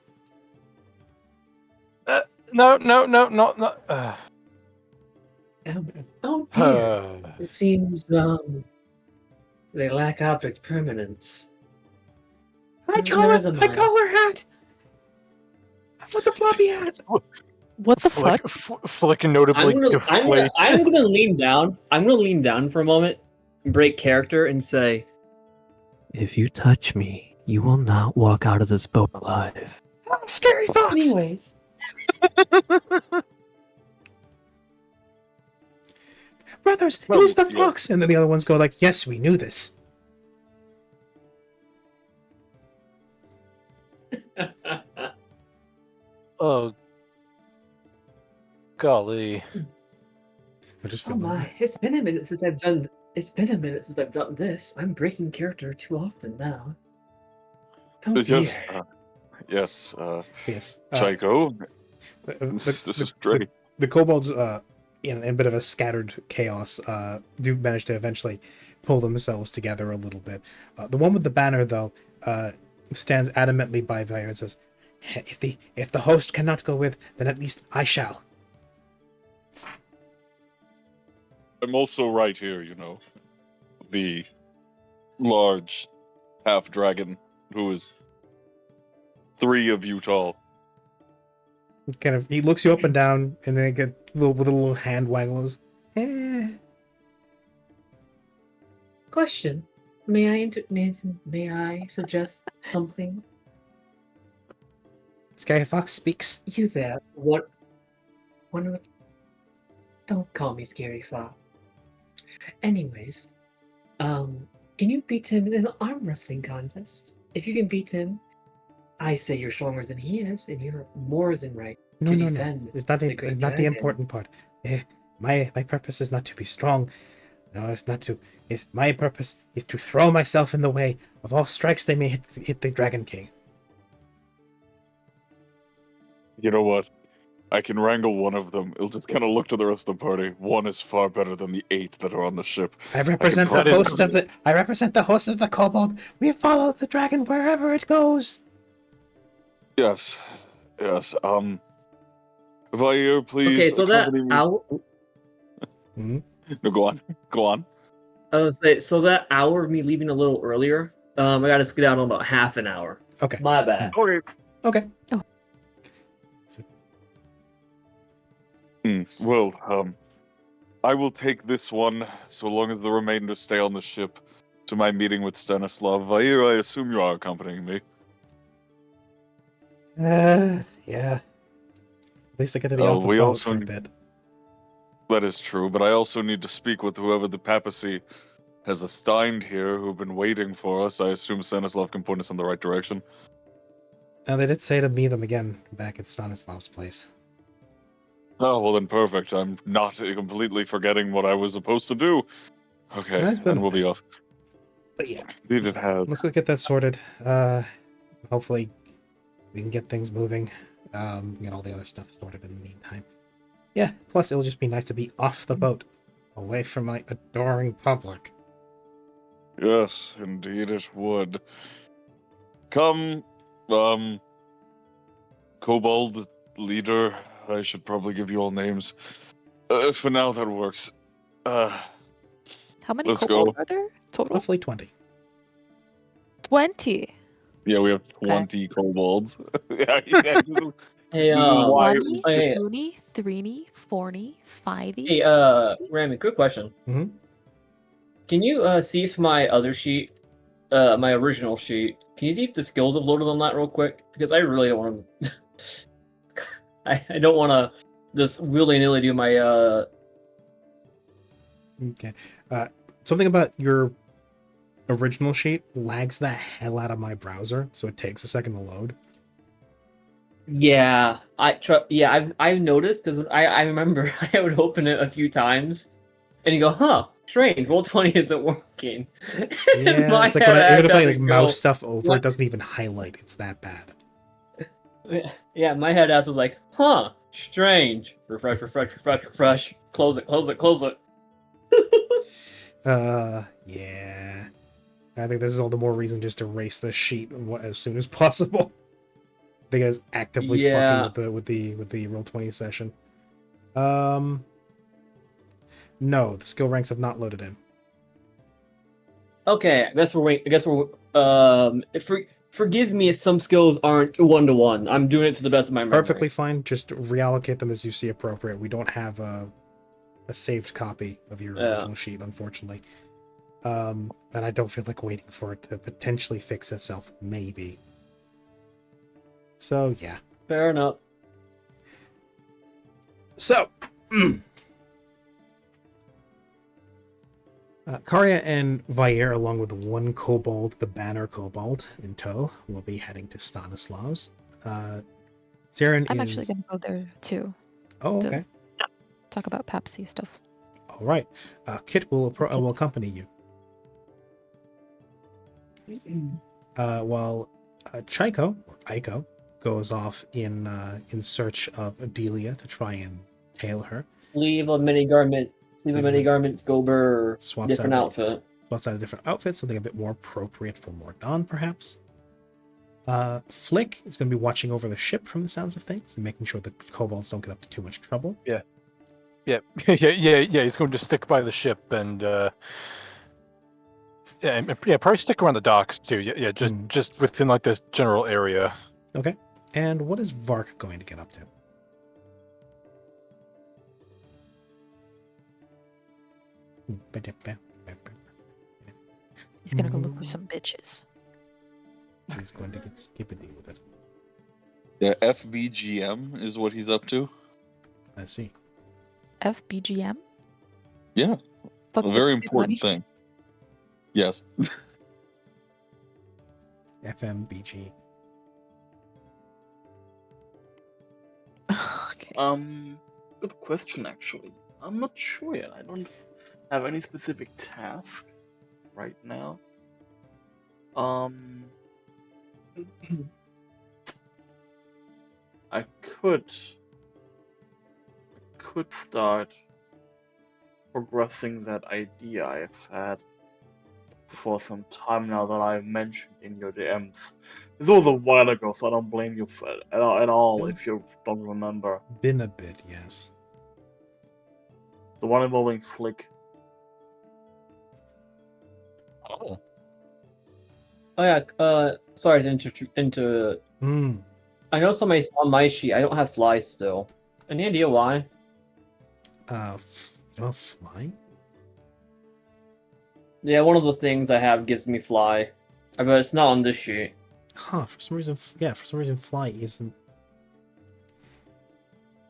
No, not. Oh dear. It seems they lack object permanence. Never mind. collar hat. With a floppy hat. What the fuck? Flick notably deflates. I'm gonna lean down. I'm gonna lean down for a moment, break character, and say, "If you touch me, you will not walk out of this boat alive." Scary fox. Anyways, Brothers, Well, it is the yeah. fox. And then the other ones go like, "Yes, we knew this." Oh, golly. I just oh feel my! It's been a minute since I've done. It's been a minute since I've done this. I'm breaking character too often now. Oh Yes. dear. Yes. yes. Chico. The, This is great. the kobolds, in a bit of a scattered chaos, do manage to eventually pull themselves together a little bit. The one with the banner, though, stands adamantly by Vair and says, "If the host cannot go with, then at least I shall." I'm also right here, the large half dragon who is 3 of you tall. He looks you up and down, and then get with a little hand waggles. Question: may I suggest something? Scary Fox speaks. You there? What? Don't call me Scary Fox. Anyways, can you beat him in an arm wrestling contest? If you can beat him, I say you're stronger than he is, and you're more than right No, to no, no. defend. It's not the the, great not the dragon. important part. My purpose is not to be strong. No, it's not to. My purpose is to throw myself in the way of all strikes they may hit the Dragon King. You know what? I can wrangle one of them. It'll just kind of look to the rest of the party. One is far better than the 8 that are on the ship. I represent the probably- host of the. I represent the host of the Kobold. We follow the dragon wherever it goes. Yes. Vair, please Okay, so that accompany me. hour. No, go on. I was say so that hour of me leaving a little earlier. I gotta skedaddle in about half an hour. Okay. My bad. Okay. Okay. Well, I will take this one, so long as the remainder stay on the ship, to my meeting with Stanislav. Vair, I assume you are accompanying me. Yeah. At least I get to be Oh, off the we boat also for a need- bit. That is true, but I also need to speak with whoever the papacy has assigned here, who've been waiting for us. I assume Stanislav can point us in the right direction. Now they did say to meet them again back at Stanislav's place. Oh, well then perfect. I'm not completely forgetting what I was supposed to do. Okay, That's been then a we'll be bit. off. But yeah, Leave it has. let's go get that sorted. Hopefully we can get things moving. Get all the other stuff sorted in the meantime. Yeah, plus it'll just be nice to be off the boat, away from my adoring public. Yes, indeed it would. Come, Kobold leader. I should probably give you all names. For now, that works. How many Let's kobolds go. are there total? Roughly 20. 20. Yeah, we have 20 kobolds. Yeah, Hey, Why- Oney, hey, twonie, threenie, fournie, fivey. hey, Rami, quick question. Mhm. Can you see if my other sheet, my original sheet, can you see if the skills have loaded on that real quick? Because I really don't want to. I don't want to just willy nilly do my Okay. Something about your original sheet lags the hell out of my browser, so it takes a second to load. Yeah, I've noticed because I remember I would open it a few times, and you go, huh, strange, Roll20 isn't working. And Yeah, my it's like when head even if I like doesn't mouse go- stuff over, what? it doesn't even highlight. It's that bad. Yeah, my head ass was like, huh, strange. Refresh, refresh, refresh, refresh. Close it, close it, close it. Yeah. I think this is all the more reason just to erase this sheet as soon as possible. I think it's actively Yeah. fucking with the Roll20 session. No, the skill ranks have not loaded in. Okay, I guess we're waiting. I guess we're forgive me if some skills aren't 1-to-1. I'm doing it to the best of my memory. Perfectly fine. Just reallocate them as you see appropriate. We don't have a saved copy of your Yeah. original sheet, unfortunately. And I don't feel like waiting for it to potentially fix itself. Maybe. So yeah. Fair enough. So, Karya and Vair, along with one kobold, the Banner Kobold, in tow, will be heading to Stanislav's. Saren I'm is... actually going to go there too. Oh, okay. Talk about Pepsi stuff. All right. Kit will accompany you. While Chaiko, or Aiko, goes off in search of Adelia to try and tail her. Leave a mini garment. Leave a mini garment, Scober, Swaps different out outfit. Swaps out a different outfit, something a bit more appropriate for Mordaunt, perhaps. Flick is going to be watching over the ship from the sounds of things and making sure the kobolds don't get up to too much trouble. Yeah. He's going to stick by the ship and probably stick around the docks too. Yeah, just within like this general area. Okay. And what is Vark going to get up to? He's going to go look for some bitches. He's going to get skippity with it. The FBGM is what he's up to. I see. FBGM? Yeah, Fuck a with very big important money. thing. Yes. FMBG. Okay. Good question actually. I'm not sure yet. I don't have any specific task right now. I could start progressing that idea I've had for some time now that I mentioned in your DMs. This was a while ago, so I don't blame you for it at all if you don't remember. Been a bit, yes. The one involving Flick. Oh. Oh yeah. Sorry to I know somebody's on my sheet. I don't have fly still. Any idea why? Fly? Yeah, one of the things I have gives me fly, but it's not on this sheet. Huh, for some reason fly isn't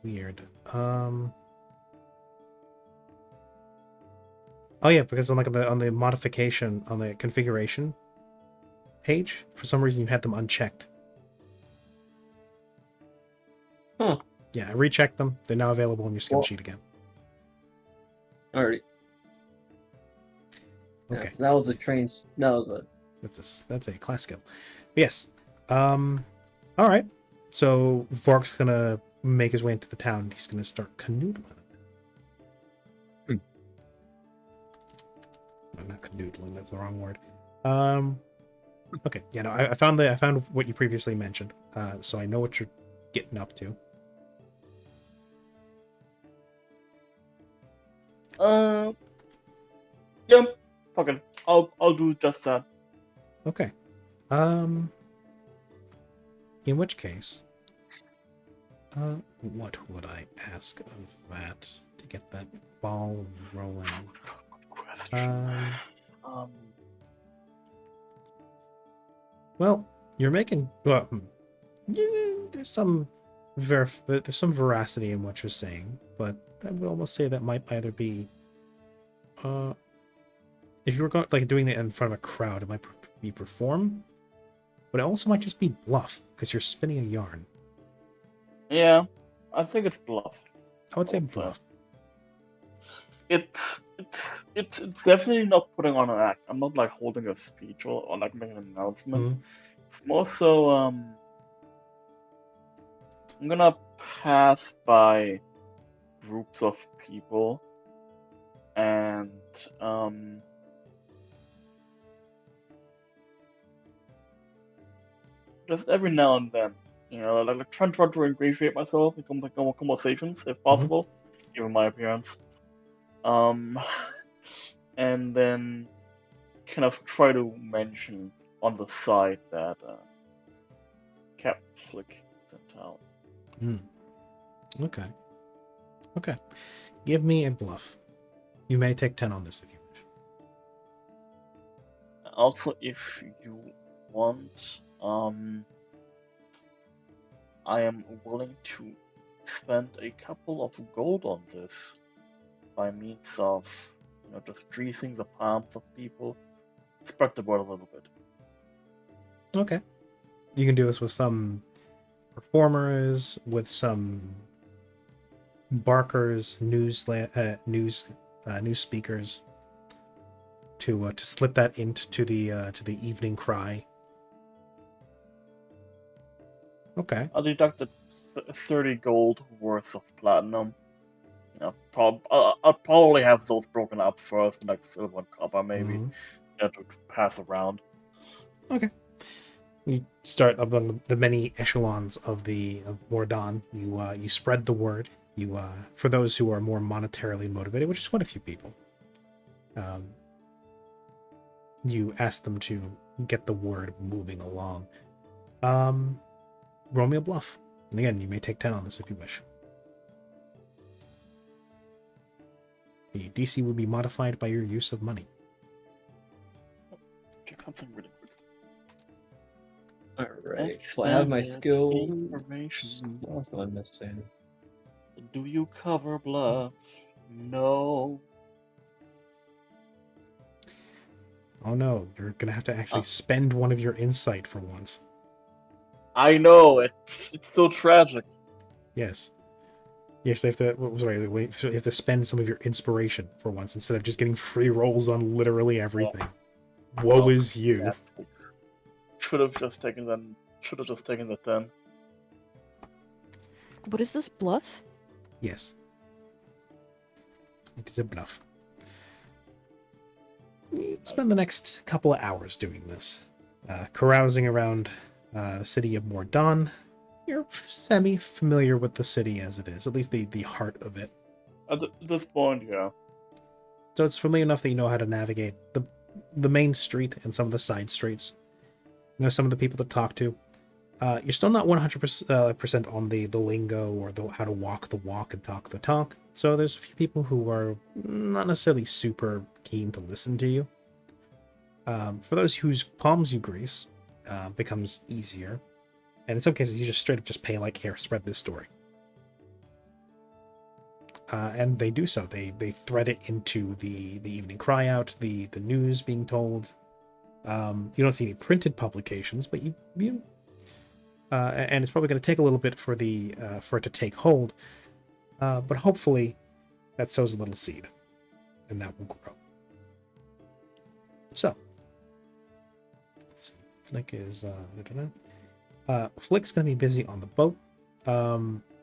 weird. Oh yeah, because on the modification on the configuration page, for some reason you had them unchecked. Huh. Yeah, I rechecked them. They're now available on your skill sheet again. Alright. Okay. Yeah, that was a train. That was a. That's a class skill. Yes. All right. So Vark's gonna make his way into the town. He's gonna start canoodling. No, not canoodling. That's the wrong word. Okay. Yeah. No. I found what you previously mentioned. So I know what you're getting up to. Yeah. Fucking. I'll do just that. Okay. In which case, What would I ask of that to get that ball rolling? Good question. Um, Well, you're making there's some there's some veracity in what you're saying, but I would almost say that might either be if you were going like doing it in front of a crowd, it might be perform, but it also might just be bluff because you're spinning a yarn. yeah, I think it's bluff. I would say Okay. bluff. It's definitely not putting on an act. I'm not like holding a speech or like making an announcement. Mhm. It's more so I'm gonna pass by groups of people and just every now and then, like trying to ingratiate myself in conversations if possible, given my appearance. And then kind of try to mention on the side that Captain Flick is in town. Okay. Okay. Give me a bluff. You may take 10 on this if you wish. Also, if you want, I am willing to spend a couple of gold on this by means of, just greasing the palms of people, spread the word a little bit. Okay. You can do this with some performers, with some barkers, news speakers, to slip that into the evening cry. Okay. I'll deduct the 30 gold worth of platinum. I'll probably have those broken up first, like silver and copper, maybe, Mhm. to pass around. Okay. You start among the many echelons of Mordan. You spread the word. You for those who are more monetarily motivated, which is quite a few people. You ask them to get the word moving along. Roll me a bluff, and again, you may take 10 on this if you wish. The DC will be modified by your use of money. Check something really quick. Alright, so I have my Extended skill. information. What else am I missing? Do you cover bluff? No. Oh no, you're gonna have to actually spend one of your insight for once. I know, it's so tragic. Yes. You actually have to. Sorry, wait. You have to spend some of your inspiration for once instead of just getting free rolls on literally everything. Woe is you. Yeah. Should have just taken the 10. What is this bluff? Yes. It is a bluff. You spend the next couple of hours doing this, carousing around the city of Mordan. You're semi-familiar with the city as it is, at least the heart of it. At this point, yeah. So it's familiar enough that you know how to navigate the main street and some of the side streets. You know some of the people to talk to. You're still not 100% on the lingo or how to walk the walk and talk the talk. So there's a few people who are not necessarily super keen to listen to you. For those whose palms you grease, becomes easier. And in some cases, you just straight up just pay like, here, spread this story. And they do so. They thread it into the evening cry out, the news being told. You don't see any printed publications, but you and it's probably going to take a little bit for it to take hold. But hopefully, that sows a little seed, and that will grow. So, let's see. Flick is Flick's going to be busy on the boat.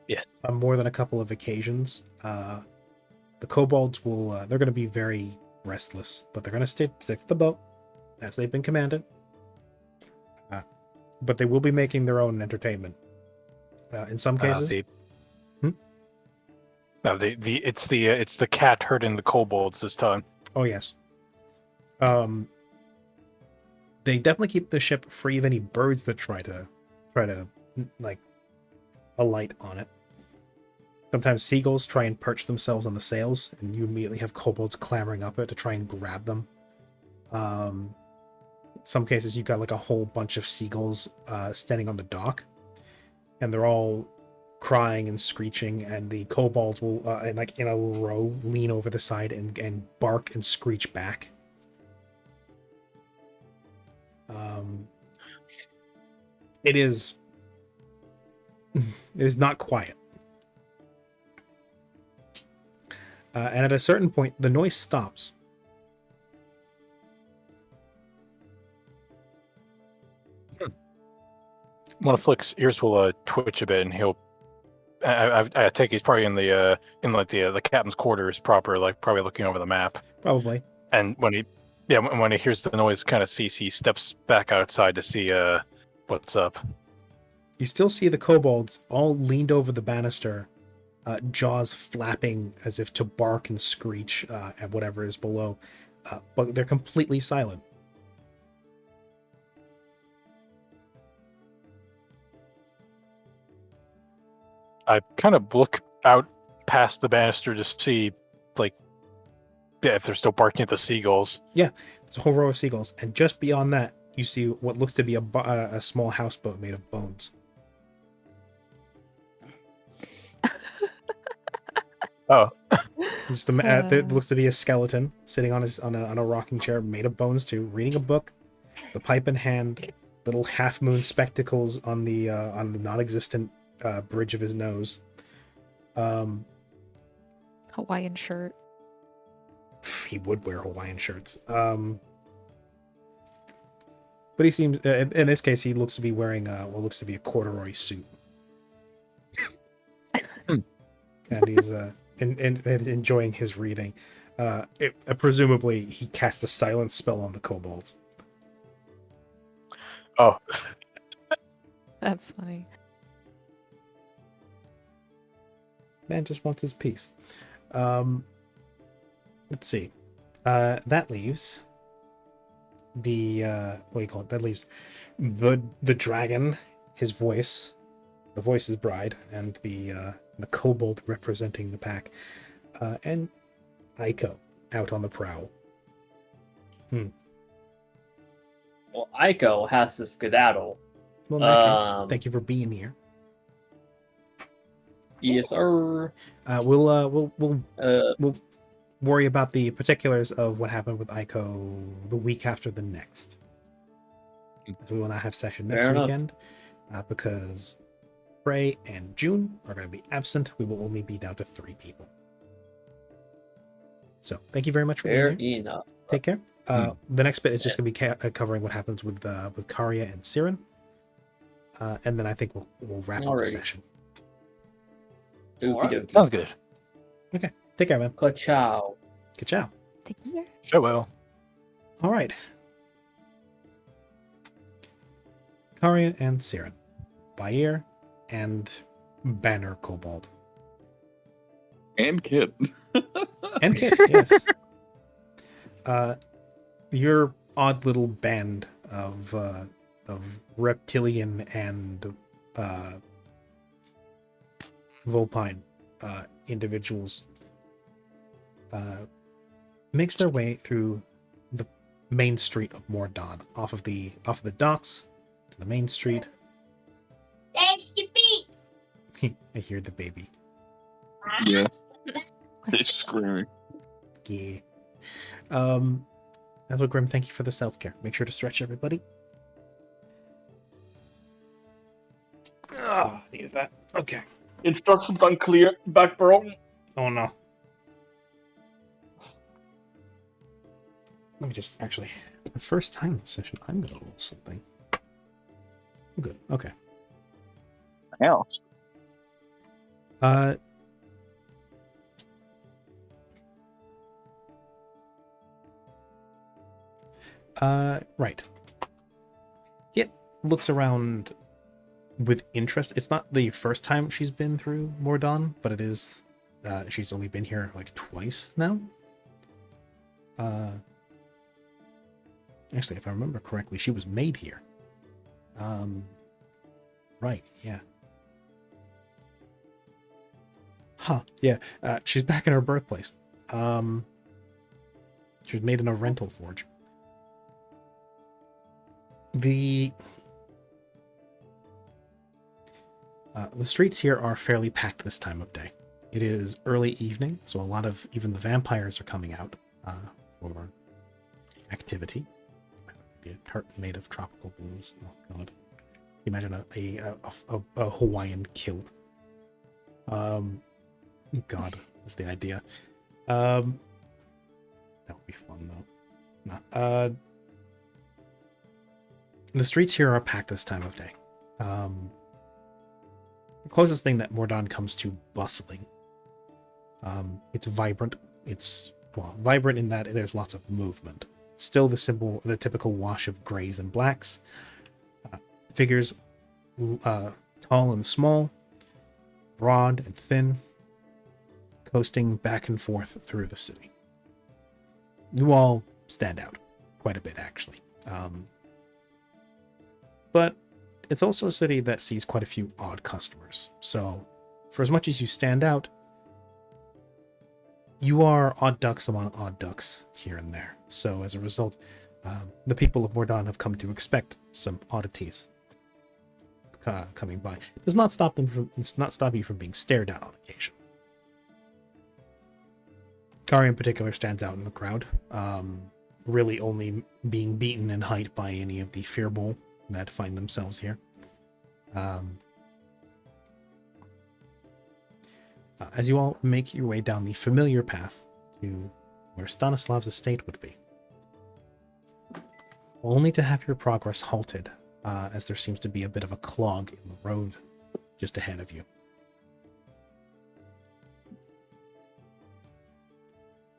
Yes. On more than a couple of occasions. The kobolds will they're going to be very restless, but they're going to stick to the boat as they've been commanded. But they will be making their own entertainment. In some cases. No, it's the cat herding the kobolds this time. Oh yes. They definitely keep the ship free of any birds that try to like alight on it. Sometimes seagulls try and perch themselves on the sails, and you immediately have kobolds clambering up it to try and grab them. Some cases you got like a whole bunch of seagulls standing on the dock, and they're all crying and screeching, and the kobolds will like in a row lean over the side and bark and screech back. It is not quiet. And at a certain point, the noise stops. One of Flick's ears will twitch a bit, and he'll. I take he's probably in the captain's quarters proper, like probably looking over the map. Probably. And when he hears the noise kind of cease, he steps back outside to see what's up. You still see the kobolds all leaned over the banister, jaws flapping as if to bark and screech at whatever is below, but they're completely silent. I kind of look out past the banister to see, like, if they're still barking at the seagulls. Yeah, there's a whole row of seagulls, and just beyond that, you see what looks to be a small houseboat made of bones. Oh, Just there looks to be a skeleton sitting on a rocking chair made of bones too, reading a book, the pipe in hand, little half moon spectacles on the non-existent bridge of his nose. Hawaiian shirt. He would wear Hawaiian shirts. But he seems, in this case, he looks to be wearing what looks to be a corduroy suit. And he's enjoying his reading. Presumably, he cast a silence spell on the kobolds. Oh. That's funny. Man just wants his peace. Let's see. That leaves the what do you call it? That leaves the dragon, his voice, the voice's bride, and the kobold representing the pack, and Aiko out on the prowl. Well, Aiko has to skedaddle. Well, in that case, thank you for being here. Yes, sir. We'll worry about the particulars of what happened with Aiko the week after the next. We will not have session next Fair enough. weekend because Frey and June are going to be absent. We will only be down to 3 people. So thank you very much for Fair being here. enough. Take care. The next bit is just going to be covering what happens with Karya and Siren, and then I think we'll wrap up the Alrighty. session. Okie dokie. Sounds good. Okay, take care, man. Ka-chow. Good job. Take care. Sure will. All right. Karya and Siren, Bair and Banner Kobold, And Kit. and Kit. Yes. Your odd little band of reptilian and Vulpine individuals makes their way through the main street of Mordon, off of the docks to the main street. I hear the baby. Yeah. They're screaming. Yeah. That's what Grim. Thank you for the self-care. Make sure to stretch, everybody. Oh, needed that. Okay. Instructions unclear. Back broken. Oh no. Let me just actually. The first time in the session, I'm gonna roll something. Good. Okay. Ow. Right. It looks around with interest. It's not the first time she's been through Mordon, but it is. She's only been here like twice now. Actually, if I remember correctly, she was made here. Right. Yeah. Huh, yeah. She's back in her birthplace. She was made in a rental forge. The streets here are fairly packed this time of day. It is early evening, so a lot of even the vampires are coming out for activity. Maybe a tartan made of tropical blooms. Oh god! Imagine a Hawaiian kilt. God, that's the idea. That would be fun though. No. The streets here are packed this time of day. The closest thing that Mordon comes to bustling. It's vibrant. It's vibrant in that there's lots of movement. Still the typical wash of grays and blacks. Figures tall and small, broad and thin, coasting back and forth through the city. You all stand out quite a bit, actually. But it's also a city that sees quite a few odd customers. So, for as much as you stand out, you are odd ducks among odd ducks here and there. So, as a result, the people of Mordon have come to expect some oddities coming by. It does not stop you from being stared at on occasion. Kari in particular stands out in the crowd, really only being beaten in height by any of the Fearbowl that find themselves here. As you all make your way down the familiar path to where Stanislav's estate would be, only to have your progress halted, as there seems to be a bit of a clog in the road just ahead of you.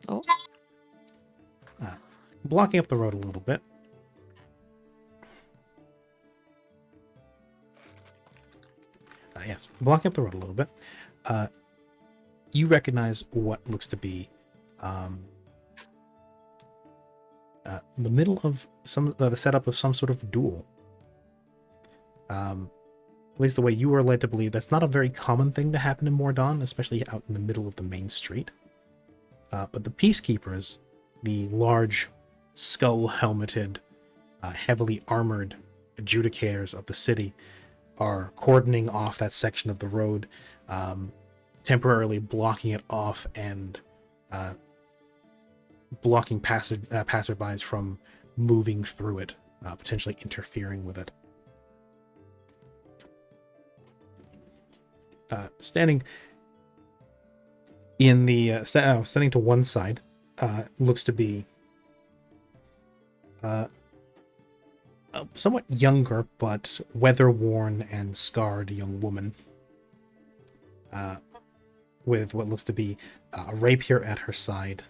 Oh. Blocking up the road a little bit. Yes, blocking up the road a little bit. You recognize what looks to be the middle of the setup of some sort of duel. At least the way you were led to believe, that's not a very common thing to happen in Mordon, especially out in the middle of the main street. But the Peacekeepers, the large, skull-helmeted, heavily armored adjudicators of the city, are cordoning off that section of the road, temporarily blocking it off and blocking passerbys from moving through it, potentially interfering with it. Standing in the standing to one side looks to be a somewhat younger but weather-worn and scarred young woman with what looks to be a rapier at her side,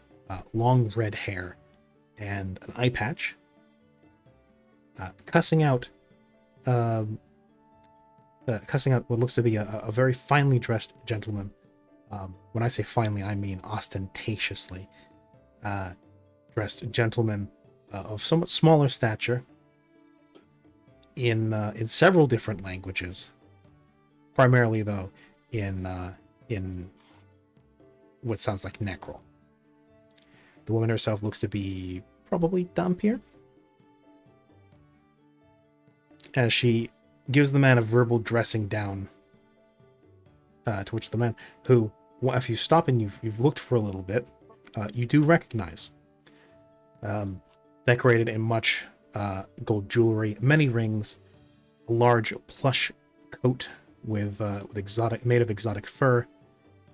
long red hair, and an eye patch, cussing out what looks to be a very finely dressed gentleman. When I say finely, I mean ostentatiously dressed gentleman of somewhat smaller stature, in several different languages, primarily though in what sounds like Necrol. The woman herself looks to be probably Dhampir, as she gives the man a verbal dressing down, to which the man, who, if you stop and you've looked for a little bit, you do recognize, decorated in much gold jewelry, many rings, a large plush coat with made of exotic fur,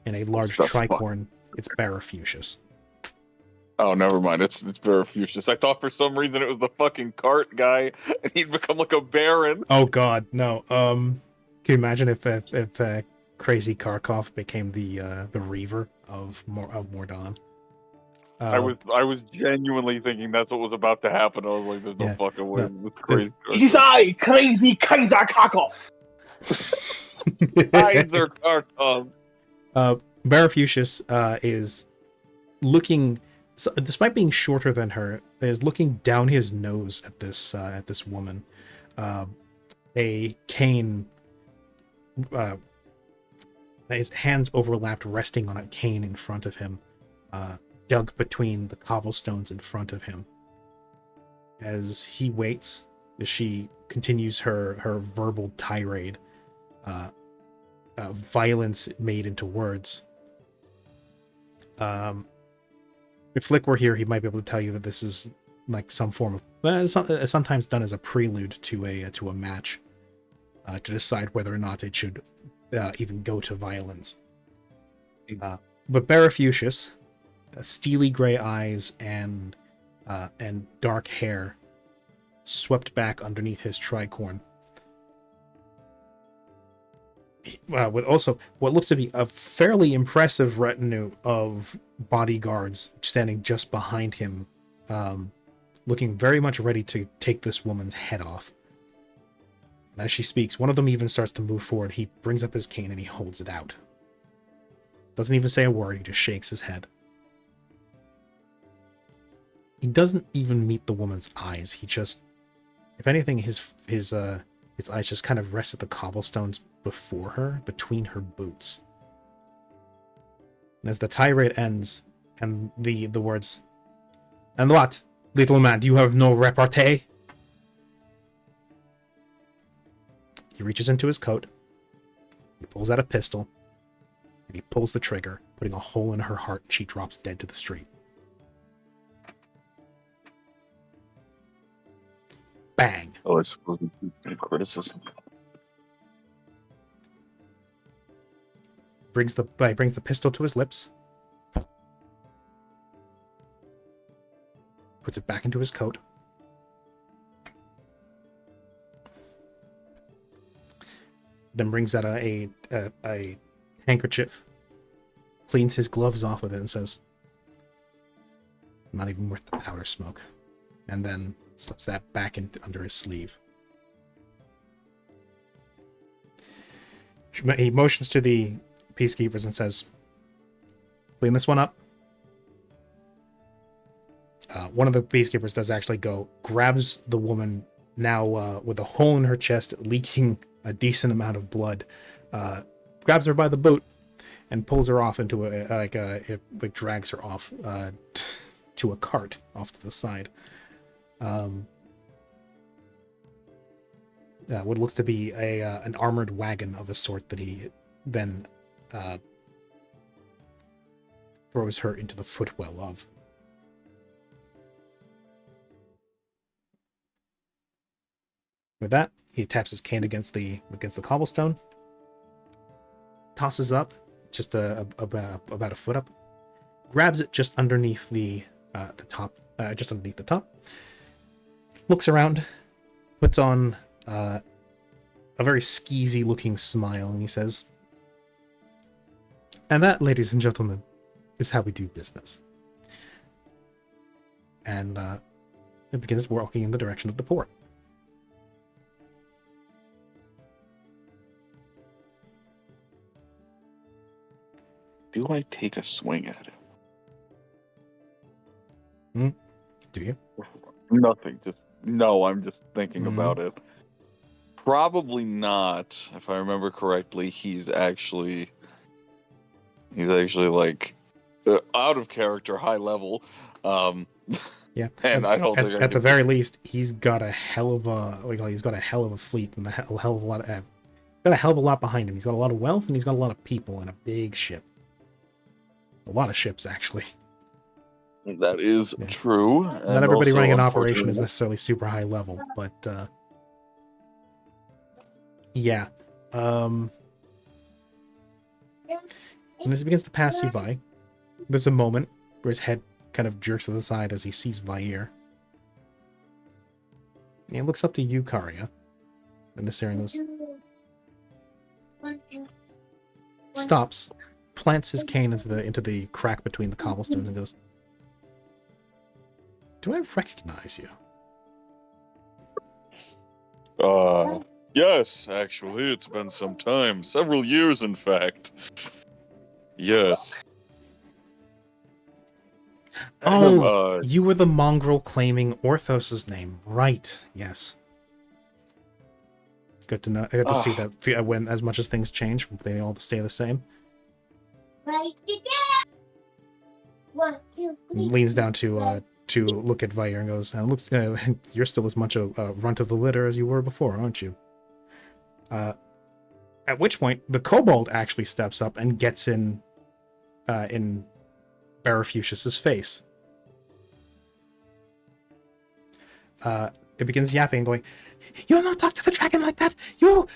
and a large tricorn. It's Barafucius. Oh, never mind. It's Barafucius. I thought for some reason it was the fucking cart guy, and he'd become like a baron. Oh God, no. Can you imagine if Crazy Karkov became the Reaver of Mordon? I was genuinely thinking that's what was about to happen. I was like, "There's no fucking way." No, This crazy. It is I, Crazy Kaiser Karkov! Kaiser Karkov. Barafucius is looking, despite being shorter than her, is looking down his nose at this woman. A cane his hands overlapped, resting on a cane in front of him, dug between the cobblestones in front of him. As he waits, as she continues her verbal tirade, violence made into words. If Flick were here, he might be able to tell you that this is like some form of, sometimes done as a prelude to a match, to decide whether or not it should even go to violence. But Barafucius, steely gray eyes and dark hair swept back underneath his tricorn. With also what looks to be a fairly impressive retinue of bodyguards standing just behind him, looking very much ready to take this woman's head off. And as she speaks, one of them even starts to move forward. He brings up his cane and he holds it out. Doesn't even say a word, he just shakes his head. He doesn't even meet the woman's eyes. He just, if anything, his eyes just kind of rest at the cobblestones before her, between her boots. And as the tirade ends, and the words, "And what, little man, do you have no repartee?" He reaches into his coat, he pulls out a pistol, and he pulls the trigger, putting a hole in her heart, and she drops dead to the street. Bang! Oh, I suppose it's criticism. Brings the pistol to his lips, puts it back into his coat, then brings out a handkerchief, cleans his gloves off with it, and says, "Not even worth the powder smoke," and then slips that back under his sleeve. He motions to the peacekeepers and says, "Clean this one up." One of the peacekeepers does actually go, grabs the woman, now with a hole in her chest, leaking a decent amount of blood, grabs her by the boot, and pulls her off into it drags her off to a cart off to the side. What looks to be an armored wagon of a sort that he then throws her into the footwell of. With that, he taps his cane against the cobblestone, tosses up just about a foot up, grabs it just underneath the top, looks around, puts on a very skeezy looking smile, and he says, "And that, ladies and gentlemen, is how we do business." And it begins walking in the direction of the port. Do I take a swing at it? Do you? Nothing. I'm just thinking about it. Probably not. If I remember correctly, he's actually like out of character, high level. Yeah, and I don't think at the very least, he's got a hell of a fleet and a hell of a lot behind him. He's got a lot of wealth and he's got a lot of people and a big ship. A lot of ships, actually. That is true. Not everybody running an operation is necessarily super high level, but yeah. And as he begins to pass you by, there's a moment where his head kind of jerks to the side as he sees Vair. He looks up to you, Karia, and the Saren goes, stops, plants his cane into the crack between the cobblestones, and goes, "Do I recognize you?" Yes, actually, it's been some time. Several years, in fact. Yes. Oh, you were the mongrel claiming Orthos's name. Right, yes. It's good to know. I got to see that when, as much as things change, they all stay the same. Leans down to look at Vire and goes, "Looks, you're still as much a runt of the litter as you were before, aren't you?" At which point, the kobold actually steps up and gets in Barafucius's face. It begins yapping and going, "You'll not talk to the dragon like that! You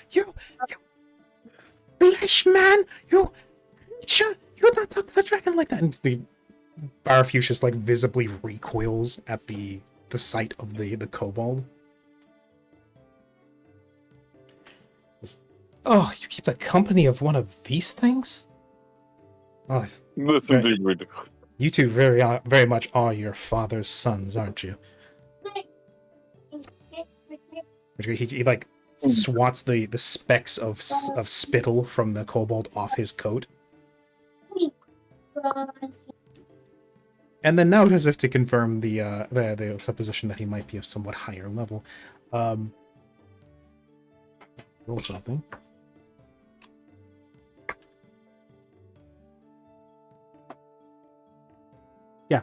flesh man! You creature! You'll not talk to the dragon like that!" And the Barafucius, like, visibly recoils at the sight of the kobold. "Oh, you keep the company of one of these things? Oh, This Right. indeed we do. you two very much are your father's sons, aren't you?" He like swats the specks of spittle from the kobold off his coat. And then now, as if to confirm the supposition that he might be of somewhat higher level, roll something. Yeah.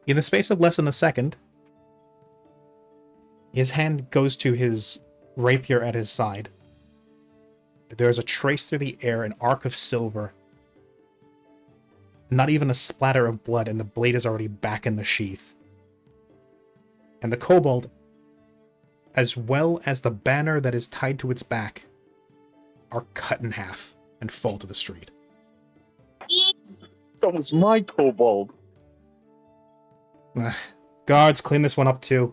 In the space of less than a second, his hand goes to his rapier at his side. There's a trace through the air, an arc of silver. Not even a splatter of blood, and the blade is already back in the sheath. And the kobold, as well as the banner that is tied to its back, are cut in half and fall to the street. That was my kobold. Guards, clean this one up too.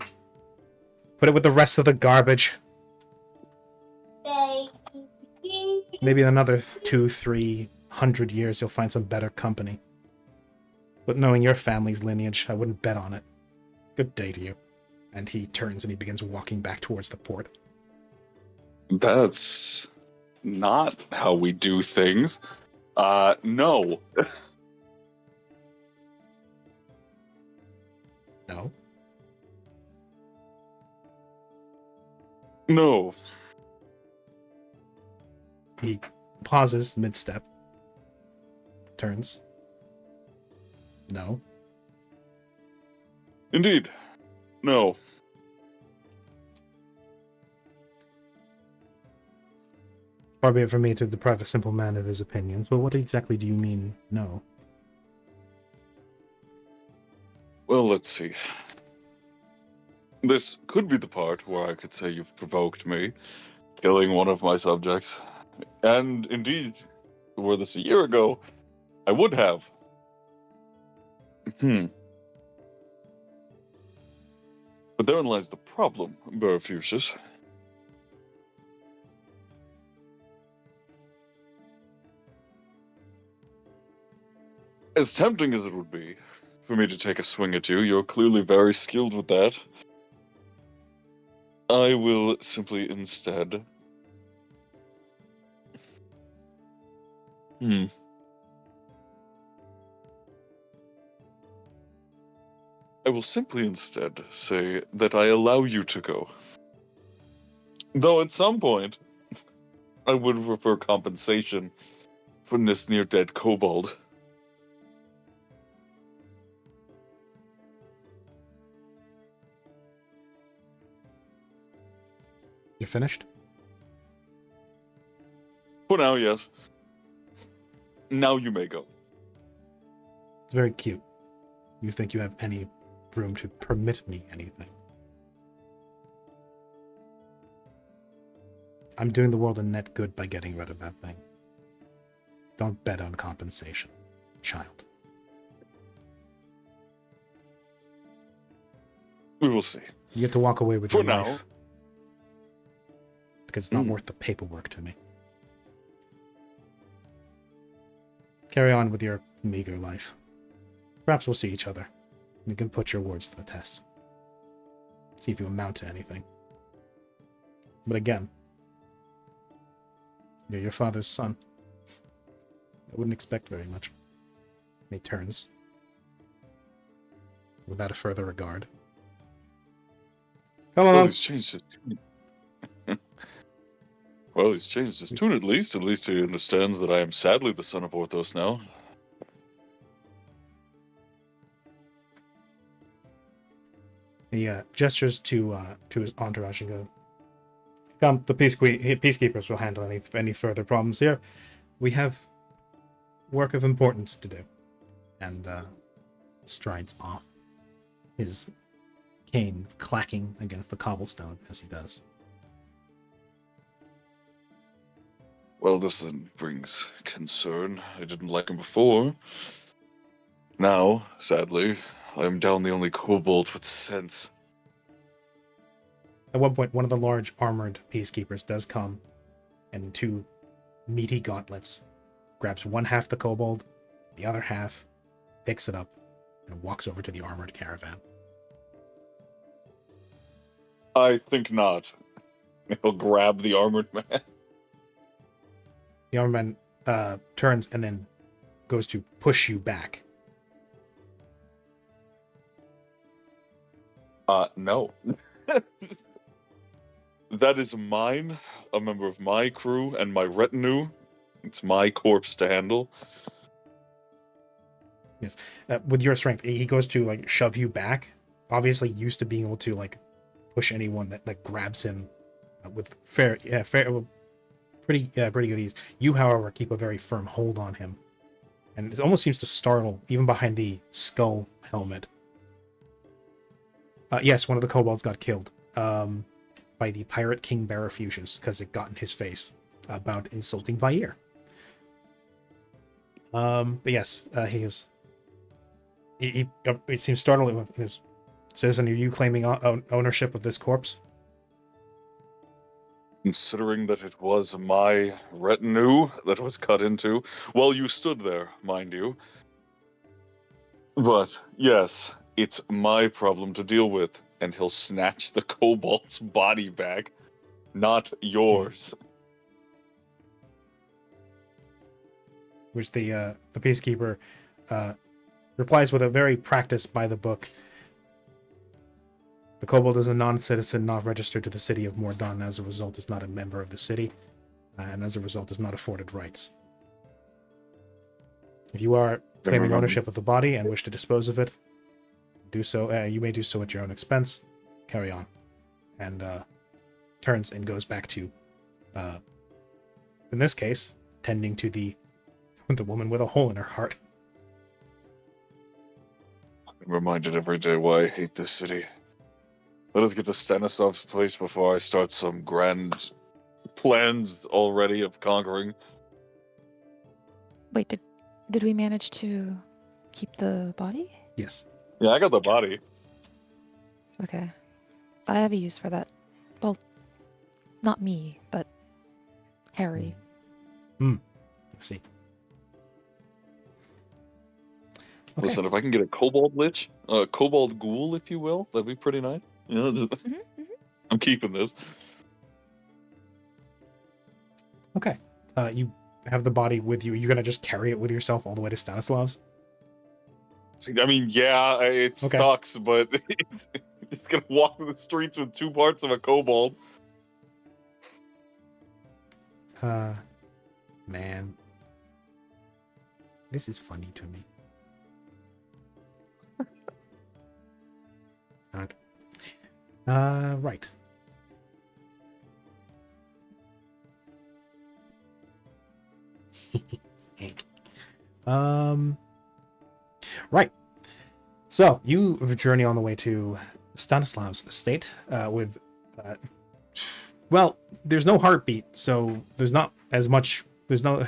Put it with the rest of the garbage. Maybe in another 200-300 years you'll find some better company. But knowing your family's lineage, I wouldn't bet on it. Good day to you. And he turns and he begins walking back towards the port. That's not how we do things. No. No? No. He pauses mid-step. Turns. No. Indeed. No. Far be it from me to deprive a simple man of his opinions, but what exactly do you mean, no? Well, let's see. This could be the part where I could say you've provoked me, killing one of my subjects. And indeed, were this a year ago, I would have. But therein lies the problem, Barafucius. As tempting as it would be for me to take a swing at you, you're clearly very skilled with that. I will simply instead... I will simply instead say that I allow you to go. Though at some point, I would prefer compensation for this near-dead kobold. You finished? For now, yes. Now you may go. It's very cute. You think you have any room to permit me anything? I'm doing the world a net good by getting rid of that thing. Don't bet on compensation, child. We will see. You get to walk away with For your now. life. Because it's not worth the paperwork to me. Carry on with your meager life. Perhaps we'll see each other. You can put your words to the test. See if you amount to anything. But again, you're your father's son. I wouldn't expect very much. He turns. Without a further regard. Come Oh, along. he's changed it. Well, he's changed his tune at least. At least he understands that I am sadly the son of Orthos now. He gestures to his entourage and goes, "Come, the peacekeepers will handle any further problems here. We have work of importance to do." And strides off, his cane clacking against the cobblestone as he does. Well, this then brings concern. I didn't like him before. Now, sadly, I am down the only kobold with sense. At one point, one of the large armored peacekeepers does come, and in 2 meaty gauntlets, grabs one half the kobold, the other half, picks it up, and walks over to the armored caravan. I think not. He'll grab the armored man. The armored man turns and then goes to push you back. No. That is mine, a member of my crew and my retinue. It's my corpse to handle. Yes. With your strength, he goes to like shove you back. Obviously used to being able to like push anyone that grabs him with pretty good ease. You, however, keep a very firm hold on him. And it almost seems to startle, even behind the skull helmet. Yes, one of the kobolds got killed by the pirate King Barafucius because it got in his face about insulting Vair. But yes, he goes. He seems startled. He goes, "Citizen, are you claiming ownership of this corpse?" Considering that it was my retinue that was cut into, well, you stood there, mind you. But, yes, it's my problem to deal with, and he'll snatch the kobold's body back, not yours. Which the peacekeeper replies with a very practiced by the book. The kobold is a non-citizen, not registered to the city of Mordon. As a result, is not a member of the city, and as a result, is not afforded rights. If you are claiming ownership of the body and wish to dispose of it, do so. You may do so at your own expense. Carry on. And turns and goes back to, in this case, tending to the woman with a hole in her heart. I'm reminded every day why I hate this city. Let us get to Stanislav's place before I start some grand plans already of conquering. Wait, did we manage to keep the body? Yes. Yeah, I got the body. Okay. I have a use for that. Well, not me, but Harry. Let's see. Okay. Listen, if I can get a kobold lich, a kobold ghoul, if you will, that'd be pretty nice. Yeah, I'm keeping this. Okay. You have the body with you. Are you going to just carry it with yourself all the way to Stanislav's? I mean, yeah, it Okay. sucks, but it's gonna walk through the streets with 2 parts of a kobold. Man. This is funny to me. Okay. Right. Hank. Right. So you journey on the way to Stanislav's estate with, well, there's no heartbeat, so there's not as much. There's no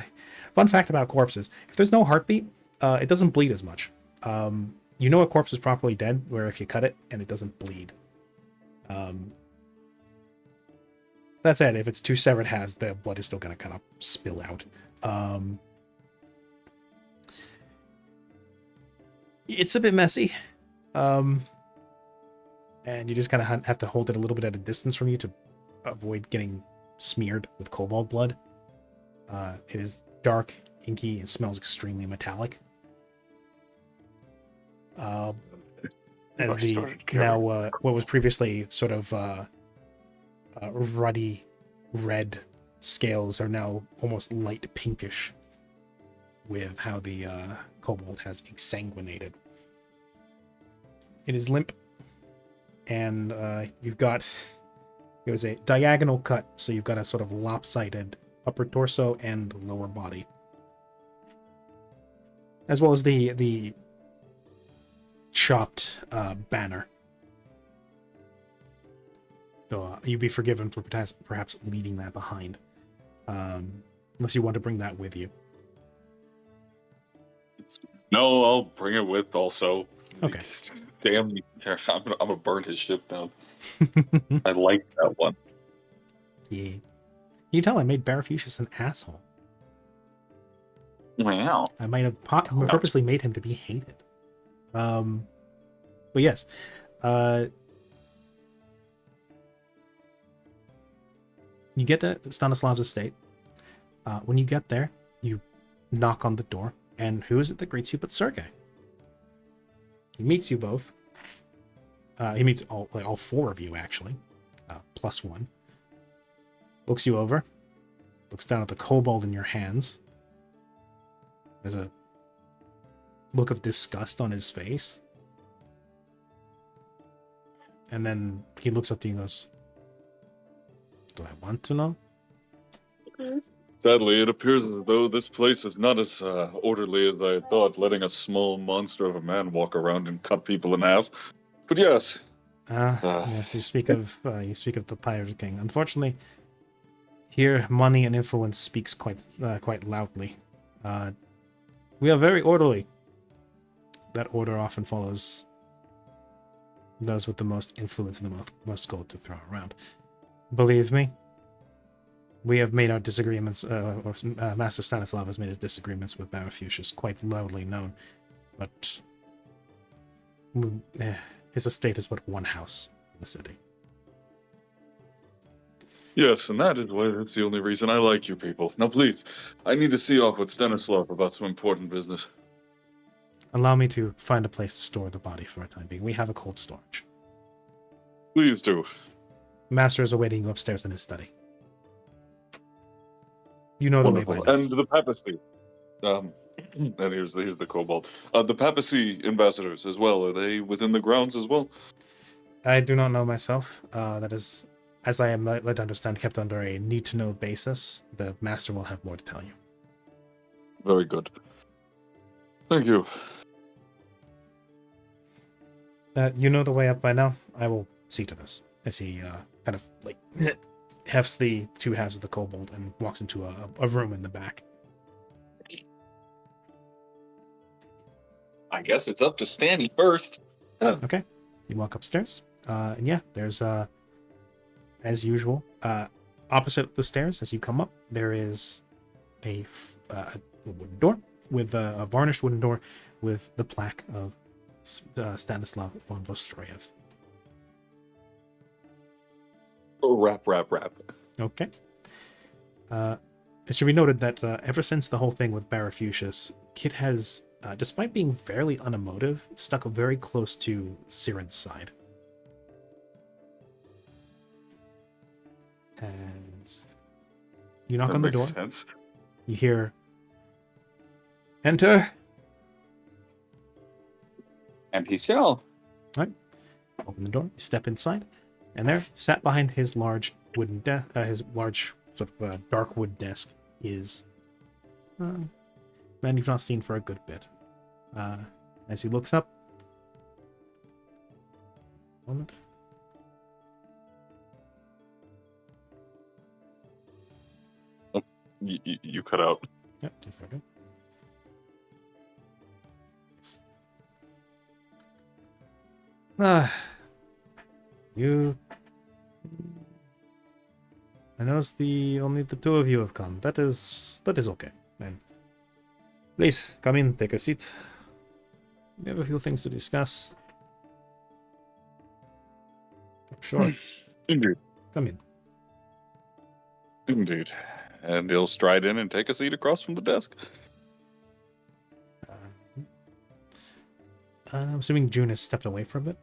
fun fact about corpses. If there's no heartbeat, it doesn't bleed as much. You know a corpse is properly dead, where if you cut it and it doesn't bleed. That said, if it's 2 severed halves, the blood is still going to kind of spill out. It's a bit messy. And you just kind of have to hold it a little bit at a distance from you to avoid getting smeared with kobold blood. It is dark, inky, and smells extremely metallic. As the now what was previously sort of ruddy red scales are now almost light pinkish with how the kobold has exsanguinated. It is limp, and you've got, it was a diagonal cut, so you've got a sort of lopsided upper torso and lower body, as well as the chopped banner. Though you'd be forgiven for perhaps leaving that behind, unless you want to bring that with you. No, I'll bring it with also. Okay. Damn, I'm gonna burn his ship down. I like that one. Yeah. You tell I made Barafucius an asshole. Wow. I might have purposely made him to be hated. But yes. You get to Stanislav's estate. When you get there, you knock on the door, and who is it that greets you but Sergei? He meets you both. He meets all four of you, actually, plus one. Looks you over. Looks down at the kobold in your hands. There's a look of disgust on his face. And then he looks up to you and goes, "Do I want to know?" Sadly, it appears as though this place is not as orderly as I thought, letting a small monster of a man walk around and cut people in half. But yes. Yes, you speak of the Pirate King. Unfortunately, here money and influence speaks quite loudly. We are very orderly. That order often follows those with the most influence and the most gold to throw around. Believe me, we have made our disagreements, Master Stanislav has made his disagreements with Barafucius quite loudly known, but his estate is but one house in the city. Yes, and that's the only reason I like you people. Now please, I need to see off with Stanislav about some important business. Allow me to find a place to store the body for a time being. We have a cold storage. Please do. Master is awaiting you upstairs in his study. You know the way by now. And the papacy. And here's the kobold. The papacy ambassadors as well. Are they within the grounds as well? I do not know myself. That is, as I am led to understand, kept under a need-to-know basis. The master will have more to tell you. Very good. Thank you. You know the way up by now. I will see to this. As he kind of like hefts the two halves of the kobold and walks into a room in the back. I guess it's up to Stanny first. Okay. You walk upstairs. And yeah, there's as usual, opposite the stairs as you come up, there is a wooden door with a varnished wooden door with the plaque of Stanislav von Vostroyev. Rap. Okay. It should be noted that ever since the whole thing with Barafucius, Kit has, despite being fairly unemotive, stuck very close to Siren's side. As you knock on the door, sense. You hear, "Enter." And he shall. Open the door, you step inside, and there, sat behind his large wooden his large sort of dark wood desk, is man you've not seen for a good bit. As he looks up, moment. You cut out. Yep, just a second. You. I notice only the two of you have come. That is okay. Then, please come in, take a seat. We have a few things to discuss. Sure. Indeed. Come in. Indeed. And he'll stride in and take a seat across from the desk. I'm assuming June has stepped away for a bit.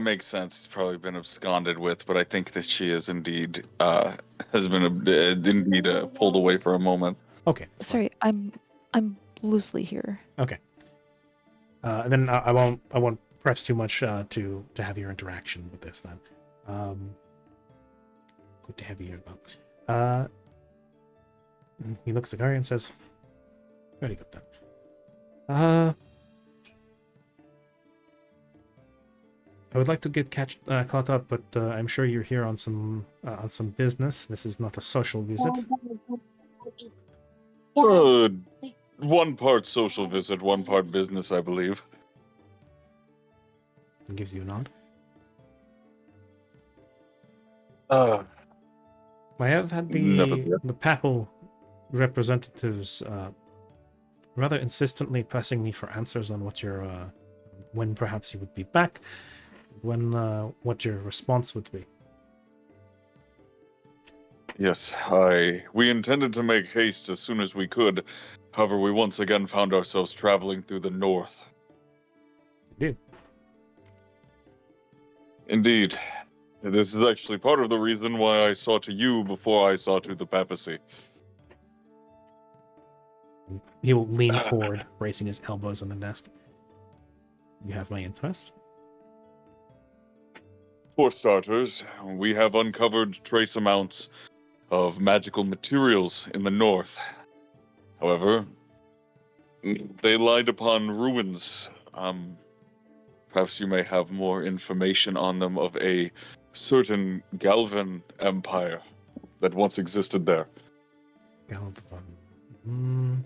Makes sense. He's probably been absconded with, but I think that she is indeed has been indeed pulled away for a moment. Okay. that's fine. Sorry, I'm loosely here. Okay. Then I won't press too much to have your interaction with this then. Good to have you here though. He looks at Ari and says, "Very good then. I would like to get caught up, but I'm sure you're here on some business. This is not a social visit." One part social visit, one part business, I believe. He gives you a nod. I have had Never yet. the papal representatives rather insistently pressing me for answers on what your when perhaps you would be back, when what your response would be. Yes, we intended to make haste as soon as we could. However, we once again found ourselves traveling through the north. You Indeed. This is actually part of the reason why I saw to you before I saw to the papacy. do. He will lean forward, bracing his elbows on the desk. You have my interest. For starters, we have uncovered trace amounts of magical materials in the north. However, they lied upon ruins. Perhaps you may have more information on them of a certain Galvan empire that once existed there. Galvan.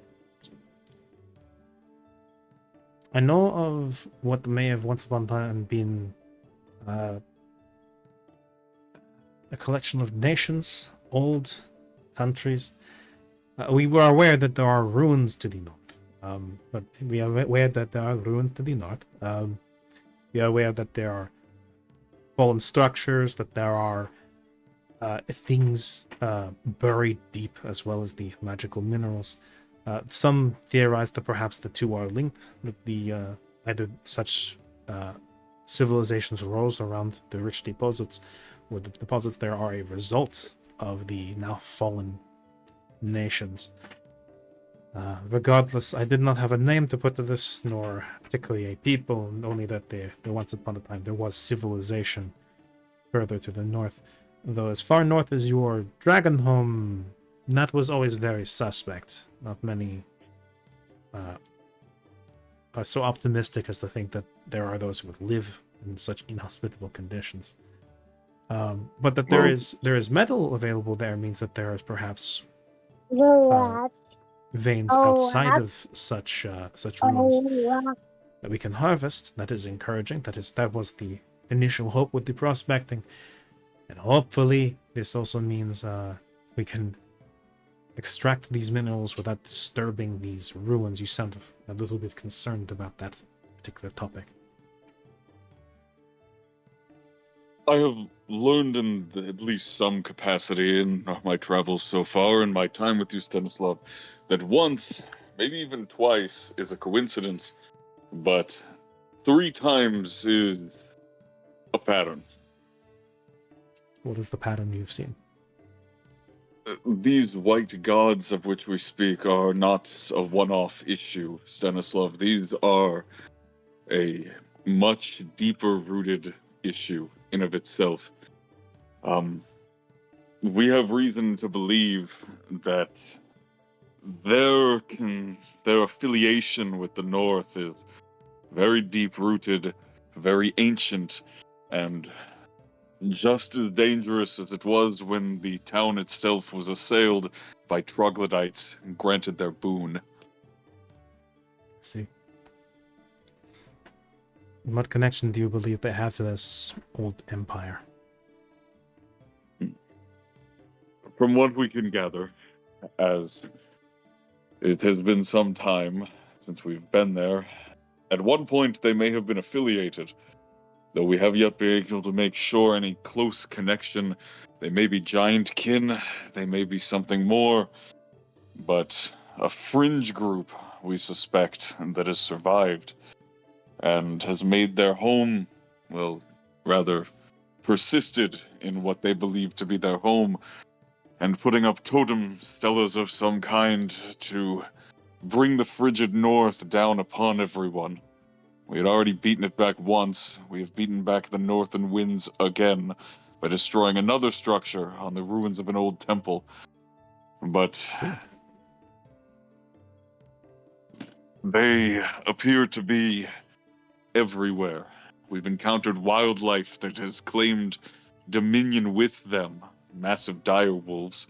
I know of what may have once upon a time been a collection of nations, old countries. We were aware that there are ruins to the north, but we are aware that there are ruins to the north. We are aware that there are fallen structures, that there are things buried deep, as well as the magical minerals. Some theorize that perhaps the two are linked, that the either such civilizations rose around the rich deposits, or the deposits there are a result of the now fallen nations. Regardless, I did not have a name to put to this, nor particularly a people, only that there once upon a time there was civilization further to the north. Though as far north as your Dragonhome, that was always very suspect. Not many are so optimistic as to think that there are those who would live in such inhospitable conditions. But that there is metal available there means that there is perhaps veins outside of such ruins that we can harvest. That is encouraging. That was the initial hope with the prospecting, and hopefully this also means we can extract these minerals without disturbing these ruins. You sound a little bit concerned about that particular topic. I have learned in at least some capacity in my travels so far, in my time with you, Stanislav, that once, maybe even twice, is a coincidence, but 3 times is a pattern. What is the pattern you've seen? These white gods of which we speak are not a one-off issue, Stanislav. These are a much deeper-rooted issue in of itself. We have reason to believe that their affiliation with the North is very deep-rooted, very ancient, and just as dangerous as it was when the town itself was assailed by troglodytes and granted their boon. See. What connection do you believe they have to this old empire? From what we can gather, as it has been some time since we've been there, at one point they may have been affiliated, though we have yet been able to make sure any close connection. They may be giant kin, they may be something more, but a fringe group, we suspect, that has survived and has made their home, well, rather persisted in what they believed to be their home and putting up totem stelas of some kind to bring the frigid north down upon everyone. We had already beaten it back once. We have beaten back the northern winds again by destroying another structure on the ruins of an old temple. But they appear to be everywhere. We've encountered wildlife that has claimed dominion with them, massive dire wolves.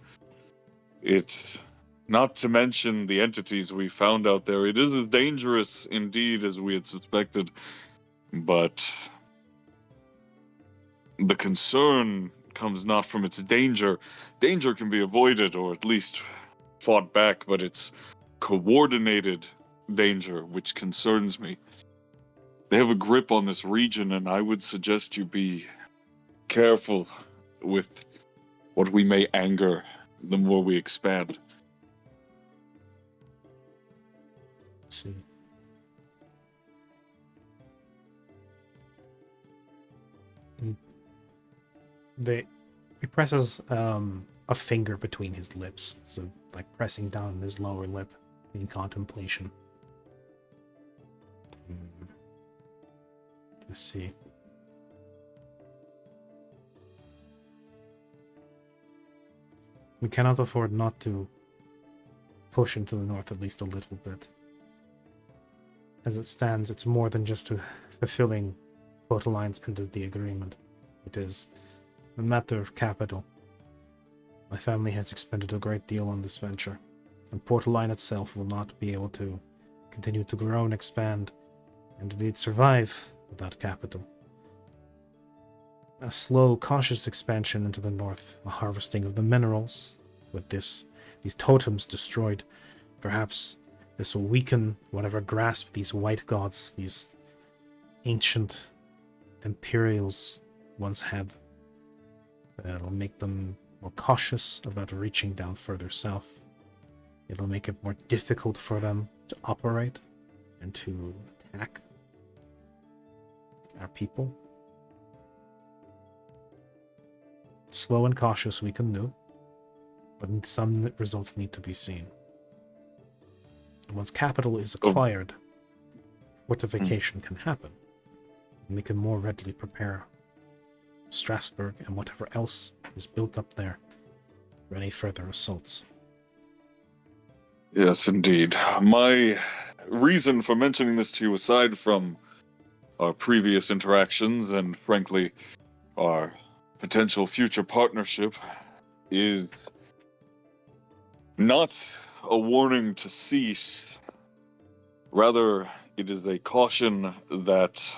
Not to mention the entities we found out there, it is as dangerous indeed as we had suspected. But the concern comes not from its danger. Danger can be avoided or at least fought back, but it's coordinated danger which concerns me. They have a grip on this region, and I would suggest you be careful with what we may anger the more we expand. Let's see. He presses a finger between his lips, so like pressing down his lower lip in contemplation. Let's see. We cannot afford not to push into the north at least a little bit. As it stands, it's more than just fulfilling Port Alliance end of the agreement. It is a matter of capital. My family has expended a great deal on this venture, and Port Align itself will not be able to continue to grow and expand, and indeed survive without capital. A slow, cautious expansion into the north, a harvesting of the minerals, with these totems destroyed, perhaps this will weaken whatever grasp these white gods, these ancient Imperials once had. It'll make them more cautious about reaching down further south. It'll make it more difficult for them to operate and to attack our people. Slow and cautious we can do, but some results need to be seen. Once capital is acquired, fortification can happen, and we can more readily prepare Strasbourg and whatever else is built up there for any further assaults. Yes, indeed. My reason for mentioning this to you, aside from our previous interactions and, frankly, our potential future partnership, is not a warning to cease. Rather, it is a caution that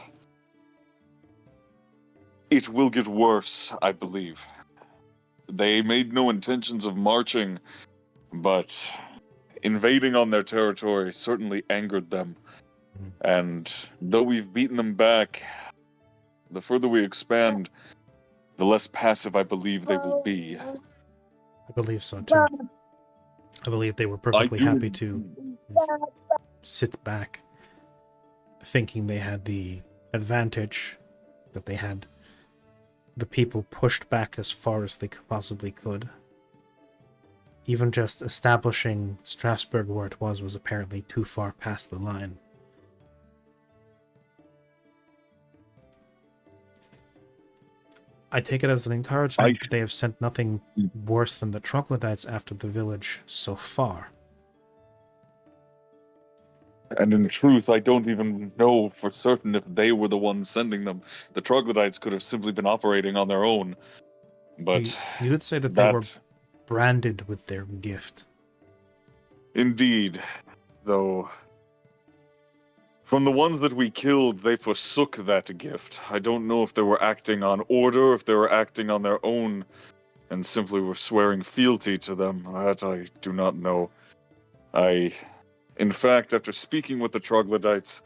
it will get worse, I believe. They made no intentions of marching, but invading on their territory certainly angered them. And though we've beaten them back, the further we expand, the less passive I believe they will be. I believe so too. I believe they were perfectly happy to sit back, thinking they had the advantage, that they had the people pushed back as far as they possibly could. Even just establishing Strasbourg where it was apparently too far past the line. I take it as an encouragement that they have sent nothing worse than the troglodytes after the village so far. And in truth, I don't even know for certain if they were the ones sending them. The troglodytes could have simply been operating on their own. But you did say that they were branded with their gift. Indeed, though from the ones that we killed, they forsook that gift. I don't know if they were acting on order, if they were acting on their own, and simply were swearing fealty to them. That I do not know. In fact, after speaking with the troglodytes,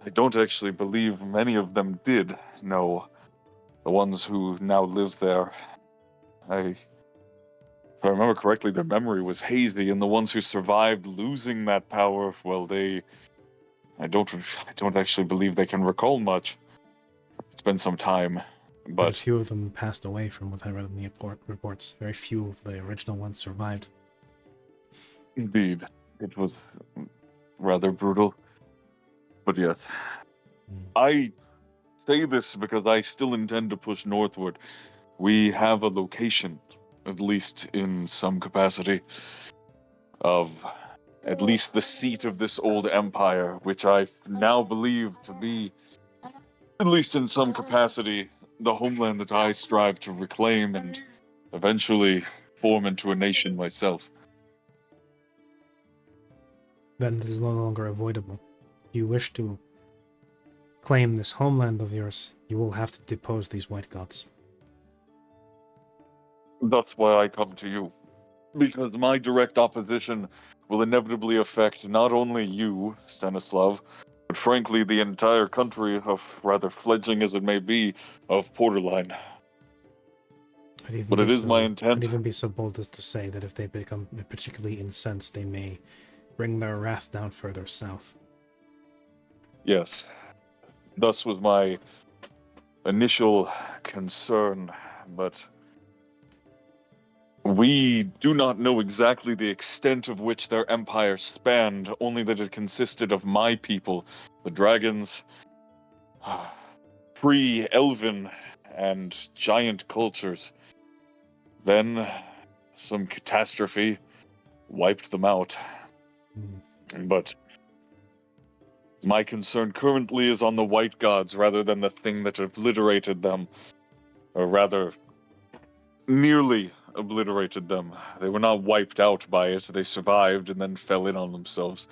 I don't actually believe many of them did know. The ones who now live there. If I remember correctly, their memory was hazy, and the ones who survived losing that power, well, I don't actually believe they can recall much. It's been some time, But a but few of them passed away from what I read in the reports. Very few of the original ones survived. indeed, it was rather brutal. But yes, Mm. I say this because I still intend to push northward. We have a location, at least in some capacity, of at least the seat of this old empire, which I now believe to be, at least in some capacity, the homeland that I strive to reclaim and eventually form into a nation myself. Then this is no longer avoidable. If you wish to claim this homeland of yours, you will have to depose these white gods. That's why I come to you. Because my direct opposition will inevitably affect not only you, Stanislav, but frankly the entire country of, rather fledgling as it may be, of Porterline. But it is my I'd intent. even be so bold as to say that if they become particularly incensed, they may bring their wrath down further south. Yes. Thus was my initial concern, but we do not know exactly the extent of which their empire spanned, only that it consisted of my people, the dragons, pre-elven and giant cultures. Then some catastrophe wiped them out. But my concern currently is on the white gods rather than the thing that obliterated them, or rather, nearly obliterated them. They were not wiped out by it, they survived and then fell in on themselves.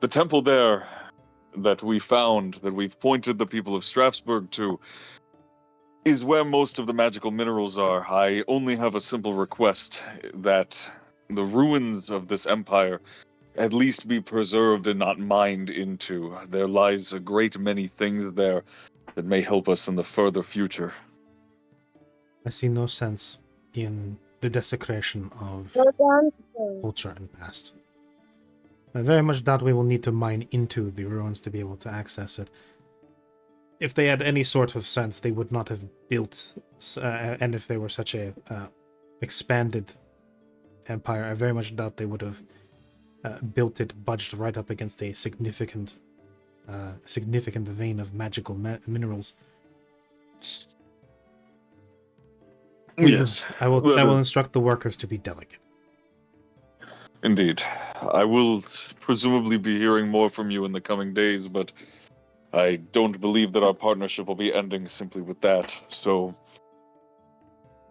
The temple there that we found, that we've pointed the people of Strasbourg to, is where most of the magical minerals are. I only have a simple request that the ruins of this empire at least be preserved and not mined into. There lies a great many things there that may help us in the further future. I see no sense in the desecration of culture and past. I very much doubt we will need to mine into the ruins to be able to access it. If they had any sort of sense, they would not have built, and if they were such a expanded empire, I very much doubt they would have built it budged right up against a significant vein of magical minerals. Yes. I will instruct the workers to be delicate. Indeed. I will presumably be hearing more from you in the coming days, but I don't believe that our partnership will be ending simply with that. So,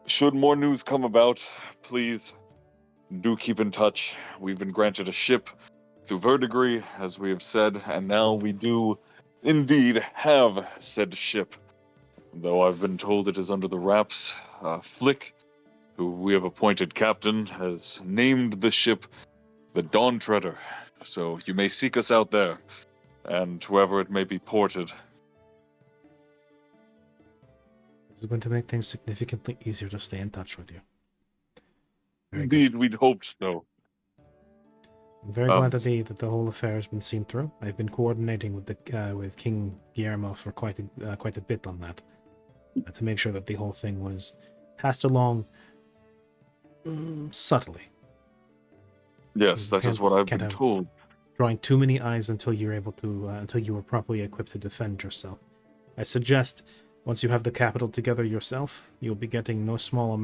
should more news come about, please do keep in touch. We've been granted a ship through Verdigris, as we have said, and now we do indeed have said ship. Though I've been told it is under the wraps, Flick, who we have appointed captain, has named the ship the Dawn Treader. So you may seek us out there, and wherever it may be ported. This is going to make things significantly easier to stay in touch with you. Very Indeed, good. we'd hoped so. I'm very glad that the whole affair has been seen through. I've been coordinating with King Guillermo for quite a bit on that, to make sure that the whole thing was passed along subtly. Yes, that is what I've been told. Drawing too many eyes until you're able to until you are properly equipped to defend yourself. I suggest once you have the capital together yourself, you'll be getting no small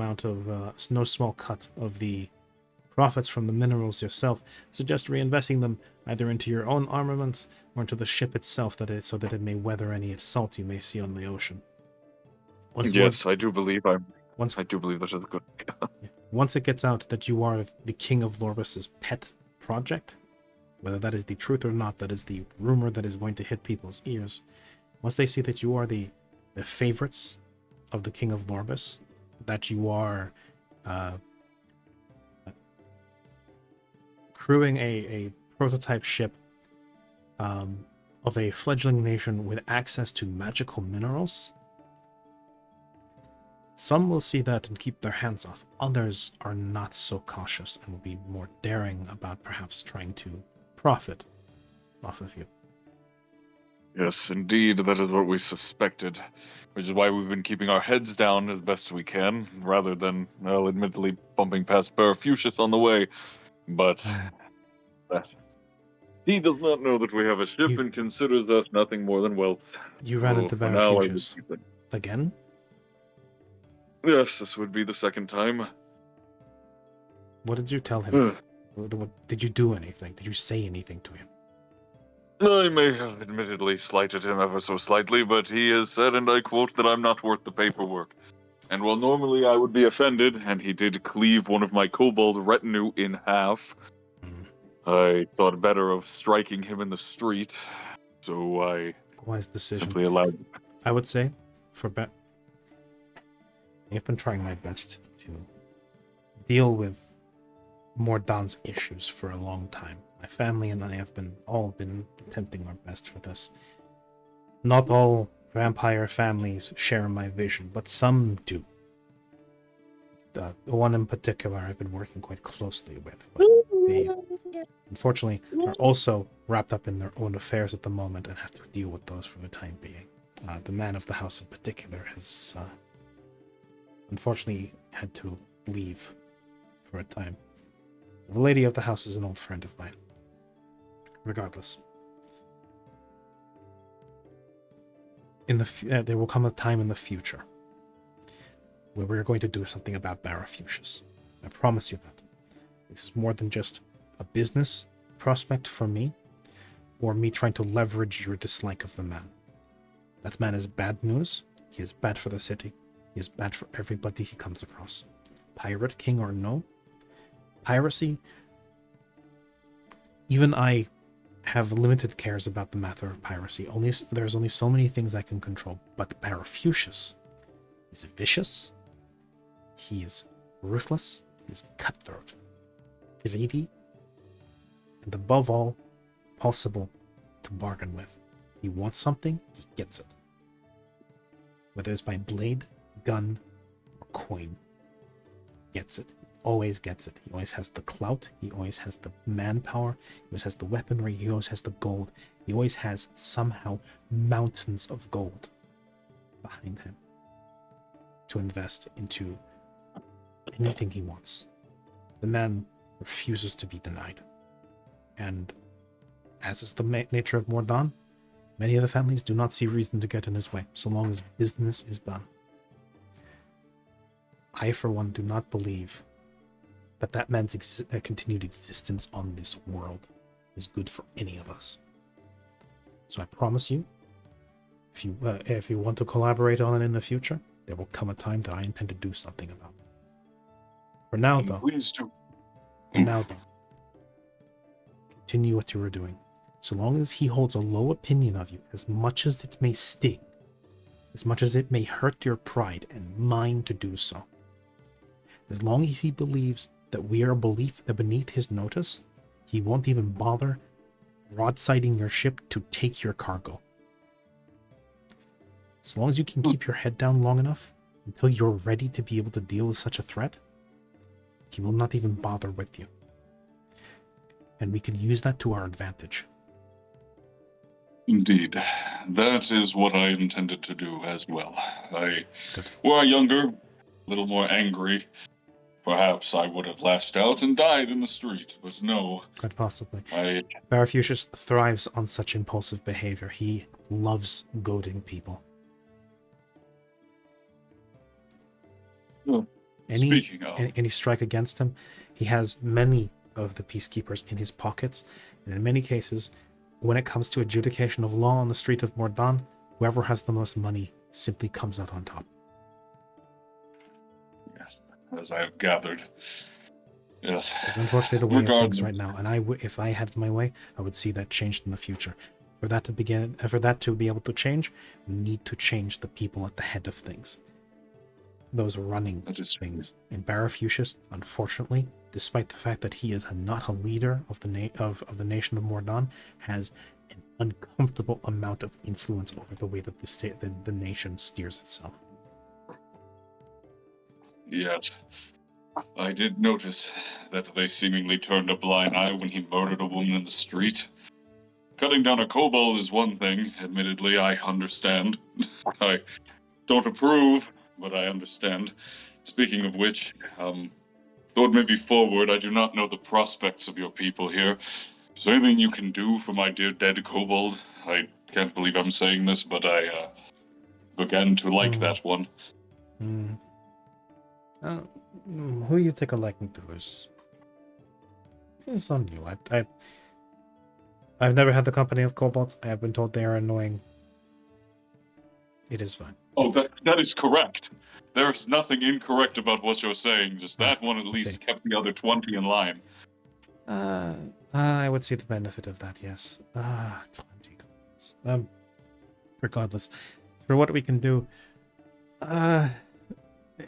cut of the profits from the minerals yourself. I suggest reinvesting them either into your own armaments or into the ship itself, so that it may weather any assault you may see on the ocean. I do believe that is a good. Once it gets out that you are the King of Lorbus's pet project, whether that is the truth or not, that is the rumor that is going to hit people's ears. Once they see that you are the favorites of the King of Lorbus, that you are crewing a prototype ship of a fledgling nation with access to magical minerals, some will see that and keep their hands off. Others are not so cautious and will be more daring about perhaps trying to profit off of you. Yes, indeed, that is what we suspected. Which is why we've been keeping our heads down as best we can, rather than, well, admittedly bumping past Barafucius on the way. But that he does not know that we have a ship You- and considers us nothing more than wealth. You ran So, into for now, I would Barafucius. keep it. Again? Yes, this would be the second time. What did you tell him? Did you do anything? Did you say anything to him? I may have admittedly slighted him ever so slightly, but he has said, and I quote, that I'm not worth the paperwork. And while normally I would be offended, and he did cleave one of my kobold retinue in half, Hmm. I thought better of striking him in the street, so I Wise decision. simply allowed. I would say, I've been trying my best to deal with Mordan's issues for a long time. My family and I have all been attempting our best for this. Not all vampire families share my vision, but some do. The one in particular I've been working quite closely with, but they unfortunately are also wrapped up in their own affairs at the moment and have to deal with those for the time being. The man of the house in particular has unfortunately had to leave for a time. The lady of the house is an old friend of mine. Regardless, there will come a time in the future where we're going to do something about Barafucius. I promise you that. This is more than just a business prospect for me, or me trying to leverage your dislike of the man. That man is bad news. He is bad for the city. He is bad for everybody he comes across. Pirate king or no, piracy, even I have limited cares about the matter of piracy. There's only so many things I can control. But Barafucius is vicious. He is ruthless. He is cutthroat, greedy, and above all, possible to bargain with. He wants something, he gets it. Whether it's by blade, gun, or coin, he gets it. Always gets it. He always has the clout, he always has the manpower, he always has the weaponry, he always has the gold. He always has somehow mountains of gold behind him to invest into anything he wants. The man refuses to be denied. And as is the nature of Mordan, many of the families do not see reason to get in his way, so long as business is done. I, for one, do not believe that man's continued existence on this world is good for any of us. So I promise you, if you want to collaborate on it in the future, there will come a time that I intend to do something about it. For now, though, continue what you are doing. So long as he holds a low opinion of you, as much as it may sting, as much as it may hurt your pride and mine to do so, as long as he believes that we are beneath his notice, he won't even bother broadsiding your ship to take your cargo. As long as you can keep your head down long enough until you're ready to be able to deal with such a threat, he will not even bother with you. And we can use that to our advantage. Indeed. That is what I intended to do as well. Good. Were I younger, a little more angry, perhaps I would have lashed out and died in the street, but no. Quite possibly. Barafucius thrives on such impulsive behavior. He loves goading people. Well, speaking of, any strike against him, he has many of the peacekeepers in his pockets, and in many cases, when it comes to adjudication of law on the street of Mordan, whoever has the most money simply comes out on top. yes, as I have gathered. Yes. It's unfortunately the way of things Regardless. right now, and if I had my way, I would see that changed in the future. For that to be able to change, we need to change the people at the head of things. Those running things. And Barafucius, unfortunately, despite the fact that he is not a leader of the nation of Mordan, has an uncomfortable amount of influence over the way that the nation steers itself. Yes. I did notice that they seemingly turned a blind eye when he murdered a woman in the street. cutting down a kobold is one thing. Admittedly, I understand. I don't approve, but I understand. Speaking of which, Lord maybe forward, I do not know the prospects of your people here. Is there anything you can do for my dear dead kobold? I can't believe I'm saying this, but I began to like Hmm. that one. Hmm. Who you take a liking to is on you. I've never had the company of kobolds. I have been told they are annoying. It is fine. Oh, It's- that is correct. There's nothing incorrect about what you're saying. Just that one at I least see. kept the other 20 in line. I would see the benefit of that, yes. 20 goblins. Regardless, for what we can do,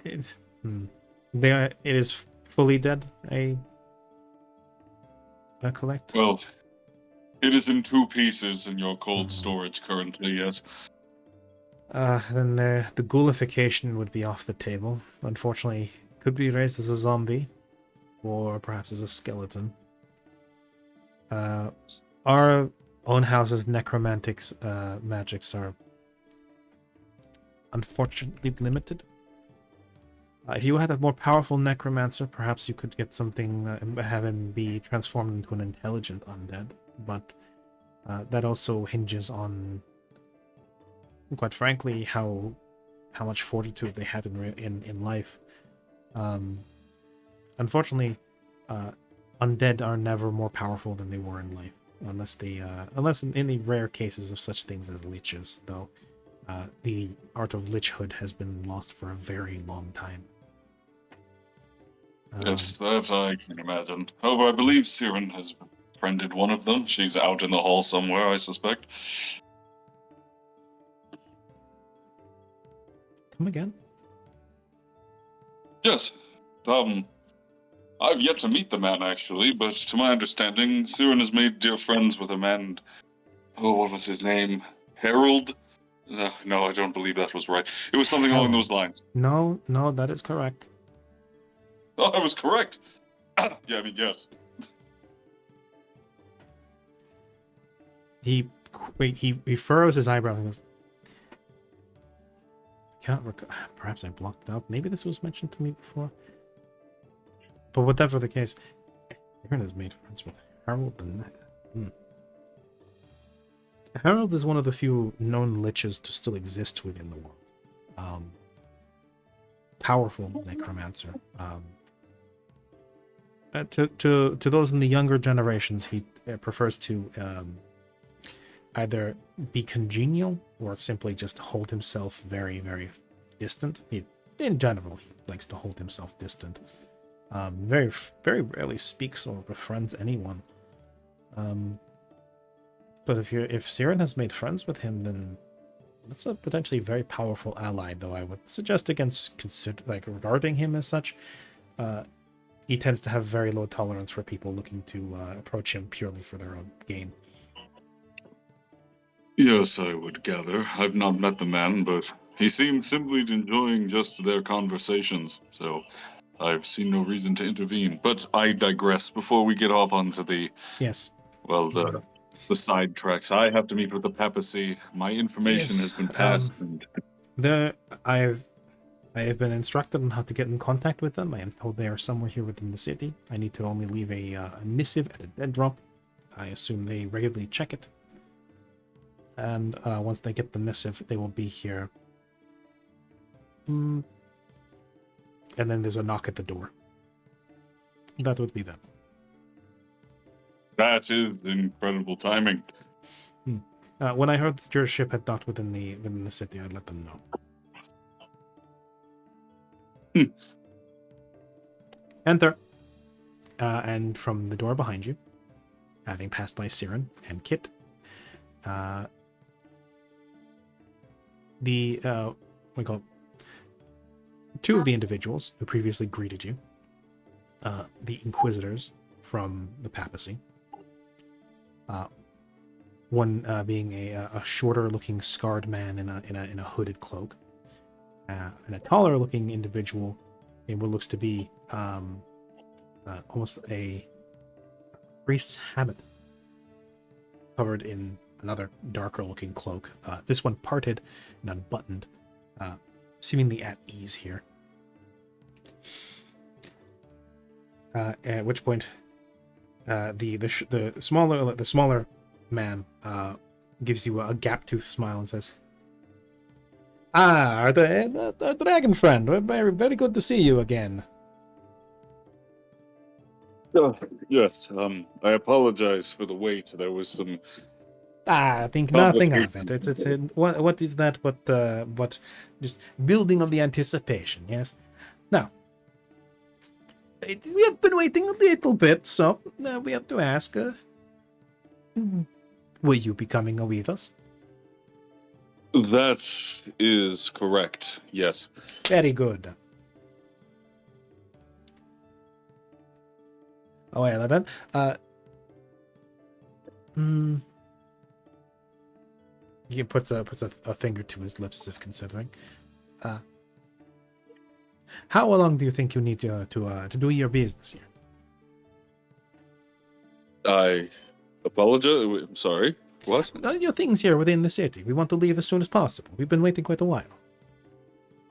it's, it is fully dead. I collect. Well, it is in 2 pieces in your cold Mhm. storage currently, yes. Then the ghoulification would be off the table. Unfortunately, could be raised as a zombie, or perhaps as a skeleton. Our own house's necromantics magics are unfortunately limited. If you had a more powerful necromancer, perhaps you could get something, have him be transformed into an intelligent undead. But that also hinges on, quite frankly, how much fortitude they had in life. Unfortunately, undead are never more powerful than they were in life, unless in the rare cases of such things as liches, though. The art of lichhood has been lost for a very long time. Yes, that I can imagine. However, I believe Siren has befriended one of them. She's out in the hall somewhere, I suspect. Come again? Yes. I've yet to meet the man, actually, but to my understanding, Siren has made dear friends with a man. Oh, what was his name? Harold? No, I don't believe that was right. It was something along those lines. No, that is correct. Oh, I was correct. Yeah, I mean, yes. He furrows his eyebrow and goes, can't recall. Perhaps I blocked it out. Maybe this was mentioned to me before. But whatever the case, Aaron has made friends with Harold the Harold is one of the few known liches to still exist within the world. Powerful necromancer. To those in the younger generations, he prefers to either be congenial or simply just hold himself very, very distant. In general, he likes to hold himself distant. Very, very rarely speaks or befriends anyone. But if Siren has made friends with him, then that's a potentially very powerful ally. Though I would suggest against regarding him as such. He tends to have very low tolerance for people looking to approach him purely for their own gain. Yes, I would gather. I've not met the man, but he seemed simply enjoying just their conversations, so I've seen no reason to intervene. But I digress. Before we get off onto the side tracks, I have to meet with the papacy. My information has been passed, and I have been instructed on how to get in contact with them. I am told they are somewhere here within the city. I need to only leave a missive at a dead drop. I assume they regularly check it. And once they get the missive, they will be here. And then there's a knock at the door. That would be them. that is incredible timing. When I heard that your ship had docked within the city, I'd let them know. Enter. And from the door behind you, having passed by Siren and Kit, two of the individuals who previously greeted you, the Inquisitors from the Papacy, one being a shorter-looking scarred man in a hooded cloak, and a taller-looking individual in what looks to be almost a priest's habit, covered in another darker looking cloak. This one parted and unbuttoned, seemingly at ease here. At which point, the smaller man gives you a gap-toothed smile and says, "Ah, the dragon friend. Very, very good to see you again." Yes, I apologize for the wait. There was some. I think nothing of it. It's what is that? But just building of the anticipation. Yes. Now, we have been waiting a little bit, so we have to ask. Will you be coming with us? That is correct. Yes. Very good. Oh, well then. He puts a finger to his lips as if considering. How long do you think you need to do your business here? I apologize. I'm sorry. What? Your things here within the city. We want to leave as soon as possible. We've been waiting quite a while.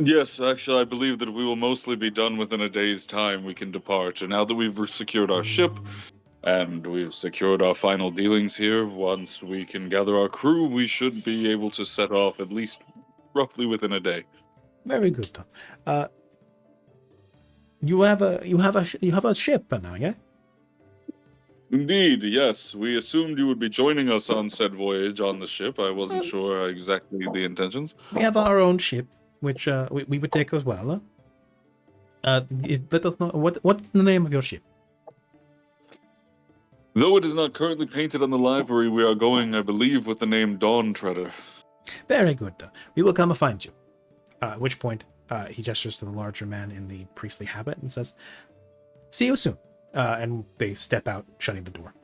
Yes, actually, I believe that we will mostly be done within a day's time. We can depart. And now that we've secured our ship and we've secured our final dealings here, once we can gather our crew, we should be able to set off at least roughly within a day. Very good. You have a ship now, yeah? Indeed, yes. We assumed you would be joining us on said voyage on the ship. I wasn't sure exactly the intentions. We have our own ship, which we would take as well. Let us know what's the name of your ship. Though it is not currently painted on the livery, we are going, I believe, with the name Dawn Treader. Very good. We will come and find you. At which point, he gestures to the larger man in the priestly habit and says, "See you soon." And they step out, shutting the door.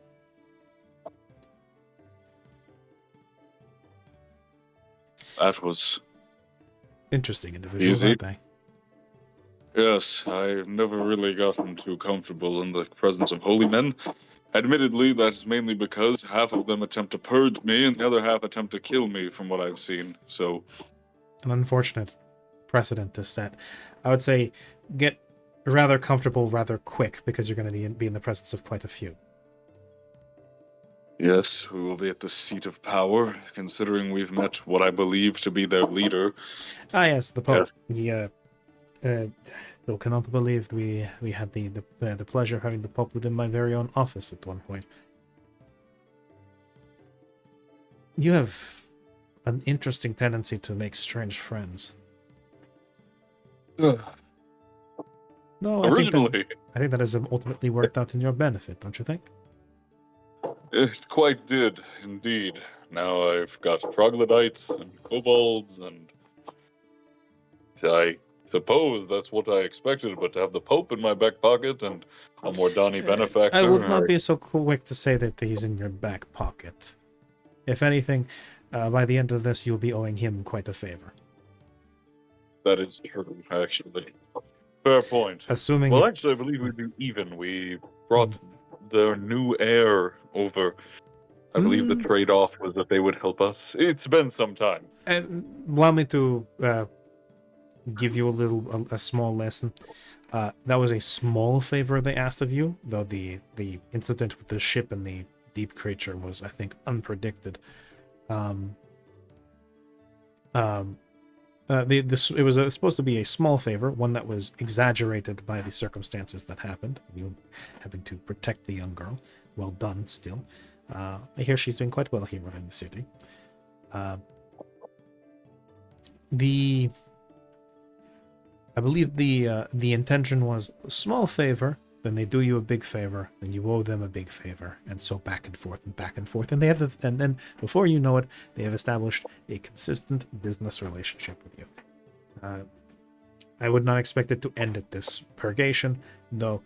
That was interesting individuals, easy. Aren't they? Yes, I've never really gotten too comfortable in the presence of holy men. Admittedly, that's mainly because half of them attempt to purge me and the other half attempt to kill me from what I've seen, so... An unfortunate precedent to set. I would say get rather comfortable rather quick, because you're going to be in the presence of quite a few. Yes, we will be at the seat of power, considering we've met what I believe to be their leader. Ah, yes, the Pope. Yes. Still cannot believe we had the pleasure of having the Pope within my very own office at one point. You have an interesting tendency to make strange friends. No, I think that has ultimately worked out in your benefit, don't you think? It quite did, indeed. Now I've got troglodytes and kobolds, and I suppose that's what I expected, but to have the Pope in my back pocket and a Mordani benefactor... I would not be so quick to say that he's in your back pocket. If anything, by the end of this, you'll be owing him quite a favor. That is true, actually. Fair point. Assuming... Well, actually, I believe we'd be even. We brought the new heir over. I believe the trade-off was that they would help us. It's been some time. Allow me to give you a small lesson. That was a small favor they asked of you, though the incident with the ship and the deep creature was, I think, unpredicted. It was supposed to be a small favor, one that was exaggerated by the circumstances that happened. You having to protect the young girl. Well done, still. I hear she's doing quite well here within the city. I believe the intention was a small favor, then they do you a big favor, then you owe them a big favor, and so back and forth, and they have and then before you know it, they have established a consistent business relationship with you. I would not expect it to end at this purgation, though.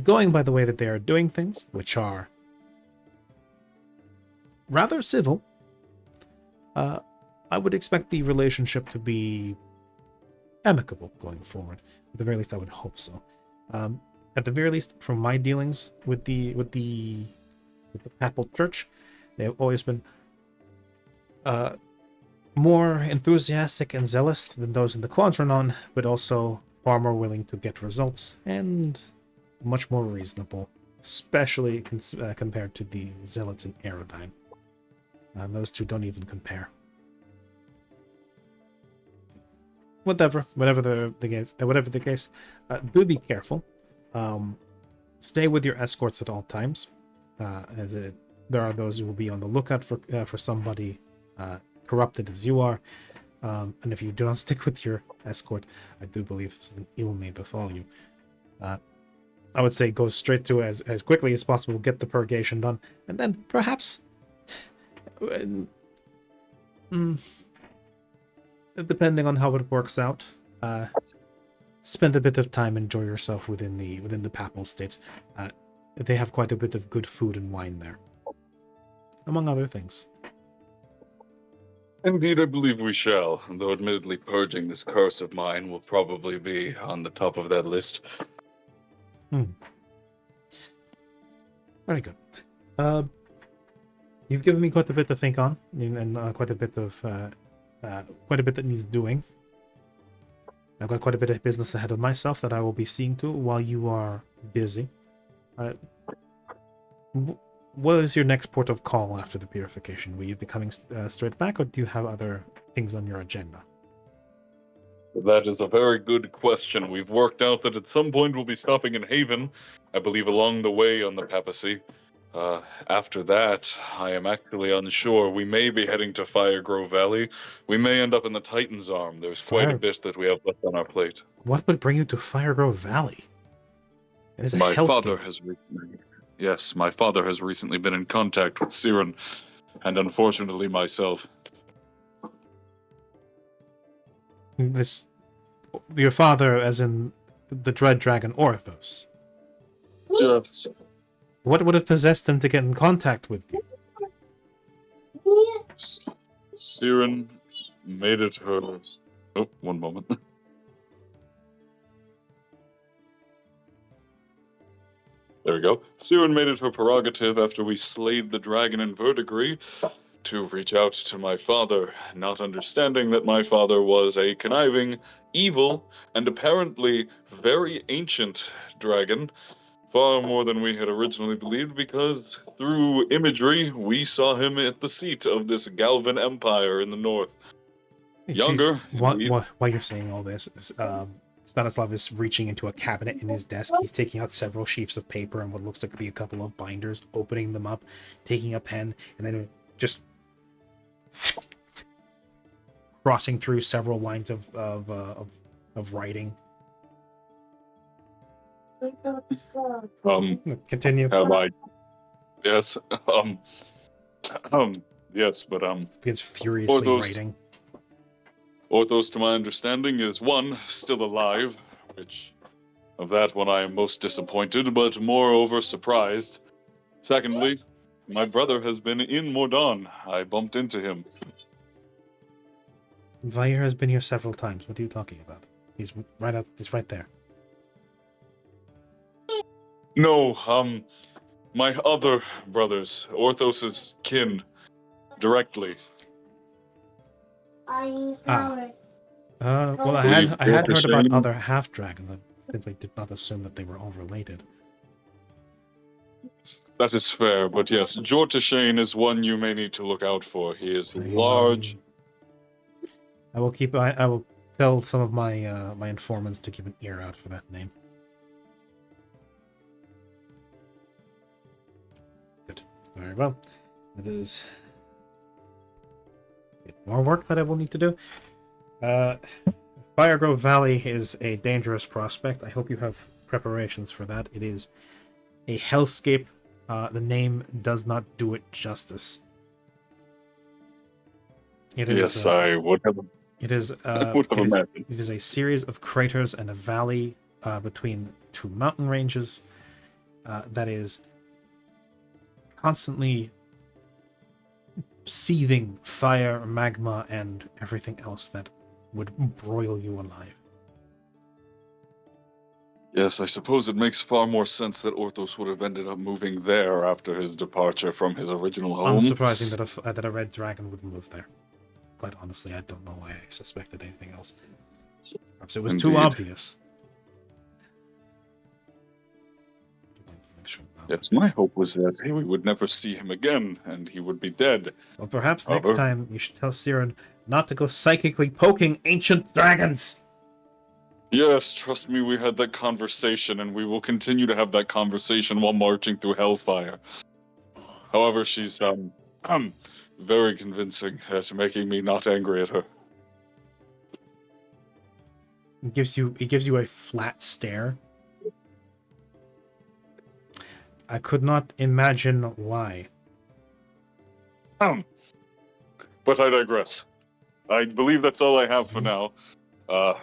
Going by the way that they are doing things, which are rather civil, I would expect the relationship to be amicable going forward. At the very least, I would hope so. At the very least, from my dealings with the Papal Church, They've always been more enthusiastic and zealous than those in the Quadranon, but also far more willing to get results and much more reasonable, especially compared to the zealots in Aerodyne. Those two don't even compare. Whatever the case, do be careful. Stay with your escorts at all times. There are those who will be on the lookout for somebody corrupted as you are. And if you do not stick with your escort, I do believe something ill may befall you. I would say go straight to as quickly as possible, get the purgation done, and then perhaps, depending on how it works out, spend a bit of time, enjoy yourself within the Papal States. They have quite a bit of good food and wine there, among other things. Indeed, I believe we shall, though admittedly purging this curse of mine will probably be on the top of that list. Very good. You've given me quite a bit to think on, and quite a bit that needs doing. I've got quite a bit of business ahead of myself that I will be seeing to while you are busy. What is your next port of call after the purification? Will you be coming straight back, or do you have other things on your agenda? That is a very good question. We've worked out that at some point we'll be stopping in Haven, I believe along the way on the Papacy. After that, I am actually unsure. We may be heading to Firegrove Valley. We may end up in the Titan's Arm. There's quite a bit that we have left on our plate. What would bring you to Firegrove Valley? It is a My hellscape. father has recently... Yes, my father has recently been in contact with Siren, and unfortunately myself. Your father, as in the Dread Dragon Orthos. Yes. What would have possessed him to get in contact with you? Siren made it her... Oh, one moment. There we go. Siren made it her prerogative after we slayed the dragon in Verdigris to reach out to my father, not understanding that my father was a conniving, evil, and apparently very ancient dragon, far more than we had originally believed, because through imagery, we saw him at the seat of this Galvan Empire in the north. Younger. While you're saying all this, Stanislav is reaching into a cabinet in his desk. He's taking out several sheets of paper and what looks to be a couple of binders, opening them up, taking a pen, and then just crossing through several lines of writing. Continue. Yes. Yes, but begins furiously writing. Orthos, to my understanding, is one, still alive, which of that one I am most disappointed, but moreover surprised. Secondly, my brother has been in Mordaunt. I bumped into him. Vair has been here several times. What are you talking about? He's right there. No, my other brothers, Orthos's kin, directly. Well, I had heard about other half-dragons. I simply did not assume that they were all related. That is fair, but yes, Jortashane is one you may need to look out for. He is large. I will tell some of my my informants to keep an ear out for that name. Good. Very well. It is more work that I will need to do. Firegrove Valley is a dangerous prospect. I hope you have preparations for that. It is a hellscape. The name does not do it justice. Yes, I would have. It is. It is a series of craters and a valley between two mountain ranges that is constantly seething fire, magma, and everything else that would broil you alive. Yes, I suppose it makes far more sense that Orthos would have ended up moving there after his departure from his original home. Unsurprising that a red dragon would move there. Quite honestly, I don't know why I suspected anything else. Perhaps it was too Indeed. obvious. Yes, my hope was that we would never see him again, and he would be dead. Well, perhaps next However- time you should tell Siren not to go psychically poking ancient dragons. Yes, trust me, we had that conversation, and we will continue to have that conversation while marching through Hellfire. However, she's very convincing at making me not angry at her. It gives you a flat stare. I could not imagine why. But I digress. I believe that's all I have for now.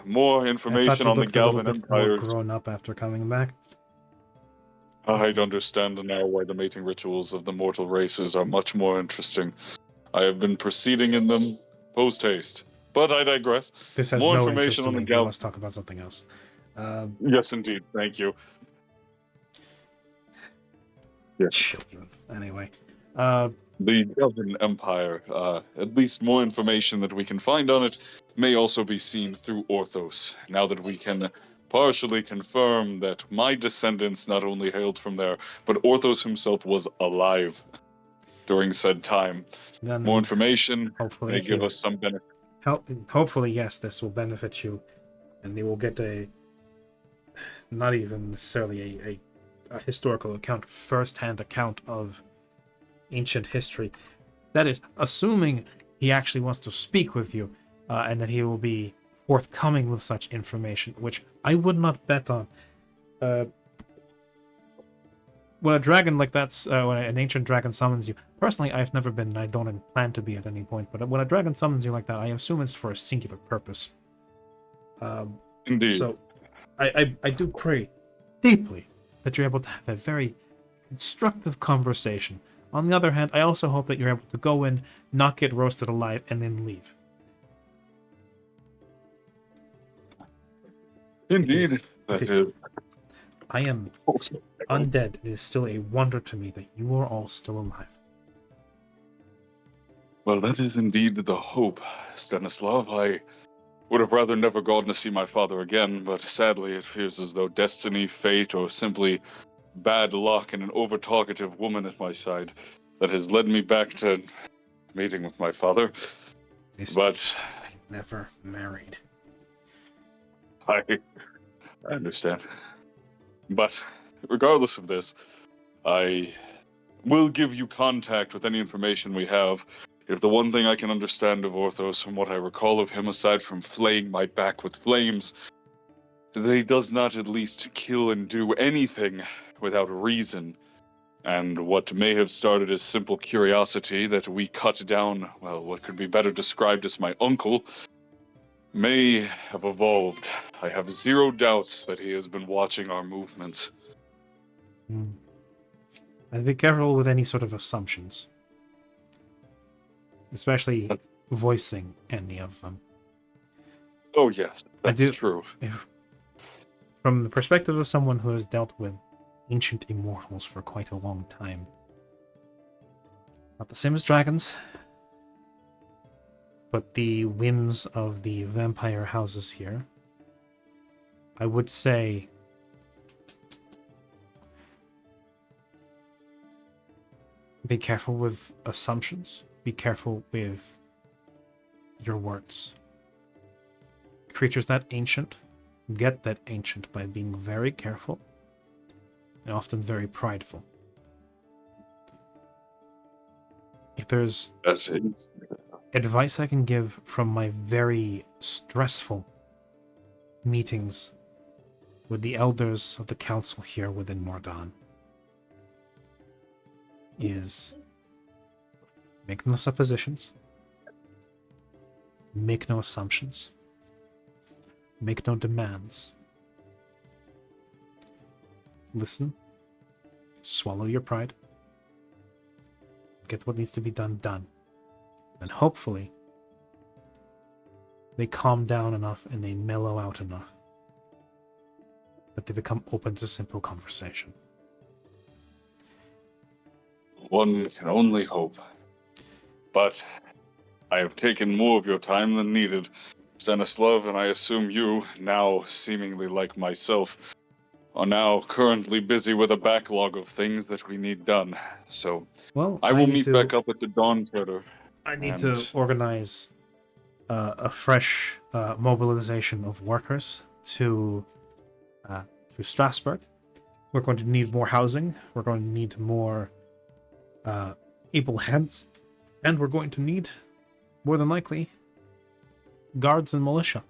More I thought information you on the looked a little Galvin bit more Empire. grown up after coming back. I'd understand now why the mating rituals of the mortal races are much more interesting. I have been proceeding in them post-haste. But I digress. This has More no information interest to on the me. We Gal- must talk about something else. Yes, indeed. Thank you. Yes. Children. Anyway. The Galvin Empire, at least more information that we can find on it, may also be seen through Orthos, now that we can partially confirm that my descendants not only hailed from there, but Orthos himself was alive during said time. Then More information hopefully may give he'll- us some benefit. hopefully, yes, this will benefit you, and you will get not even necessarily a historical account, first-hand account of ancient history. That is, assuming he actually wants to speak with you, and that he will be forthcoming with such information, which I would not bet on. When a dragon like that's, when an ancient dragon summons you, personally, I've never been, and I don't plan to be at any point, but when a dragon summons you like that, I assume it's for a singular purpose. Indeed. So, I do pray deeply that you're able to have a very constructive conversation. On the other hand, I also hope that you're able to go in, not get roasted alive, and then leave. Indeed. That is. is. I am undead. It is still a wonder to me that you are all still alive. Well, that is indeed the hope, Stanislav. I would have rather never gone to see my father again, but sadly it appears as though destiny, fate, or simply bad luck and an over-talkative woman at my side that has led me back to meeting with my father. But I never married. I understand. But regardless of this, I will give you contact with any information we have. If the one thing I can understand of Orthos from what I recall of him, aside from flaying my back with flames, that he does not at least kill and do anything without reason. And what may have started as simple curiosity that we cut down, well, what could be better described as my uncle, may have evolved. I have zero doubts that he has been watching our movements. And be careful with any sort of assumptions. Especially voicing any of them. Oh yes, I that's do- true. From the perspective of someone who has dealt with ancient immortals for quite a long time. Not the same as dragons, but the whims of the vampire houses here. I would say be careful with assumptions. Be careful with your words. Creatures that ancient get that ancient by being very careful and often very prideful. If there's That is. advice I can give from my very stressful meetings with the elders of the council here within Mordon, is make no suppositions, make no assumptions, make no demands. Listen, swallow your pride, get what needs to be done. And hopefully, they calm down enough and they mellow out enough but they become open to simple conversation. One can only hope. But I have taken more of your time than needed, Stanislav, and I assume you, now seemingly like myself, are now currently busy with a backlog of things that we need done. So Well, I will need meet to- back up at the Dawn Treader. I need And- to organize a fresh mobilization of workers to Strasbourg. We're going to need more housing. We're going to need more able hands, and we're going to need, more than likely, guards and militia.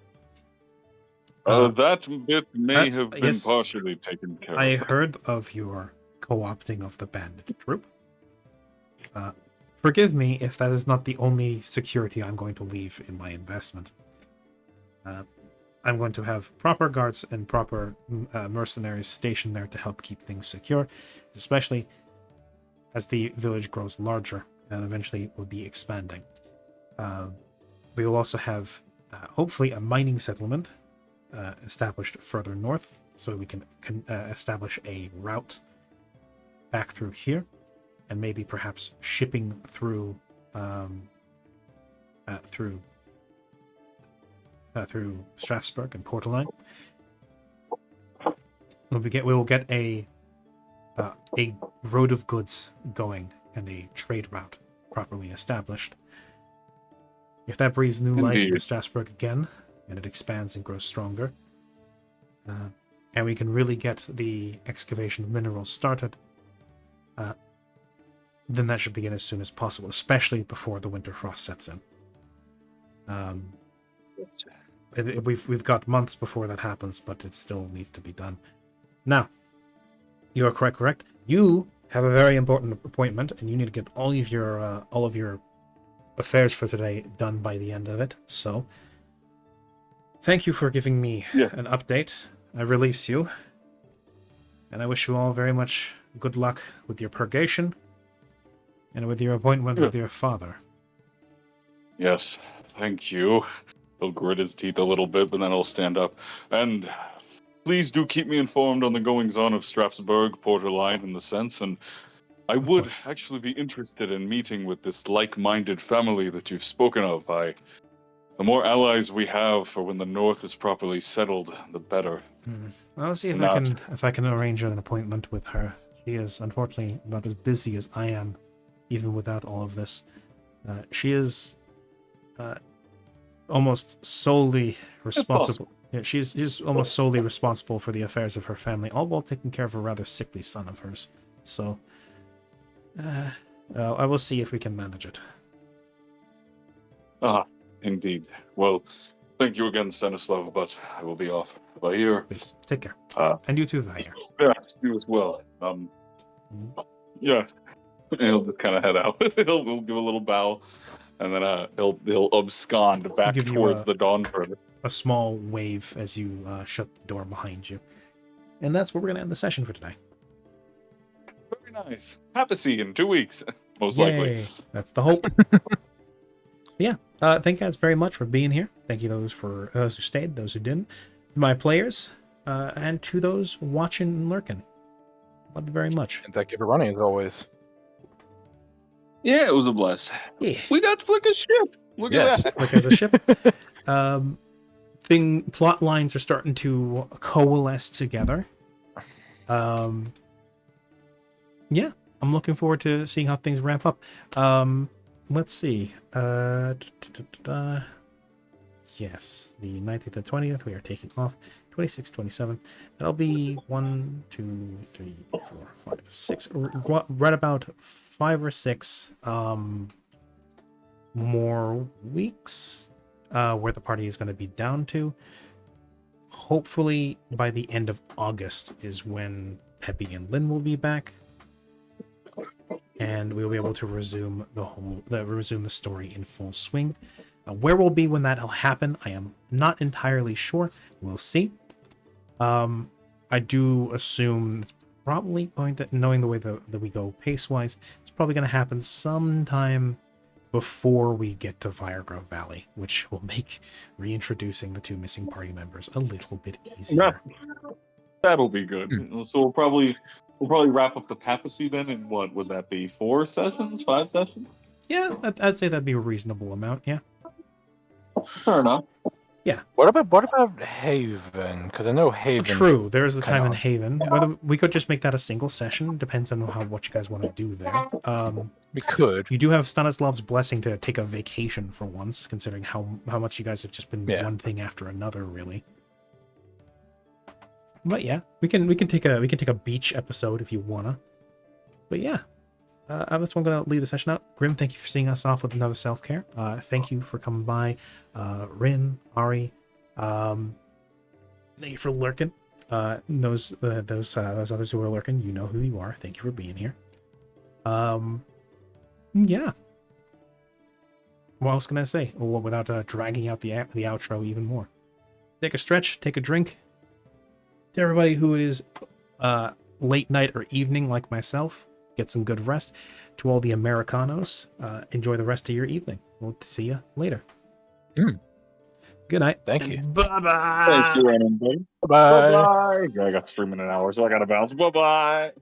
That bit may have been yes. partially taken care I of. heard of your co-opting of the bandit troop. Forgive me if that is not the only security I'm going to leave in my investment. I'm going to have proper guards and proper mercenaries stationed there to help keep things secure, especially as the village grows larger and eventually will be expanding. We will also have, hopefully, a mining settlement established further north, so we can establish a route back through here, and maybe perhaps shipping through through Strasbourg and Portaline. We will get a road of goods going and a trade route properly established. If that breathes new life into Indeed. Strasbourg again, and it expands and grows stronger, and we can really get the excavation of minerals started, then that should begin as soon as possible, especially before the winter frost sets in. We've got months before that happens, but it still needs to be done. Now, you are correct. You have a very important appointment, and you need to get all of your affairs for today done by the end of it. So, thank you for giving me an update. I release you, and I wish you all very much good luck with your purgation and with your appointment with your father. Yes, thank you. He'll grit his teeth a little bit, but then he'll stand up. And please do keep me informed on the goings-on of Strasbourg, Portaline, and the Sense, and I would course. actually be interested in meeting with this like-minded family that you've spoken of. The more allies we have for when the North is properly settled, the better. I'll see if Not- I can arrange an appointment with her. She is unfortunately not as busy as I am, even without all of this. She is almost solely responsible. Yeah, she's almost solely responsible for the affairs of her family, all while taking care of a rather sickly son of hers. So, I will see if we can manage it. Ah, indeed. Well, thank you again, Stanislav, but I will be off. Bye here. Please take care, Uh, and you too, Vair. Yes, you as well. Yeah. He'll just kind of head out. he'll give a little bow, and then he'll abscond back give you towards a- the Dawn Treader. A small wave as you shut the door behind you, and that's where we're gonna end the session for today. Very nice. Have to see you in 2 weeks, most likely. Yay. That's the hope. Yeah. Thank you guys very much for being here. Thank you those who stayed, those who didn't, to my players, and to those watching and lurking. Love you very much. And thank you for running as always. Yeah, it was a blast. Yeah. We got Flick a ship. Look Yes. at that. Like as a ship. Plot lines are starting to coalesce together. Yeah, I'm looking forward to seeing how things ramp up. Let's see. Yes, the 19th and 20th we are taking off. 26th, 27th. That'll be 1, 2, 3, 4, 5, 6. Right about 5 or 6 more weeks where the party is going to be down to. Hopefully by the end of August is when Peppy and Lynn will be back, and we'll be able to resume the story in full swing. Where we'll be when that'll happen, I am not entirely sure. We'll see. I do assume it's probably going to, knowing the way that we go pace-wise, it's probably going to happen sometime before we get to Firegrove Valley, which will make reintroducing the 2 missing party members a little bit easier. That'll be good. So we'll probably wrap up the papacy then in what would that be? 4 sessions? 5 sessions? Yeah, I'd say that'd be a reasonable amount. Yeah. Fair enough. What about Haven? Because I know Haven. True. There is a time in kinda- Haven. Whether we could just make that a single session depends on what you guys want to do there. We could. You do have Stanislav's blessing to take a vacation for once, considering how much you guys have just been Yeah. one thing after another, really. But yeah, we can take a beach episode if you wanna. But yeah, I'm just gonna leave the session out. Grim, thank you for seeing us off with another self-care. Thank you for coming by. Rin, Ari, thank you for lurking. Those others who are lurking, you know who you are. Thank you for being here. Yeah. What else can I say? Well, without dragging out the outro even more. Take a stretch, take a drink. To everybody who is late night or evening like myself, get some good rest. To all the Americanos, enjoy the rest of your evening. We'll see you later. Good night. Thank you. Bye-bye. Thanks for running, buddy. Bye. Bye-bye. I got 3 minute hours, so I gotta bounce. Bye-bye.